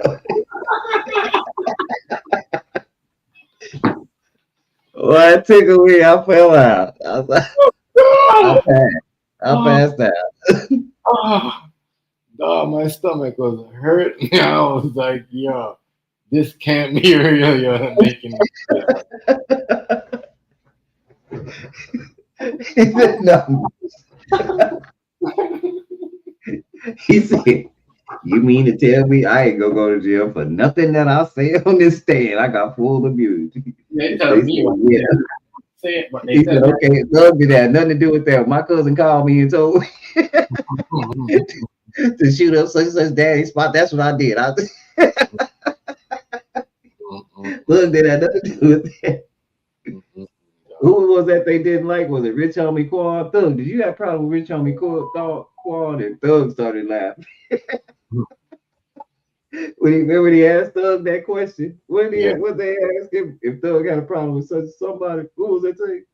Speaker 2: Well, it tickled me. I fell out. I was like, I passed out.
Speaker 3: Oh, my stomach was hurting. I was like, yo, this can't be real. You're making me
Speaker 2: He said, no. He said, you mean to tell me I ain't gonna go to jail for nothing that I say on this stand? I got full abuse.
Speaker 3: They tell me what
Speaker 2: Yeah.
Speaker 3: say it, but
Speaker 2: He
Speaker 3: they
Speaker 2: said,
Speaker 3: said
Speaker 2: okay, Doug did had nothing to do with that. My cousin called me and told me to shoot up such and such daddy spot. That's what I did. Doug did have nothing to do with that. Who was that they didn't like? Was it Rich Homie Quad? Thug, did you have a problem with Rich Homie Quad? And Thug started laughing. When he asked Thug that question, when they asked him if Thug had a problem with such somebody, who was that thing?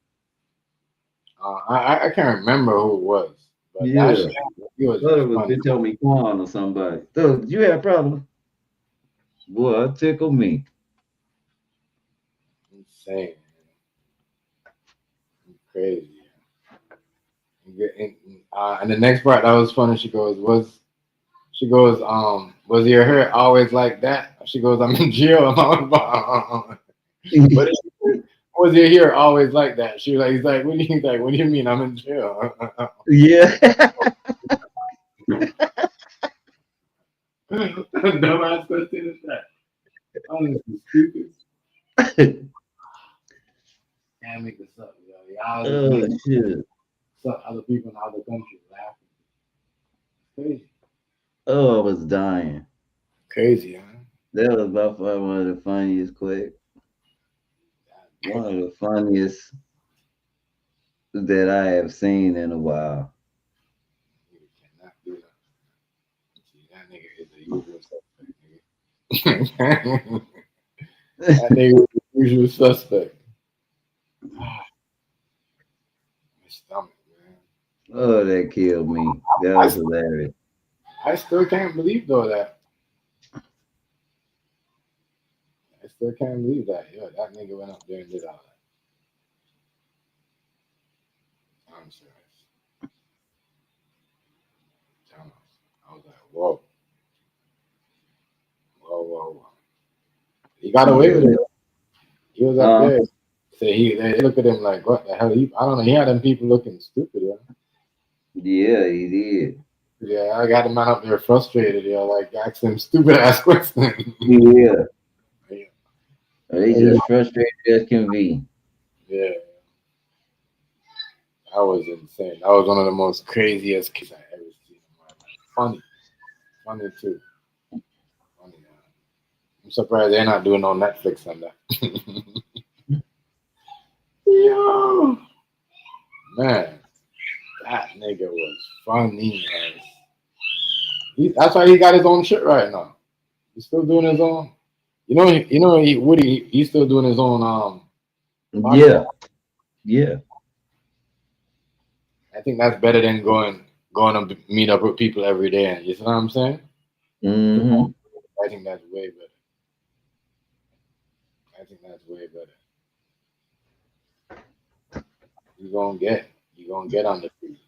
Speaker 3: I can't remember who it was. But
Speaker 2: Yeah.
Speaker 3: that shit, he was
Speaker 2: Thought it was
Speaker 3: funny.
Speaker 2: Rich Homie Quan or somebody. Thug, did you have a problem? Boy, it tickled me.
Speaker 3: Insane. Crazy. And the next part that was funny, she goes, was your hair always like that? She goes, I'm in jail. But was your hair always like that? She was like, he's like, what do you mean I'm in jail?
Speaker 2: Yeah.
Speaker 3: Dumbass question is that. Honestly, stupid. Can't make this up, yo. Y'all
Speaker 2: Oh,
Speaker 3: just
Speaker 2: shit.
Speaker 3: other people in other countries laughing. Crazy.
Speaker 2: Oh, I was dying.
Speaker 3: Crazy, huh?
Speaker 2: That was by far one of the funniest quick. One of the funniest that I have seen in a while.
Speaker 3: You cannot do that. See, that nigga is the usual suspect, nigga. That nigga is the usual suspect. My stomach, man.
Speaker 2: Oh, that killed me. That was hilarious.
Speaker 3: I still can't believe though that. I still can't believe that. Yo, that nigga went up there and did all that. I'm serious. I was like, whoa. Whoa. He got away with it. He was up there. So they look at him like, what the hell? I don't know. He had them people looking stupid, yeah.
Speaker 2: Yeah, he did.
Speaker 3: Yeah, I got the man up there frustrated, like asking him stupid ass questions.
Speaker 2: Yeah. They just frustrated as can be.
Speaker 3: Yeah. That was insane. That was one of the most craziest kids I ever seen in my life. Funny too. Funny. I'm surprised they're not doing no Netflix on that. Yo, man, that nigga was funny. That's why he got his own shit right now. He's still doing his own. Woody. He's still doing his own.
Speaker 2: Yeah. Yeah.
Speaker 3: I think that's better than going to meet up with people every day. You see what I'm saying?
Speaker 2: Mm-hmm.
Speaker 3: I think that's way better. You gonna get on the feet.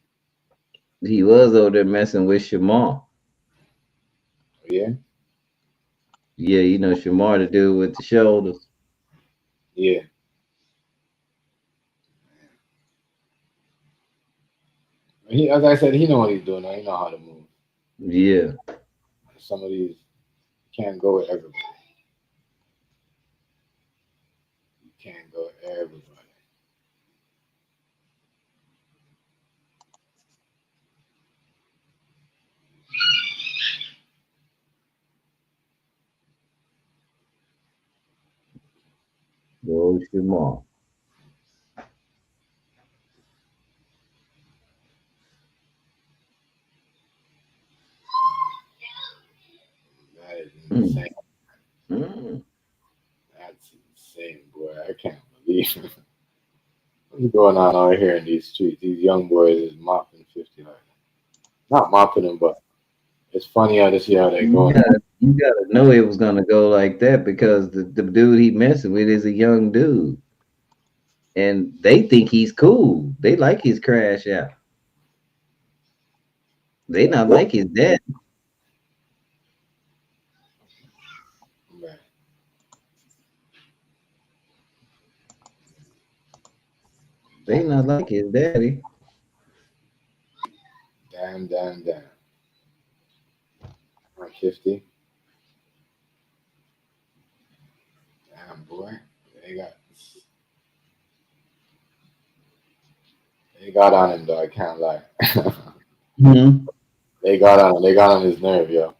Speaker 2: He was over there messing with Shamar.
Speaker 3: Yeah.
Speaker 2: Yeah, you know Shamar, the dude with the shoulders.
Speaker 3: Yeah. As I said, he know what he's doing. He know how to move.
Speaker 2: Yeah.
Speaker 3: Some of these can't go with everybody. You can't go with everybody.
Speaker 2: Go Shamar.
Speaker 3: That is insane.
Speaker 2: Mm.
Speaker 3: That's insane, boy. I can't believe it. What's going on out here in these streets? These young boys is mopping 50 like that. Not mopping them, but it's funny how to see how they go.
Speaker 2: You gotta know it was gonna go like that because the dude he messing with is a young dude. and they think he's cool. They like his crash out. They not like his dad.
Speaker 3: Right.
Speaker 2: They not like his daddy.
Speaker 3: Damn. 50. Damn, boy. They got on him though. I can't lie.
Speaker 2: Hmm.
Speaker 3: They got on him. They got on his nerve, yo.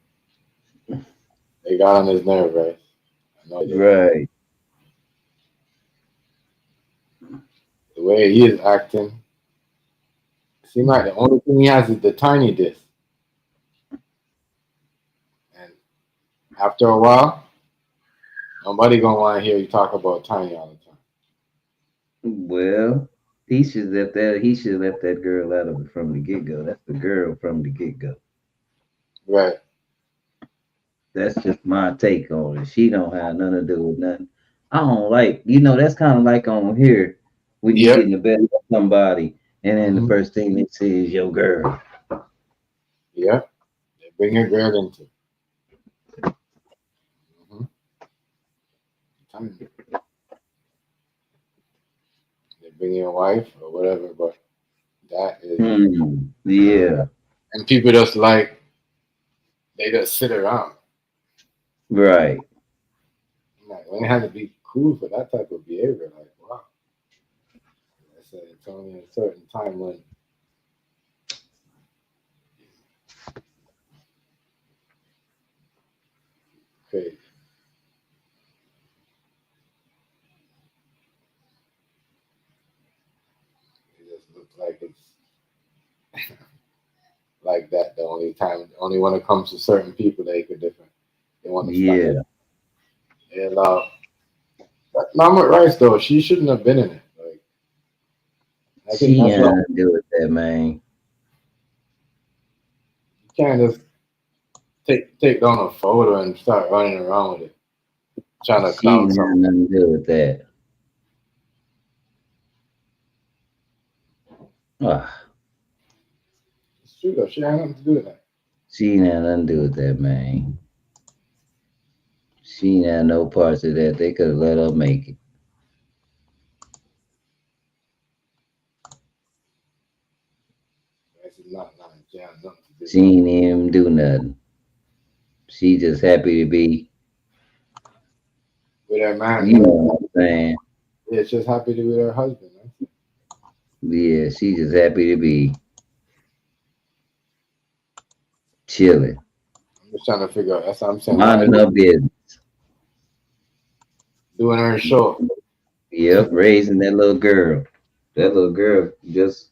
Speaker 3: They got on his nerve, right? I know they did.
Speaker 2: Right.
Speaker 3: The way he is acting, seems like the only thing he has is the tiny disc. And after a while, nobody gonna want to hear you talk about tiny all the time.
Speaker 2: Well, he should let that. He should let that girl out of it from the get go. That's the girl from the get go.
Speaker 3: Right.
Speaker 2: That's just my take on it. She don't have nothing to do with nothing. I don't like. That's kind of like on here when you
Speaker 3: Yep.
Speaker 2: get in the bed with somebody, and then the
Speaker 3: Mhm.
Speaker 2: first thing they say is your girl.
Speaker 3: Yeah. They bring your girl into it. Mhm. Tiny. They bring your wife or whatever, but that is.
Speaker 2: Yeah.
Speaker 3: And people just like, they just sit around.
Speaker 2: Right.
Speaker 3: Like, when it had to be cool for that type of behavior, like, wow. I said it's only a certain time when crazy. It just looks like it's like that. The only when it comes to certain people, they could different. They want to stand
Speaker 2: Yeah.
Speaker 3: up. They allow. But Mama Rice though, she shouldn't have been in it. Like, I think
Speaker 2: She
Speaker 3: that's
Speaker 2: had
Speaker 3: what
Speaker 2: to do with that, man.
Speaker 3: you can't just take down a photo and start running around with it, trying to
Speaker 2: She
Speaker 3: clown
Speaker 2: had
Speaker 3: someone.
Speaker 2: nothing to do with that. Ah,
Speaker 3: It's true though. She had nothing to do with that.
Speaker 2: she had nothing to do with that, man. She had no parts of that. They could have let her make it.
Speaker 3: This is not nothing. She had nothing to do
Speaker 2: She
Speaker 3: with it.
Speaker 2: ain't even do nothing. She just happy to be,
Speaker 3: With her man,
Speaker 2: you know what I'm saying?
Speaker 3: yeah, she's happy to be with her husband. Man.
Speaker 2: Yeah, she just happy to be chilling,
Speaker 3: I'm just trying to figure out. That's what I'm saying. Why
Speaker 2: minding her business.
Speaker 3: doing her show?
Speaker 2: Yep, raising that little girl. That little girl just,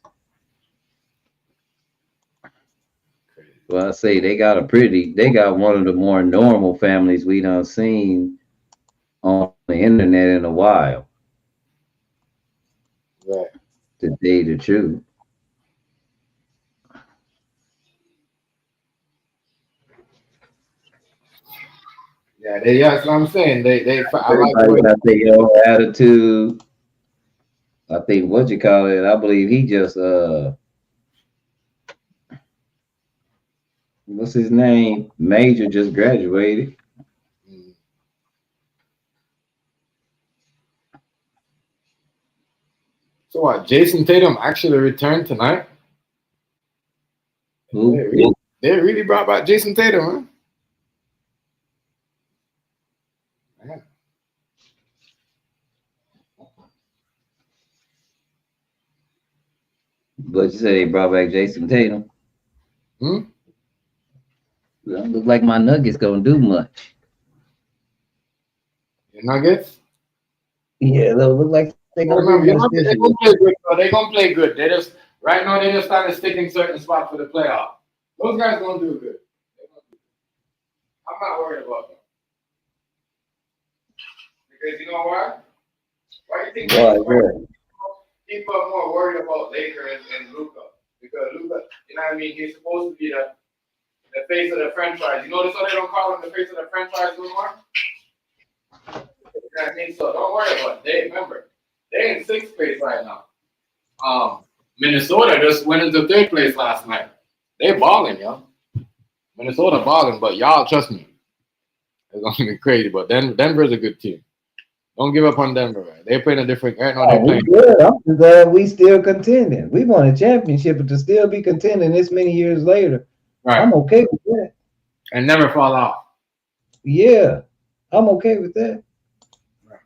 Speaker 3: Crazy.
Speaker 2: well, I say they got one of the more normal families we done seen on the internet in a while,
Speaker 3: Right.
Speaker 2: to tell you the truth.
Speaker 3: Yeah, that's what I'm saying. I like the
Speaker 2: Everybody
Speaker 3: way.
Speaker 2: got their own attitude. I think what you call it, I believe he just what's his name? Major just graduated.
Speaker 3: Mm. So what? Jason Tatum actually returned tonight.
Speaker 2: Who?
Speaker 3: They really brought back Jason Tatum, huh? Man.
Speaker 2: But you say they brought back Jason Tatum.
Speaker 3: Hmm?
Speaker 2: Don't look like my Nuggets gonna do much.
Speaker 3: Your Nuggets?
Speaker 2: Yeah, don't look like they
Speaker 3: I
Speaker 2: gonna do
Speaker 3: remember, your
Speaker 2: much
Speaker 3: Nuggets,
Speaker 2: this
Speaker 3: they're
Speaker 2: year.
Speaker 3: gonna play good. Bro. They're gonna play good. They just right now they just started sticking certain spots for the playoff. Those guys gonna do good. I'm not worried about them because you know why? Why do you think
Speaker 2: Why,
Speaker 3: people are more worried about Lakers and Luka? Because Luka, you know what I mean? He's supposed to be the face of the franchise. You notice how they don't call him the face of the franchise no more? You know what I mean? So don't worry about it. Remember, They in sixth place right now. Minnesota just went into third place last night. They balling, yo. Minnesota balling, but y'all trust me, it's gonna be crazy. But Denver's a good team. Don't give up on Denver. Right? They're playing a different. Right now,
Speaker 2: Oh,
Speaker 3: they're
Speaker 2: we
Speaker 3: playing.
Speaker 2: good. I'm just glad we still contending. We won a championship, but to still be contending this many years later,
Speaker 3: Right.
Speaker 2: I'm okay with that.
Speaker 3: And never fall off.
Speaker 2: Yeah, I'm okay with that.
Speaker 3: Right.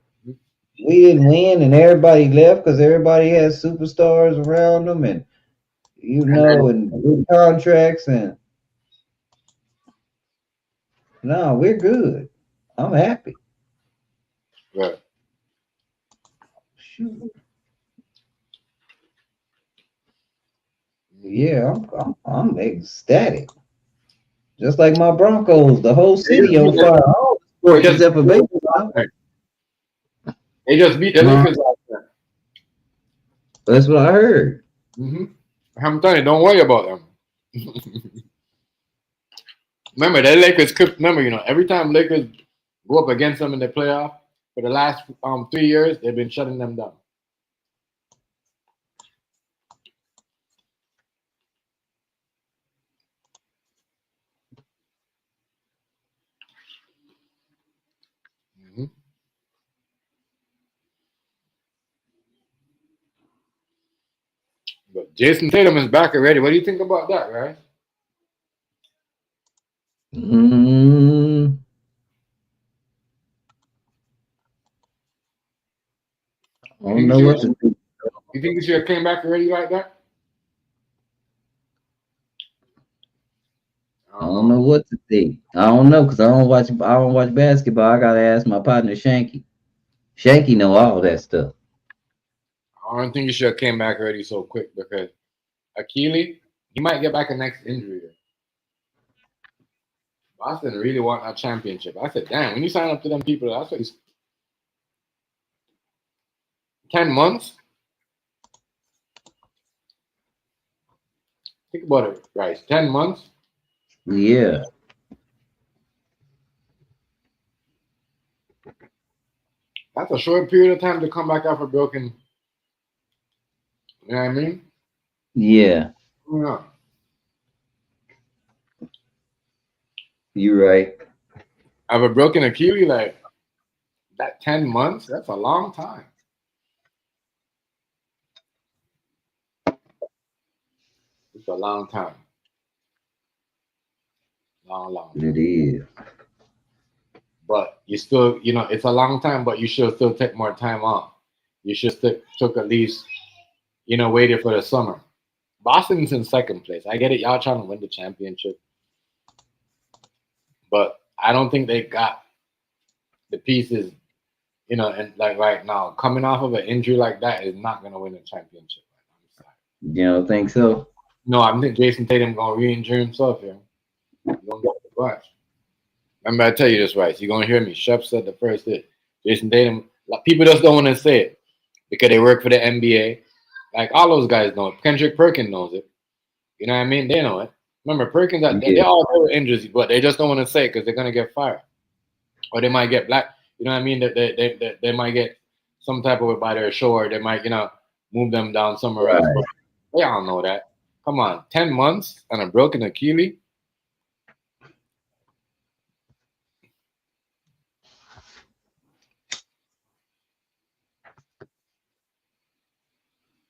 Speaker 2: We didn't win, and everybody left because everybody has superstars around them, and and good contracts, and no, we're good. I'm happy.
Speaker 3: Right.
Speaker 2: Shoot. Yeah, I'm ecstatic. Just like my Broncos, the whole city on fire. All the sports except for baseball.
Speaker 3: They just beat the Lakers last night.
Speaker 2: That's what I heard.
Speaker 3: I'm telling you, don't worry about them. Remember, the Lakers could. Remember, every time Lakers go up against them in the playoff for the last 3 years, they've been shutting them down. But Jason Tatum is back already. What do you think about that, right?
Speaker 2: I don't know what to do.
Speaker 3: You think he should have came back already like that?
Speaker 2: I don't know what to think. I don't know because I don't watch basketball. I gotta ask my partner Shanky. Shanky know all that stuff.
Speaker 3: I don't think he should have came back already so quick because Achilles, he might get back a next injury. Boston really want that championship. I said, damn, when you sign up to them people, that's what he's 10 months. Think about it, right? 10 months.
Speaker 2: Yeah.
Speaker 3: That's a short period of time to come back after broken. You know what I mean?
Speaker 2: Yeah.
Speaker 3: Yeah.
Speaker 2: You're right.
Speaker 3: Have a broken Achilles like that 10 months? That's a long time. It's a long time. Long.
Speaker 2: It is.
Speaker 3: But you still, it's a long time, but you should still take more time off. You should took at least, waited for the summer. Boston's in second place. I get it. Y'all trying to win the championship. But I don't think they got the pieces, and like right now, coming off of an injury like that is not going to win a championship. I'm sorry.
Speaker 2: You don't think so?
Speaker 3: No, I think Jason Tatum going to re-injure himself here. You're going to get the bunch. Remember, I tell you this, right? You're going to hear me. Shep said the first thing. Jason Tatum, people just don't want to say it because they work for the NBA. Like, all those guys know it. Kendrick Perkins knows it. You know what I mean? They know it. Remember, Perkins, they all have injuries, but they just don't want to say it because they're going to get fired. Or they might get black. You know what I mean? They might get some type of it by their show, or they might, move them down somewhere else. But they all know that. Come on, 10 months and a broken Achilles.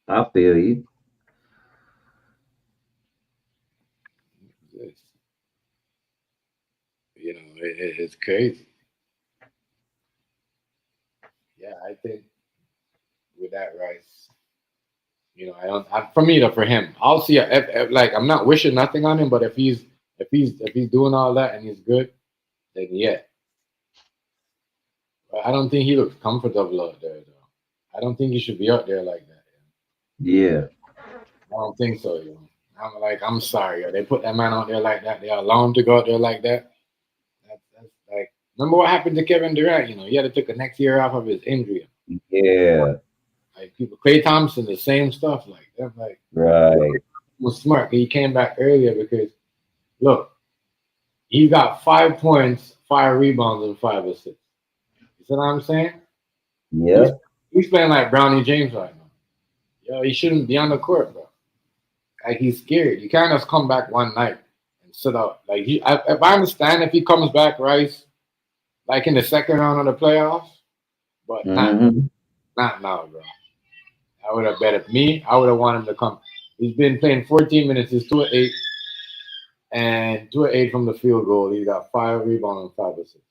Speaker 2: I feel you.
Speaker 3: It's crazy. Yeah, I think with that, Rice, for me, for him, I'll see. Like, I'm not wishing nothing on him, but if he's doing all that and he's good, then yeah. But I don't think he looks comfortable out there, though. I don't think he should be out there like that.
Speaker 2: Yeah.
Speaker 3: I don't think so, I'm sorry, they put that man out there like that. They allow him to go out there like that. That's like, remember what happened to Kevin Durant? He had to take the next year off of his injury.
Speaker 2: Yeah.
Speaker 3: Like Klay Thompson, the same stuff. Like that. Like
Speaker 2: right.
Speaker 3: He was smart. He came back earlier because look, he got 5 points, 5 rebounds, and 5 assists. You see what I'm saying?
Speaker 2: Yeah.
Speaker 3: He's playing like Brownie James right now. Yo, he shouldn't be on the court, bro. Like he's scared. You can't just come back one night and sit out. Like if I understand if he comes back, Rice, like in the second round of the playoffs, but
Speaker 2: Mhm.
Speaker 3: not now, bro. I would have bet if me, I would have wanted him to come. He's been playing 14 minutes. He's 2 of 8, and 2 of 8 from the field goal. He got 5 rebounds and 5 assists.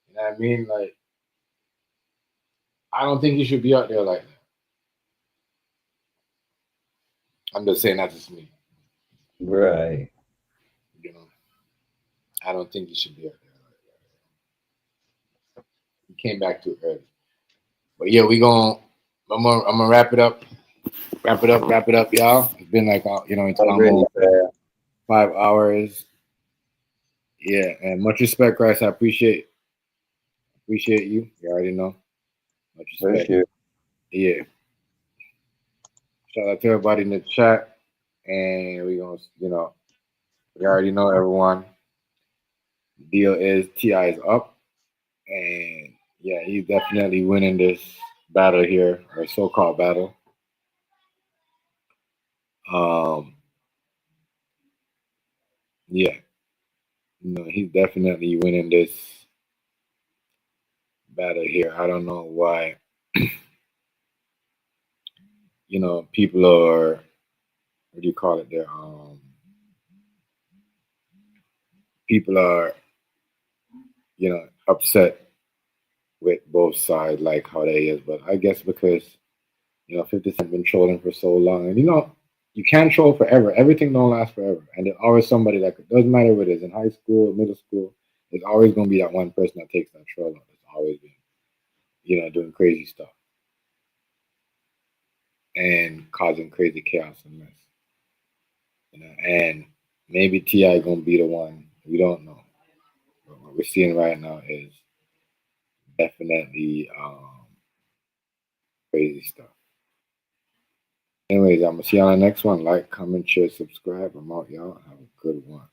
Speaker 3: You know what I mean? Like, I don't think he should be out there like that. I'm just saying that's just me.
Speaker 2: Right.
Speaker 3: You know, I don't think he should be out there like that. He came back too early. But yeah, I'm gonna wrap it up. Wrap it up, y'all. It's been like it's
Speaker 2: Already,
Speaker 3: almost
Speaker 2: fam.
Speaker 3: 5 hours. Yeah, and much respect, Christ. I appreciate you. You already know. Much
Speaker 2: For
Speaker 3: respect.
Speaker 2: sure.
Speaker 3: Yeah. Shout out to everybody in the chat. And we gonna, we already know everyone. Deal is T.I. is up. And yeah, he's definitely winning this battle here, or so-called battle. Yeah, he's definitely winning this battle here. I don't know why, people are, what do you call it there? People are, upset with both sides, like how they is. But I guess because, 50 Cent been trolling for so long, and you can't troll forever. Everything don't last forever, and there's always somebody that doesn't matter what it is in high school, or middle school. There's always going to be that one person that takes that troll on. It's always been, doing crazy stuff and causing crazy chaos and mess. And maybe Ti gonna be the one. We don't know. But what we're seeing right now is definitely crazy stuff. Anyways, I'm gonna see you on the next one. Like, comment, share, subscribe. I'm out, y'all. Have a good one.